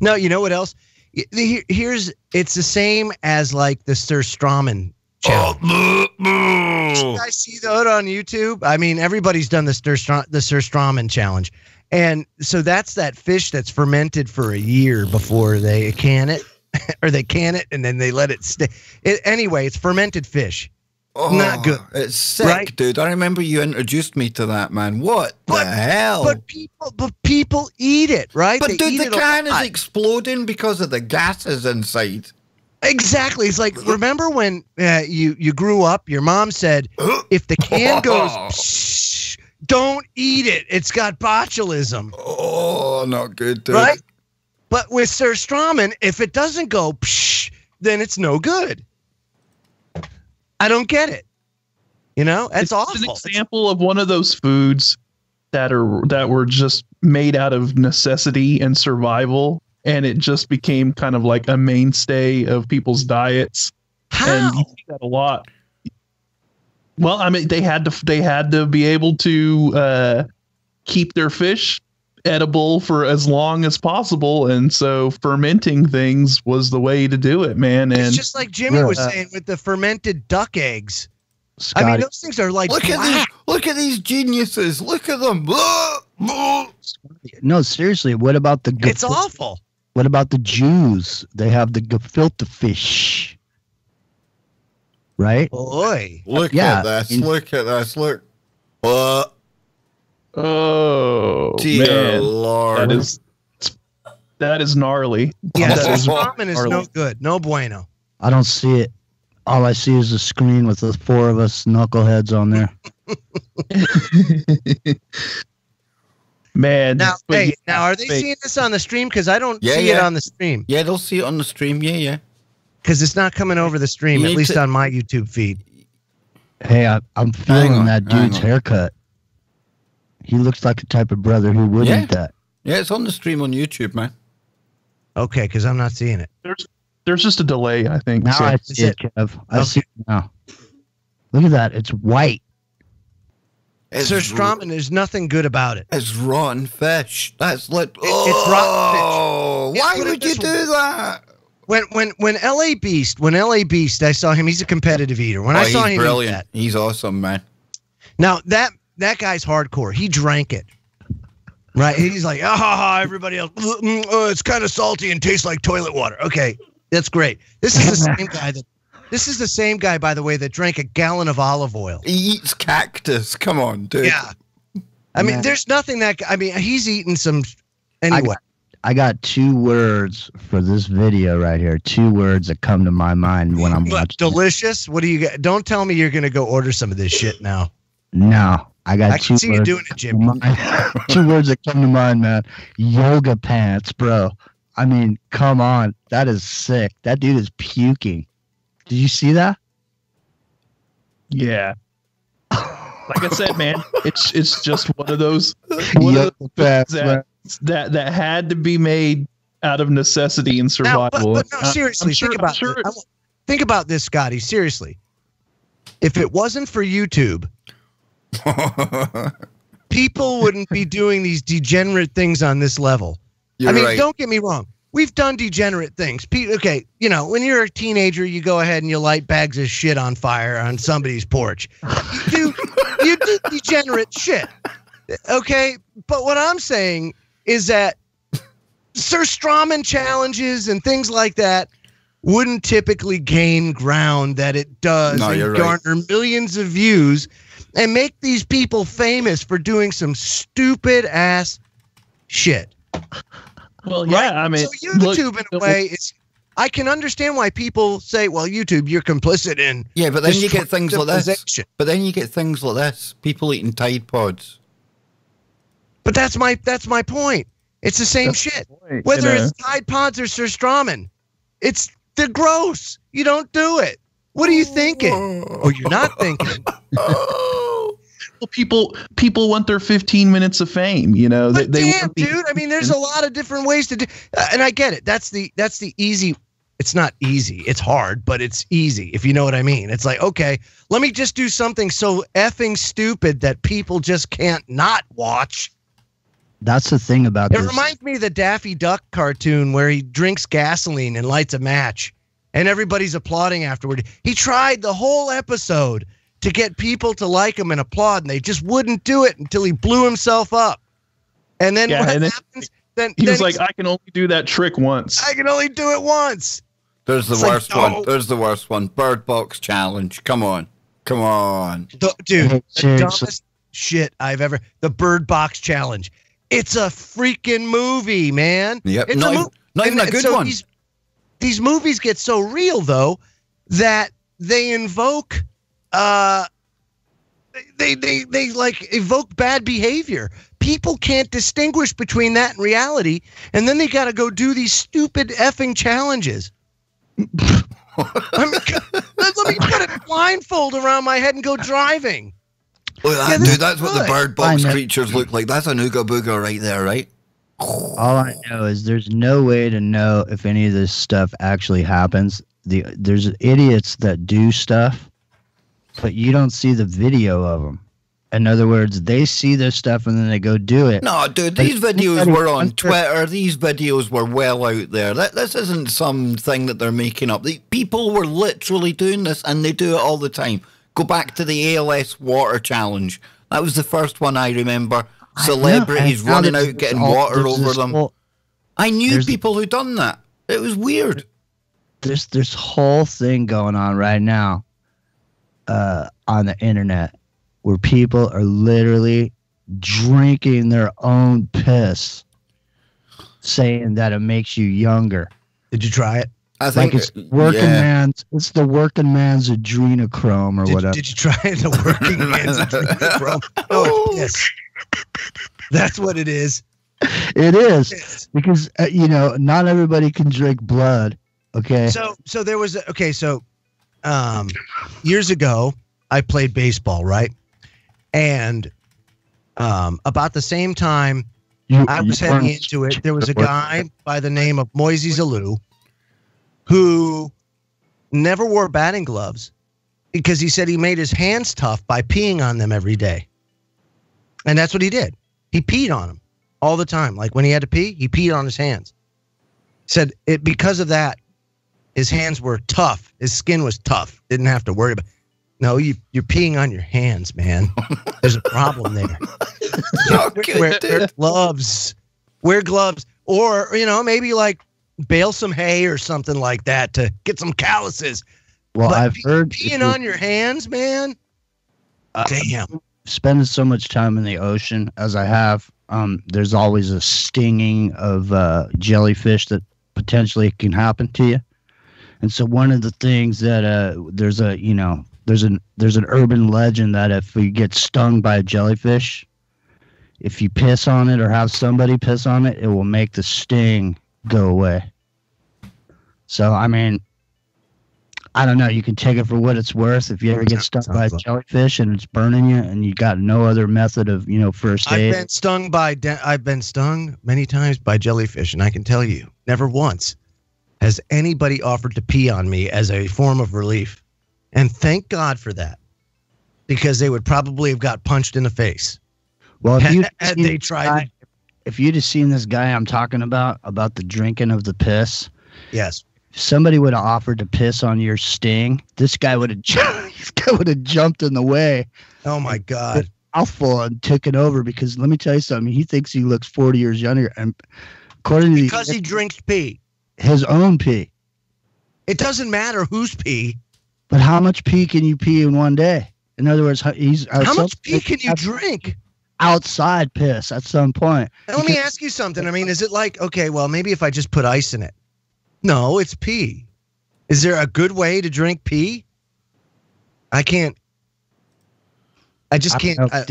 no, you know what else? It's the same as like the Surströmming challenge. Did you guys see that on YouTube? I mean, everybody's done the Surströmming challenge. And so that's that fish that's fermented for a year before they can it. Or they can it and then they let it stay. Anyway, it's fermented fish. Oh, not good. It's sick, right? dude. I remember you introduced me to that, man. What the hell? But people eat it, right? But they dude, eat the can is exploding because of the gases inside. Exactly. It's like, remember when you grew up, your mom said, if the can goes, psh, don't eat it. It's got botulism. Oh, not good, dude. Right? But with Surströmming, if it doesn't go, psh, then it's no good. I don't get it. You know, that's awful. It's an example of one of those foods that were just made out of necessity and survival, and it just became kind of like a mainstay of people's diets. How? And you see that a lot. Well, I mean, they had to be able to keep their fish edible for as long as possible, and so fermenting things was the way to do it, man. And it's just like Jimmy was saying with the fermented duck eggs. Scotty, I mean, those things are like look at these geniuses. Look at them. no, seriously, what about the it's awful. What about the Jews? They have the gefilte fish. Right? Boy. Look at this. Look at this. Look. Oh, dear man. Lord. That is gnarly. Yeah, That ramen is no good. No bueno. I don't see it. All I see is a screen with the four of us knuckleheads on there. Man. Now, are they seeing this on the stream? Because I don't see it on the stream. Yeah, they'll see it on the stream. Yeah. Because it's not coming over the stream, at least on my YouTube feed. Hey, I'm feeling that dude's haircut. He looks like the type of brother who would eat that. Yeah, it's on the stream on YouTube, man. Okay, because I'm not seeing it. There's just a delay, I think. Now I see it, Kev. I see it now. Look at that. It's white. Surströmming, there's nothing good about it. It's rotten fish. That's like it's rotten fish. Why would you do that? When LA Beast, I saw him. He's a competitive eater. When I saw him, brilliant. He's awesome, man. Now that guy's hardcore. He drank it. Right? He's like, everybody else, it's kind of salty and tastes like toilet water. Okay, that's great. This is the same guy This is the same guy, by the way, that drank a gallon of olive oil. He eats cactus. Come on, dude. Yeah. I mean, there's nothing he's eating some. Anyway. I got 2 words for this video right here. 2 words that come to my mind when I'm watching. Delicious? What do you get? Don't tell me you're going to go order some of this shit now. No. I got 2 words. I can see you doing it, Jimmy. 2 words that come to mind, man. Yoga pants, bro. I mean, come on. That is sick. That dude is puking. Did you see that? Yeah. Like I said, man, it's just one of those that had to be made out of necessity and survival. But no, seriously, think about this, Scotty. Seriously, if it wasn't for YouTube, people wouldn't be doing these degenerate things on this level. You're right. Don't get me wrong. We've done degenerate things. Okay, when you're a teenager, you go ahead and you light bags of shit on fire on somebody's porch. You do degenerate shit. Okay, but what I'm saying is that Sir Strawman challenges and things like that wouldn't typically gain ground that it does and garner millions of views and make these people famous for doing some stupid ass shit. Well, yeah, I mean, so YouTube, in a way, I can understand why people say, "Well, YouTube, you're complicit in." Yeah, but then you get things like this. But then you get things like this: people eating Tide Pods. But that's my point. It's the same shit. Whether it's Tide Pods or Sir Strawman, they're gross. You don't do it. What are you thinking? Or you're not thinking. Well, people want their 15 minutes of fame, you know. But damn, dude. I mean, there's a lot of different ways to do, and I get it. That's the easy. It's not easy. It's hard, but it's easy, if you know what I mean. It's like, okay, let me just do something so effing stupid that people just can't not watch. That's the thing about this. It reminds me of the Daffy Duck cartoon where he drinks gasoline and lights a match, and everybody's applauding afterward. He tried the whole episode to get people to like him and applaud, and they just wouldn't do it until he blew himself up. And then what happens? Then he was like, I can only do that trick once. I can only do it once. There's the worst one. There's the worst one. Bird Box Challenge. Come on. Dude, the dumbest shit I've ever. The Bird Box Challenge. It's a freaking movie, man. Yep. It's not even a good one. These movies get so real, though, that they invoke they like evoke bad behavior. People can't distinguish between that and reality, and then they got to go do these stupid effing challenges. Let me put a blindfold around my head and go driving. Well, dude, that's what the bird box creatures look like. That's an ooga booga right there, right? All I know is there's no way to know if any of this stuff actually happens. There's idiots that do stuff, but you don't see the video of them. In other words, they see this stuff and then they go do it. No, dude, these videos were on Twitter. These videos were well out there. This isn't something that they're making up. People were literally doing this, and they do it all the time. Go back to the ALS water challenge. That was the first one I remember. Celebrities running out, getting water over them. I knew people who done that. It was weird. There's this whole thing going on right now on the internet where people are literally drinking their own piss, saying that it makes you younger. Did you try it? I think it's it's the working man's adrenochrome or whatever. Did you try it? The working man's adrenochrome. Oh, yes. That's what it is. It is because not everybody can drink blood. Okay. So there was years ago I played baseball, right? And about the same time I was heading into it, there was a guy by the name of Moisey Zalou who never wore batting gloves because he said he made his hands tough by peeing on them every day. And that's what he did. He peed on them all the time. Like when he had to pee, he peed on his hands. Said it because of that, his hands were tough. His skin was tough. Didn't have to worry about it. No, you're peeing on your hands, man. There's a problem there. Wear gloves. Wear gloves. Or, maybe like bale some hay or something like that to get some calluses. Well, I've heard peeing on your hands, man. Damn. Spending so much time in the ocean as I have, there's always a stinging of jellyfish that potentially can happen to you. And so one of the things that there's an urban legend that if you get stung by a jellyfish, if you piss on it or have somebody piss on it, it will make the sting go away. So, I mean, I don't know. You can take it for what it's worth. If you ever get stung by a jellyfish and it's burning you and you got no other method of, first aid. I've been stung many times by jellyfish, and I can tell you, never once has anybody offered to pee on me as a form of relief. And thank God for that, because they would probably have got punched in the face. Well, if you'd have seen this guy I'm talking about the drinking of the piss. Yes. If somebody would have offered to piss on your sting, this guy would have jumped in the way. Oh my God. Mouthful and took it over, because let me tell you something. He thinks he looks 40 years younger. And of according to because he drinks pee. his own pee. It doesn't matter whose pee. But how much pee can you pee in one day? In other words, how much pee can you drink? Outside piss at some point. Now, let me ask you something. I mean, is it like, okay, well, maybe if I just put ice in it? No, it's pee. Is there a good way to drink pee? I can't. I just can't. But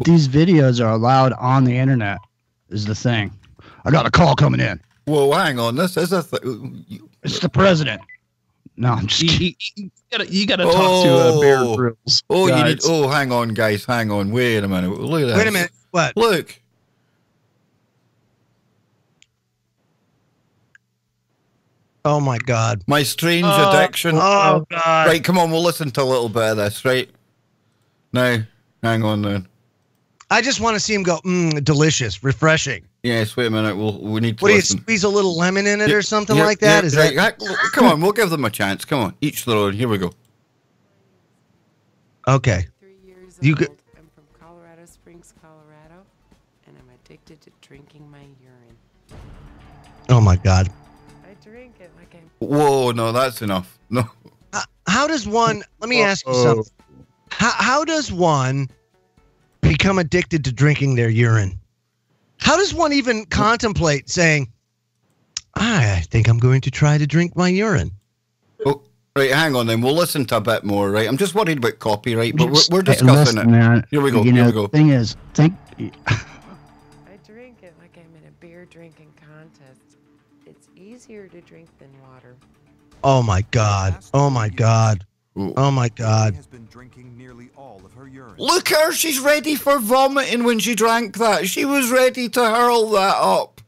these videos are allowed on the internet. Is the thing. I got a call coming in. Whoa, hang on. This is a It's the president. No, I'm just kidding. You gotta talk to Bear Grylls. Oh, guys. You need. Oh, hang on, guys. Hang on. Wait a minute. Look at that. Wait a minute. What? Look. Oh my God. My strange addiction. Oh God. Right, come on. We'll listen to a little bit of this. Right. Now, hang on then. I just want to see him go. Delicious, refreshing. Yes. Wait a minute. We need to. What do you listen. squeeze a little lemon in it or something like that? Is right. that? Come on. We'll give them a chance. Come on. Each their own. Here we go. Okay. 3 years You old. could- I'm from Colorado Springs, Colorado, and I'm addicted to drinking my urine. Oh my God. I drink it like I'm. Whoa. No, that's enough. No. How does one? Let me ask you something. How does one become addicted to drinking their urine? How does one even contemplate saying, I think I'm going to try to drink my urine? Oh, right. Hang on then. We'll listen to a bit more. Right. I'm just worried about copyright, but we're discussing it. Man, Here we go. Here we the go. thing is, I drink it like I'm in a beer drinking contest. It's easier to drink than water. Oh my God. Oh my God. Ooh. Oh my God. Has been drinking nearly all of her urine. Look at her. She's ready for vomiting when she drank that. She was ready to hurl that up.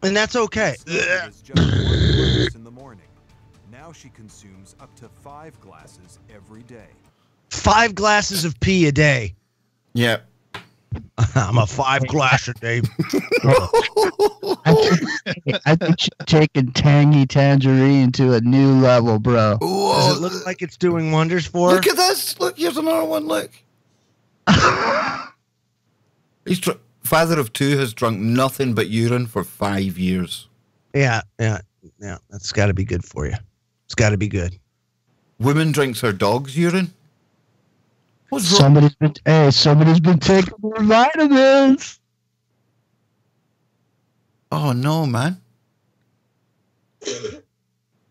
And that's okay. It's just 1 glass in the morning. Now she consumes up to 5 glasses every day. 5 glasses of pee a day. Yeah. I'm a 5 glass a day. I think you're taking tangy tangerine to a new level, bro. Whoa. Does it look like it's doing wonders for her? Look at this. Look, here's another one. Look. Father of 2 has drunk nothing but urine for 5 years. Yeah. That's got to be good for you. It's got to be good. Woman drinks her dog's urine. What's wrong? Somebody's been taking their vitamins. Oh no, man.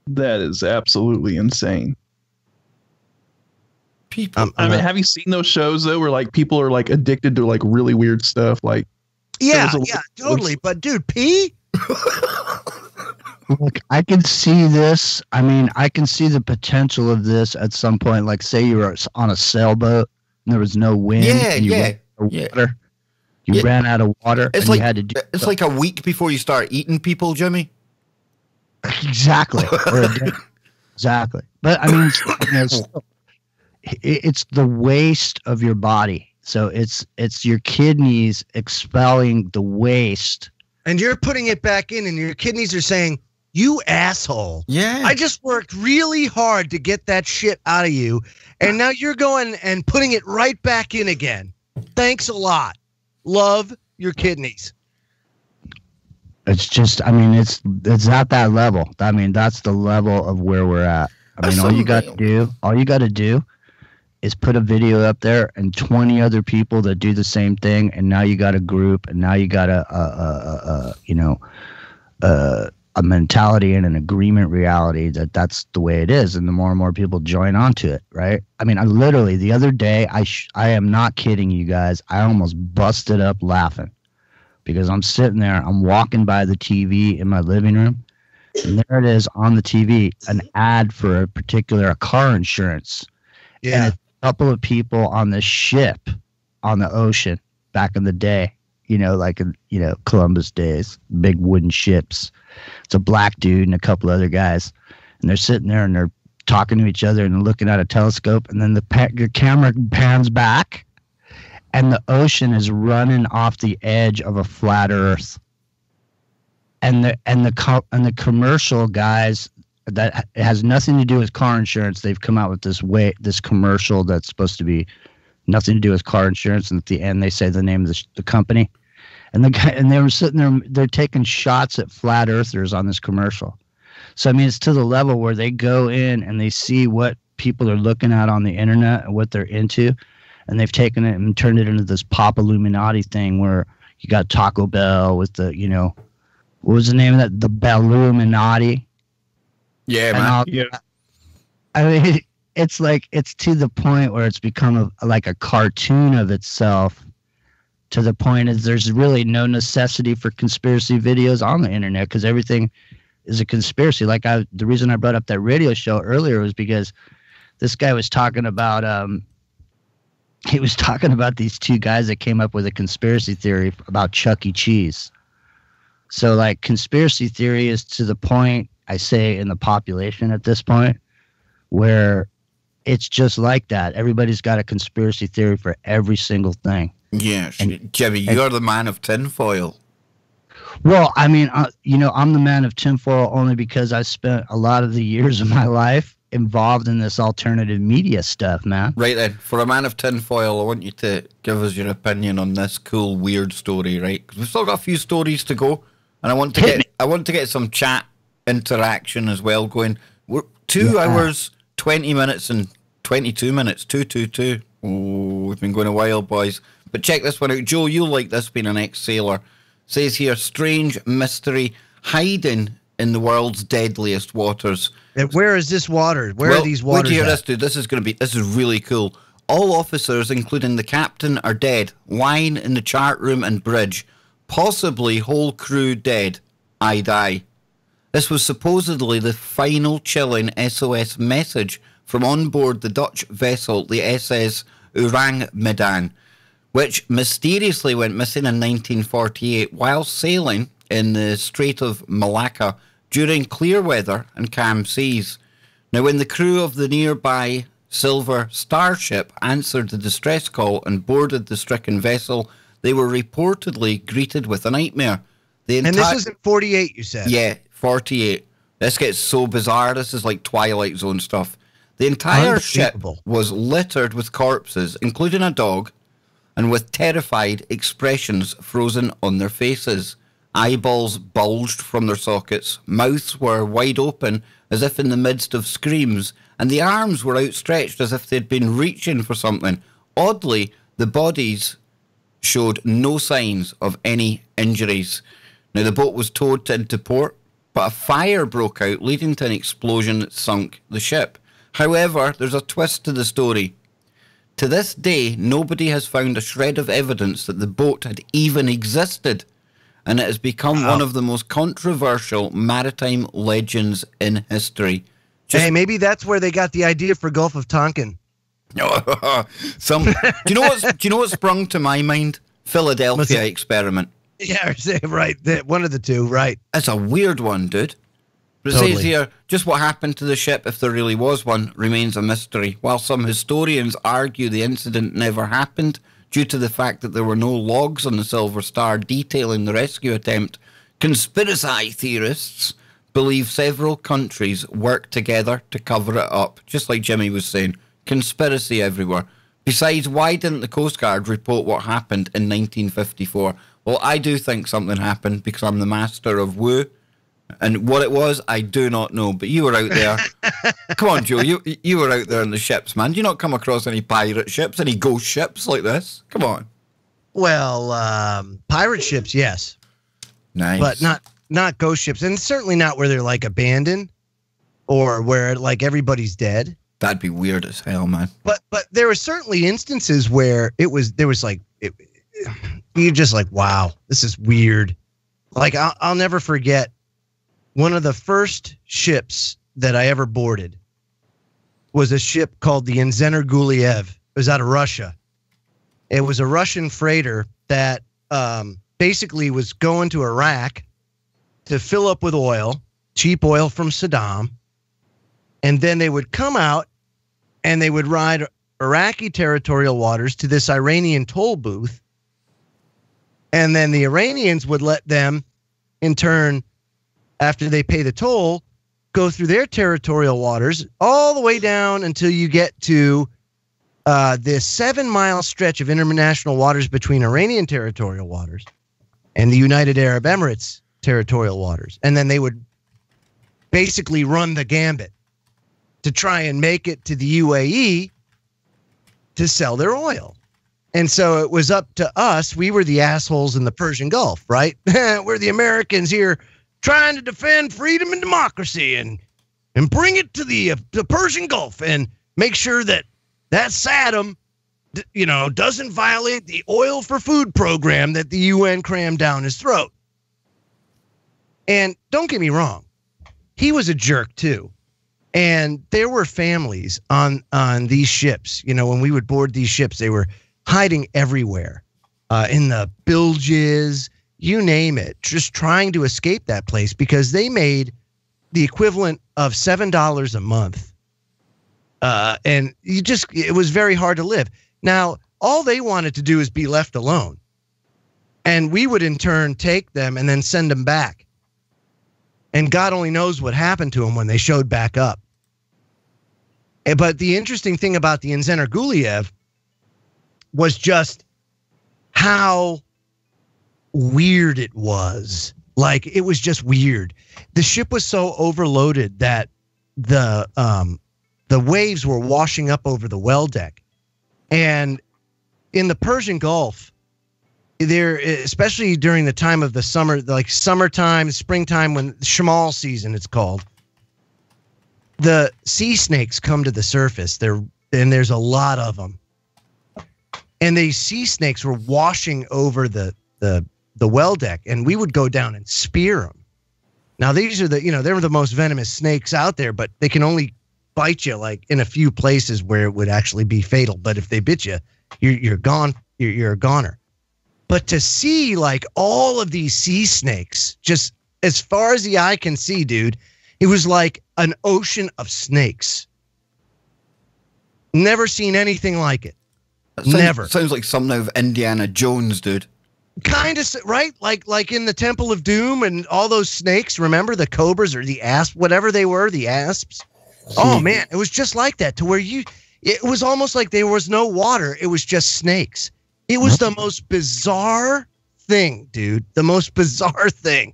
That is absolutely insane. People. I mean, have you seen those shows though, where like people are like addicted to like really weird stuff? Like, Yeah, totally. But dude, pee? Look, I can see this. I mean, I can see the potential of this at some point. Like, say you were on a sailboat and there was no wind. And you ran out of water. You ran out of water. It's and like you had to do it's like a week before you start eating people, Jimmy. Exactly. Exactly. But I mean, it's the waste of your body. So it's your kidneys expelling the waste. And you're putting it back in, and your kidneys are saying, you asshole. Yeah. I just worked really hard to get that shit out of you, and now you're going and putting it right back in again. Thanks a lot. Love, your kidneys. It's just, I mean, it's at that level. I mean, that's the level of where we're at. I mean, all you got to do is put a video up there and 20 other people that do the same thing, and now you got a group, and now you got a mentality and an agreement reality that's the way it is, and the more and more people join onto it, right? I mean, I literally the other day, I am not kidding you guys, I almost busted up laughing because I'm sitting there, I'm walking by the TV in my living room, and there it is on the TV, an ad for a particular car insurance. Yeah. And a couple of people on this ship on the ocean back in the day, like in, Columbus days, big wooden ships. It's a black dude and a couple other guys, and they're sitting there and they're talking to each other and they're looking at a telescope, and then the camera pans back, and the ocean is running off the edge of a flat Earth. And the commercial guys, that it has nothing to do with car insurance. They've come out with this commercial that's supposed to be nothing to do with car insurance, and at the end they say the name of the company, And the guy, and they were sitting there, they're taking shots at flat earthers on this commercial. So I mean, it's to the level where they go in and they see what people are looking at on the internet and what they're into, and they've taken it and turned it into this pop Illuminati thing where you got Taco Bell with the, you know, what was the name of that? The Balluminati. Yeah, man. Yeah. I mean, it's like, it's to the point where it's become like a cartoon of itself, to the point is there's really no necessity for conspiracy videos on the internet because everything is a conspiracy. Like the reason I brought up that radio show earlier was because this guy was talking about these two guys that came up with a conspiracy theory about Chuck E. Cheese. So like conspiracy theory is to the point, I say, in the population at this point where it's just like that. Everybody's got a conspiracy theory for every single thing. Yeah, Jimmy, you're the man of tinfoil. Well, I mean, you know, I'm the man of tinfoil only because I spent a lot of the years of my life involved in this alternative media stuff, man. Right then, for a man of tinfoil, I want you to give us your opinion on this cool, weird story, right? Because we've still got a few stories to go, and I want to get some chat interaction as well going. We're 2 hours, 20 minutes, and 22 minutes. 222. Oh, we've been going a while, boys. But check this one out. Joe, you'll like this, being an ex-sailor. Says here, strange mystery hiding in the world's deadliest waters. And where is this water? Where are these waters? Wait to hear this, dude. This is really cool. All officers, including the captain, are dead. Wine in the chart room and bridge. Possibly whole crew dead. I die. This was supposedly the final chilling SOS message from on board the Dutch vessel, the SS Orang Medan, which mysteriously went missing in 1948 while sailing in the Strait of Malacca during clear weather and calm seas. Now, when the crew of the nearby Silver Starship answered the distress call and boarded the stricken vessel, they were reportedly greeted with a nightmare. And this was in 48, you said? Yeah, 48. This gets so bizarre. This is like Twilight Zone stuff. The entire ship was littered with corpses, including a dog, and with terrified expressions frozen on their faces. Eyeballs bulged from their sockets, mouths were wide open as if in the midst of screams, and the arms were outstretched as if they'd been reaching for something. Oddly, the bodies showed no signs of any injuries. Now, the boat was towed into port, but a fire broke out, leading to an explosion that sunk the ship. However, there's a twist to the story. To this day, nobody has found a shred of evidence that the boat had even existed, and it has become one of the most controversial maritime legends in history. Hey, maybe that's where they got the idea for Gulf of Tonkin. Do you know what sprung to my mind? Philadelphia experiment. Yeah, right. One of the two, right. It's a weird one, dude. But it says here, just what happened to the ship, if there really was one, remains a mystery. While some historians argue the incident never happened due to the fact that there were no logs on the Silver Star detailing the rescue attempt, conspiracy theorists believe several countries worked together to cover it up. Just like Jimmy was saying, conspiracy everywhere. Besides, why didn't the Coast Guard report what happened in 1954? Well, I do think something happened because I'm the master of woo. And what it was, I do not know. But you were out there. Come on, Joe. You were out there in the ships, man. Do you not come across any pirate ships, any ghost ships like this? Come on. Well, pirate ships, yes. Nice. But not ghost ships. And certainly not where they're like abandoned or where like everybody's dead. That'd be weird as hell, man. But there were certainly instances where there was like, you're just like, wow, this is weird. Like, I'll never forget. One of the first ships that I ever boarded was a ship called the Inzener Guliev. It was out of Russia. It was a Russian freighter that basically was going to Iraq to fill up with oil, cheap oil from Saddam. And then they would come out and they would ride Iraqi territorial waters to this Iranian toll booth. And then the Iranians would let them, in turn, after they pay the toll, go through their territorial waters all the way down until you get to this 7-mile stretch of international waters between Iranian territorial waters. and the United Arab Emirates territorial waters. And then they would basically run the gambit to try and make it to the UAE to sell their oil. And so it was up to us. We were the assholes in the Persian Gulf, right? We're the Americans here trying to defend freedom and democracy and bring it to the Persian Gulf and make sure that Saddam, doesn't violate the oil for food program that the UN crammed down his throat. And don't get me wrong, he was a jerk too. And there were families on these ships. When we would board these ships, they were hiding everywhere, in the bilges, you name it, just trying to escape that place because they made the equivalent of $7 a month. And it was very hard to live. Now, all they wanted to do is be left alone. And we would in turn take them and then send them back. And God only knows what happened to them when they showed back up. But the interesting thing about the Inzener Guliev was just how weird it was. Like, it was just weird. The ship was so overloaded that the waves were washing up over the well deck. And in the Persian Gulf, there, especially during the time of the summer, like summertime, springtime, when Shamal season, it's called, the sea snakes come to the surface. There's a lot of them. And these sea snakes were washing over the well deck, and we would go down and spear them. Now, these are they're the most venomous snakes out there, but they can only bite you like in a few places where it would actually be fatal. But if they bit you, you're gone. You're a goner. But to see like all of these sea snakes, just as far as the eye can see, dude, it was like an ocean of snakes. Never seen anything like it. Never. Sounds like something out of Indiana Jones, dude. Kind of, right? Like in the Temple of Doom and all those snakes. Remember the cobras or the asps, whatever they were, the asps. Oh man, it was just like that. To where it was almost like there was no water. It was just snakes. It was the most bizarre thing, dude. The most bizarre thing.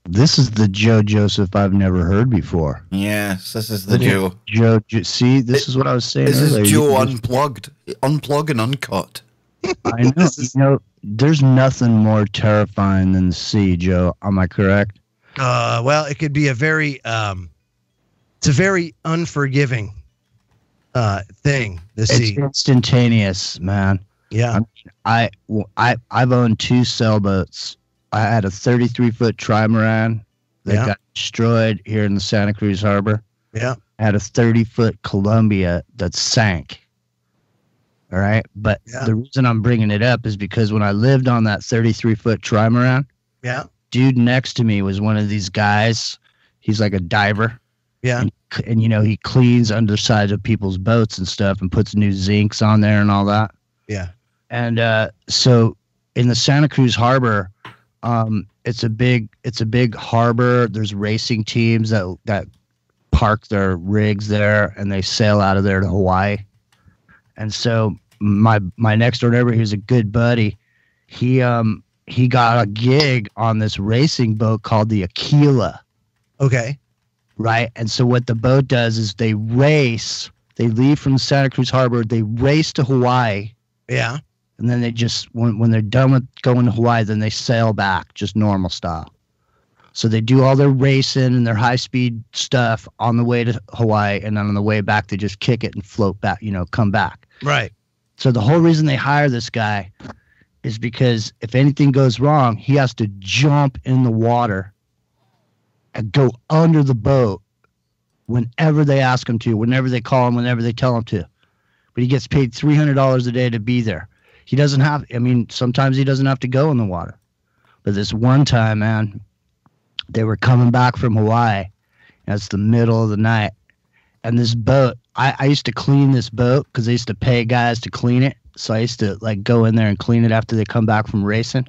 This is the Joe Joseph I've never heard before. Yes, this is the Joe. See, this is what I was saying. This is Joe unplugged. Unplug and uncut. I know. There's nothing more terrifying than the sea, Joe. Am I correct? Well, it could be a very it's a very unforgiving thing, the sea. It's instantaneous, man. Yeah. I've owned 2 sailboats. I had a 33-foot trimaran that got destroyed here in the Santa Cruz Harbor. Yeah. I had a 30-foot Columbia that sank. All right. But the reason I'm bringing it up is because when I lived on that 33-foot trimaran, dude next to me was one of these guys. He's like a diver. Yeah. And he cleans undersides of people's boats and stuff and puts new zincs on there and all that. Yeah. And so in the Santa Cruz Harbor, it's a big harbor. There's racing teams that park their rigs there and they sail out of there to Hawaii. And so my next door neighbor, he was a good buddy. He got a gig on this racing boat called the Aquila. Okay. Right. And so what the boat does is they leave from Santa Cruz Harbor, they race to Hawaii. Yeah. And then they just, when they're done with going to Hawaii, then they sail back, just normal style. So they do all their racing and their high-speed stuff on the way to Hawaii, and then on the way back, they just kick it and float back, come back. Right. So the whole reason they hire this guy is because if anything goes wrong, he has to jump in the water and go under the boat whenever they ask him to, whenever they call him, whenever they tell him to. But he gets paid $300 a day to be there. He doesn't have, sometimes he doesn't have to go in the water. But this one time, man, they were coming back from Hawaii. And it's the middle of the night. And this boat, I used to clean this boat because I used to pay guys to clean it. So I used to go in there and clean it after they come back from racing.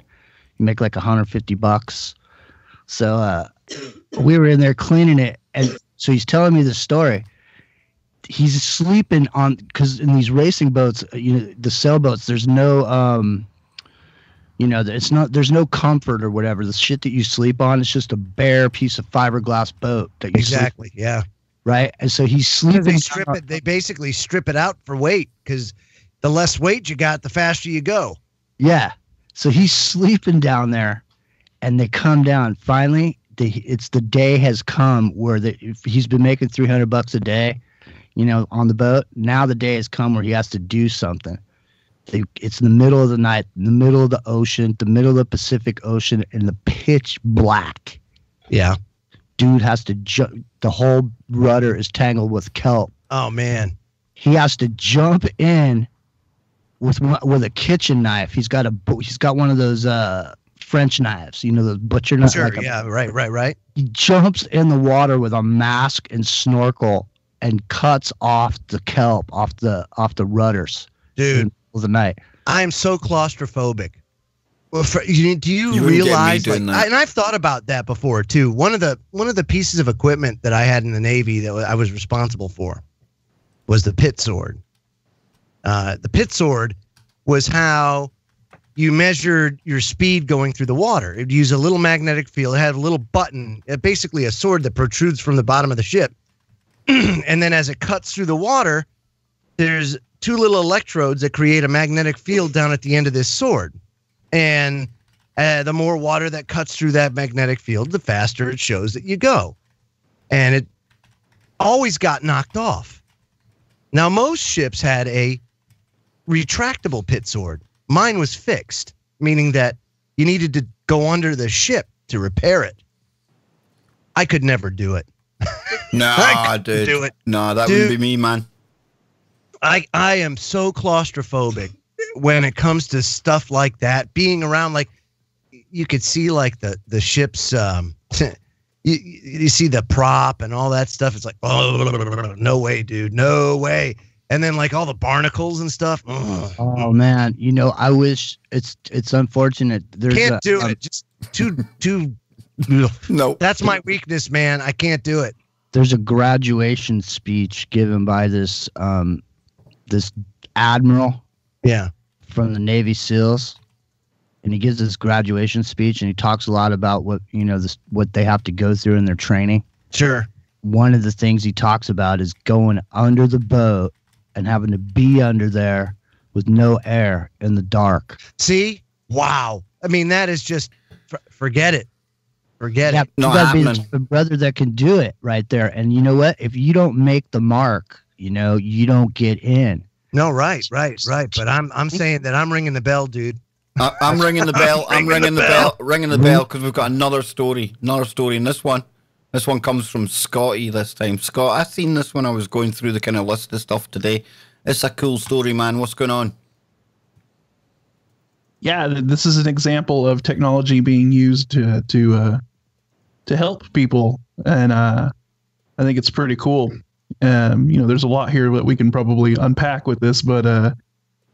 You make like $150. So we were in there cleaning it. And so he's telling me the story. He's sleeping on, because in these racing boats, the sailboats, there's no, You know, there's no comfort or whatever. The shit that you sleep on, it's just a bare piece of fiberglass boat that you Exactly. sleep, Yeah. right? And so he's sleeping. They basically strip it out for weight, because the less weight you got, the faster you go. Yeah. So he's sleeping down there, and they come down. Finally, it's the day has come where he's been making $300 a day, you know, on the boat. Now the day has come where he has to do something. It's in the middle of the night, in the middle of the ocean, the middle of the Pacific Ocean, in the pitch black. Yeah. Dude has to jump. The whole rudder is tangled with kelp. Oh, man. He has to jump in with a kitchen knife. He's got one of those French knives, you know, the butcher knife. Sure, yeah, right. He jumps in the water with a mask and snorkel and cuts off the kelp off the rudders. Dude. Of the night. I am so claustrophobic. Well, do you realize? Like, and I've thought about that before too. One of the pieces of equipment that I had in the Navy that I was responsible for was the pit sword. The pit sword was how you measured your speed going through the water. It'd use a little magnetic field. It had a little button, basically a sword that protrudes from the bottom of the ship, and then as it cuts through the water, there's two little electrodes that create a magnetic field down at the end of this sword. And the more water that cuts through that magnetic field, the faster it shows that you go. And it always got knocked off. Now, most ships had a retractable pit sword. Mine was fixed, meaning that you needed to go under the ship to repair it. I could never do it. Nah, dude. Do it. No, that wouldn't be me, man. I am so claustrophobic when it comes to stuff like that. Being around, like, you could see like the ship's you see the prop and all that stuff. It's like, oh, no way, dude, no way. And then like all the barnacles and stuff. Ugh. Oh man, you know, I wish it's unfortunate. Can't do it. Just too. No, that's my weakness, man. I can't do it. There's a graduation speech given by this admiral, from the Navy SEALs, and he gives this graduation speech, and he talks a lot about what they have to go through in their training. Sure. One of the things he talks about is going under the boat and having to be under there with no air in the dark. See? Wow. I mean, that is just forget it. Forget it. You gotta be the brother that can do it right there. And you know what? If you don't make the mark, you know, you don't get in. No, right. But I'm saying that I'm ringing the bell, dude. I'm ringing the bell. I'm ringing the bell because we've got another story. And this one comes from Scotty this time. Scott, I seen this when I was going through the kind of list of stuff today. It's a cool story, man. What's going on? Yeah, this is an example of technology being used to help people, and I think it's pretty cool. There's a lot here that we can probably unpack with this, but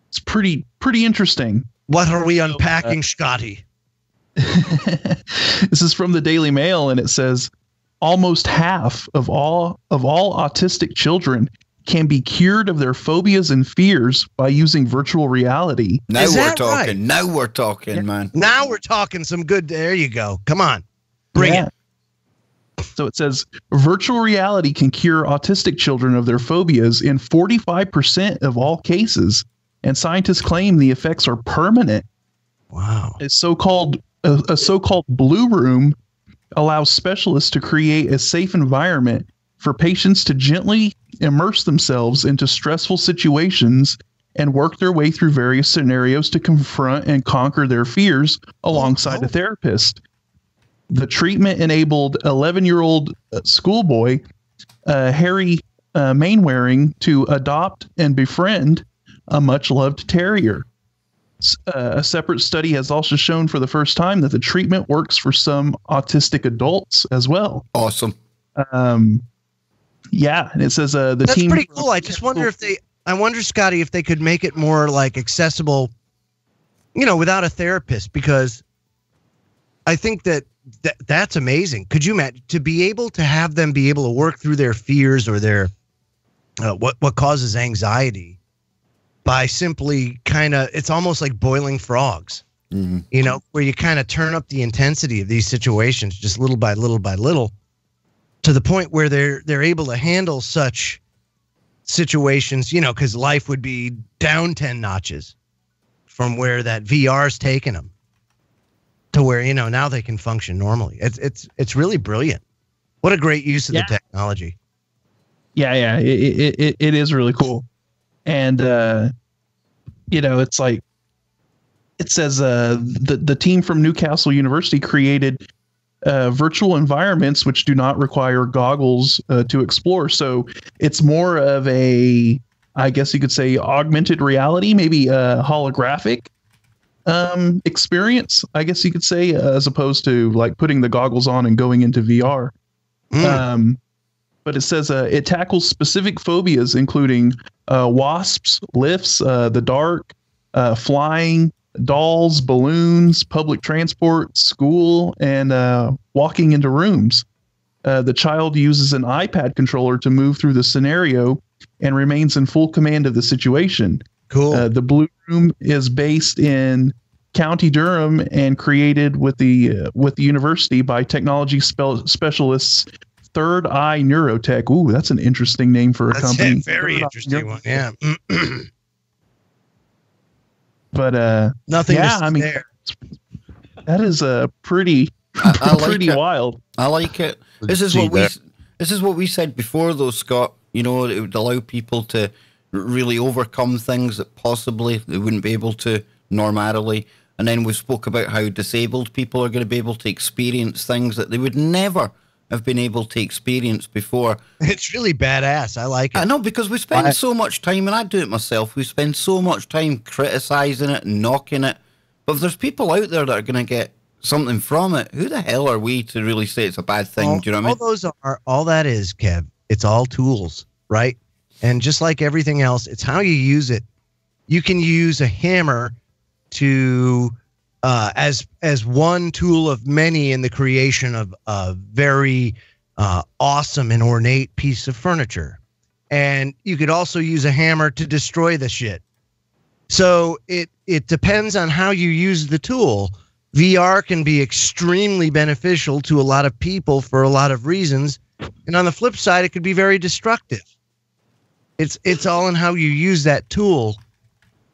it's pretty interesting. What are we unpacking, Scotty? This is from the Daily Mail, and it says almost half of all autistic children can be cured of their phobias and fears by using virtual reality. Now we're talking. Right? Now we're talking, man. Now we're talking some good. There you go. Come on, bring it. So it says virtual reality can cure autistic children of their phobias in 45% of all cases, and scientists claim the effects are permanent. Wow. A so-called blue room allows specialists to create a safe environment for patients to gently immerse themselves into stressful situations and work their way through various scenarios to confront and conquer their fears alongside a therapist. The treatment enabled 11-year-old schoolboy Harry Mainwaring to adopt and befriend a much-loved terrier. A separate study has also shown for the first time that the treatment works for some autistic adults as well. Awesome. Yeah, and it says That's pretty cool. I just wonder I wonder, Scotty, if they could make it more like accessible, without a therapist, because I think that's amazing. Could you imagine to be able to have them be able to work through their fears or their what causes anxiety by simply it's almost like boiling frogs. You know, where you kind of turn up the intensity of these situations just little by little by little, to the point where they're able to handle such situations, you know, because life would be down 10 notches from where that VR's taken them to where, you know, now they can function normally. It's really brilliant. What a great use of the technology. Yeah, it is really cool. And you know, it's like, it says the team from Newcastle University created virtual environments which do not require goggles to explore. So it's more of a, I guess you could say, augmented reality, maybe a holographic experience, I guess you could say, as opposed to like putting the goggles on and going into VR. But it says it tackles specific phobias, including wasps, lifts, the dark, flying, dolls, balloons, public transport, school, and walking into rooms. The child uses an iPad controller to move through the scenario and remains in full command of the situation. Cool. The Blue Room is based in County Durham and created with the university by technology specialists Third Eye Neurotech. Ooh, that's an interesting name for a company. That's a very interesting one. Yeah. But nothing. Yeah, I mean, there. that is a pretty pretty wild. I like it. This is what we said before, though, Scott. You know, it would allow people to really overcome things that possibly they wouldn't be able to normally. And then we spoke about how disabled people are going to be able to experience things that they would never have been able to experience before. It's really badass. I like it. I know, because we spend so much time, and I do it myself, we spend so much time criticizing it and knocking it. But if there's people out there that are going to get something from it, who the hell are we to really say it's a bad thing? Do you know what I mean? All that is, Kev, it's all tools, right? And just like everything else, it's how you use it. You can use a hammer to as one tool of many in the creation of a very awesome and ornate piece of furniture. And you could also use a hammer to destroy the shit. So it depends on how you use the tool. VR can be extremely beneficial to a lot of people for a lot of reasons. And on the flip side, it could be very destructive. It's all in how you use that tool.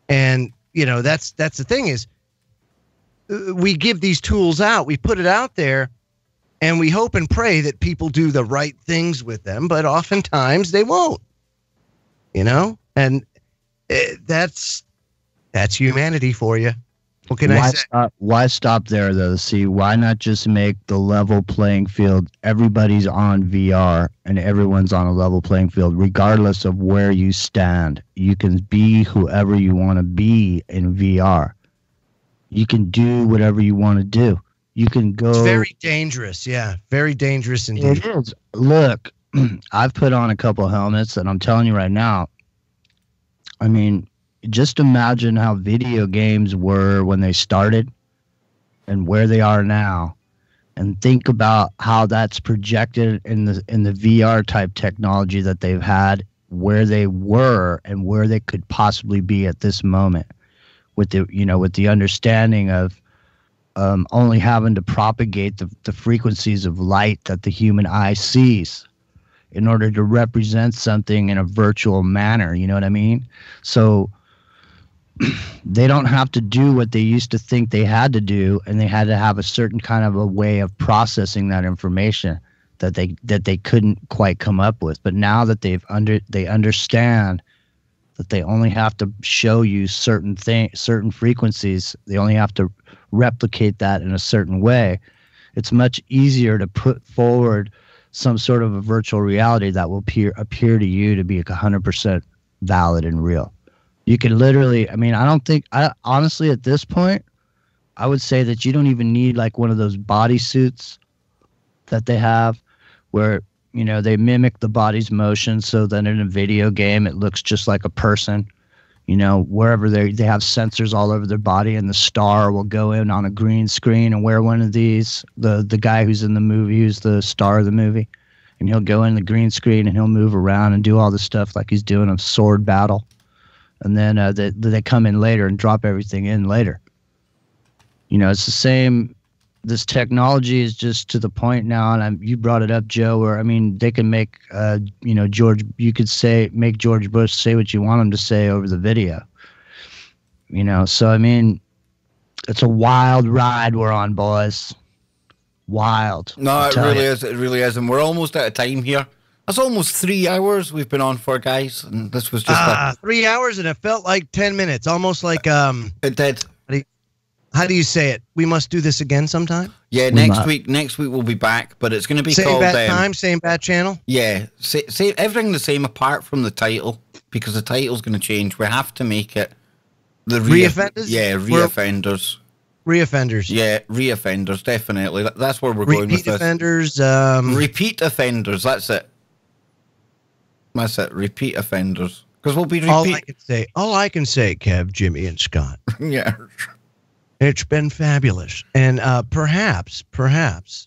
And, you know, that's the thing is, we give these tools out, we put it out there, and we hope and pray that people do the right things with them, but oftentimes they won't, you know? And that's humanity for you. What can I say? Why stop there, though? See, why not just make the level playing field? Everybody's on VR and everyone's on a level playing field, regardless of where you stand. You can be whoever you want to be in VR. You can do whatever you want to do. You can go. It's very dangerous. Yeah. Very dangerous indeed. It is. Look, I've put on a couple helmets, and I'm telling you right now, I mean, just imagine how video games were when they started and where they are now, and think about how that's projected in the VR type technology that they've had, where they were and where they could possibly be at this moment, with the understanding of only having to propagate the frequencies of light that the human eye sees in order to represent something in a virtual manner. You know what I mean? So they don't have to do what they used to think they had to do, and they had to have a certain kind of a way of processing that information that they couldn't quite come up with. But now that they understand that they only have to show you certain frequencies, they only have to replicate that in a certain way. It's much easier to put forward some sort of a virtual reality that will appear to you to be 100% valid and real. You can literally, I mean, honestly, at this point, I would say that you don't even need like one of those bodysuits that they have where, you know, they mimic the body's motion so that in a video game it looks just like a person. You know, wherever they have sensors all over their body, and the star will go in on a green screen and wear one of these. The guy who's in the movie, who's the star of the movie, and he'll go in the green screen and he'll move around and do all the stuff like he's doing a sword battle. And then they come in later and drop everything in later. it's the same. This technology is just to the point now, and you brought it up, Joe, where, I mean, they can make, you could make George Bush say what you want him to say over the video. So, I mean, it's a wild ride we're on, boys. Wild. No, it really is. It really is. And we're almost out of time here. That's almost 3 hours we've been on for, guys. And this was just 3 hours, and it felt like 10 minutes. Almost like it did. How do you say it? We must do this again sometime? Yeah, next week we'll be back, but it's going to be same called... Same bat time, same bat channel? Yeah, everything the same apart from the title, because the title's going to change. We have to make it... The Reoffenders? Yeah, reoffenders. Reoffenders. Yeah, reoffenders, definitely. That's where we're going with this. Offenders, Repeat offenders, that's it. That's it, repeat offenders. Because we'll be repeat... All I can say, Kev, Jimmy, and Scott. Yeah. It's been fabulous, and perhaps.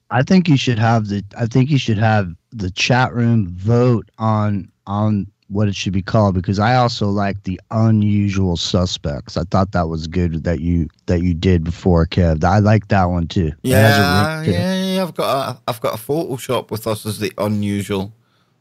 I think you should have the chat room vote on what it should be called, because I also like the unusual suspects. I thought that was good that you did before, Kev. I like that one too. Yeah. I've got a Photoshop with us as the unusual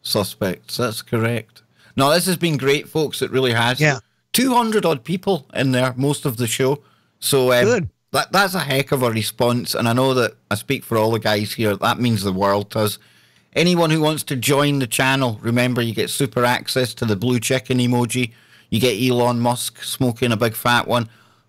suspects. That's correct. No, this has been great, folks. It really has. Yeah, 200 odd people in there most of the show. So good. That's a heck of a response, and I know that I speak for all the guys here. That means the world to us. Anyone who wants to join the channel, remember you get super access to the blue chicken emoji. You get Elon Musk smoking a big fat one,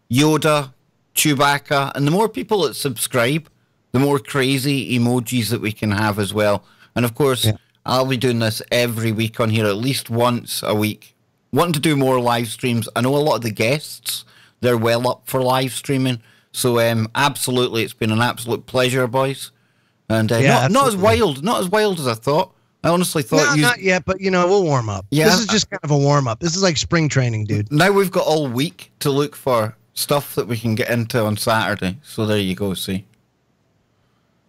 Yoda, Chewbacca, and the more people that subscribe, the more crazy emojis that we can have as well. And of course, I'll be doing this every week on here, at least once a week. Wanting to do more live streams. I know a lot of the guests, they're well up for live streaming. So absolutely, it's been an absolute pleasure, boys. And not as wild as I thought. I honestly thought not yet, but we'll warm up. Yeah, this is just kind of a warm up. This is like spring training, dude. Now we've got all week to look for stuff that we can get into on Saturday. So there you go. See.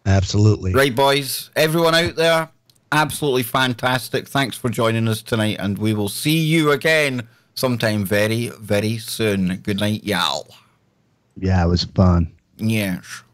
Absolutely. Right, boys. Everyone out there, absolutely fantastic. Thanks for joining us tonight, and we will see you again sometime very, very soon. Good night, y'all. Yeah, it was fun. Yes.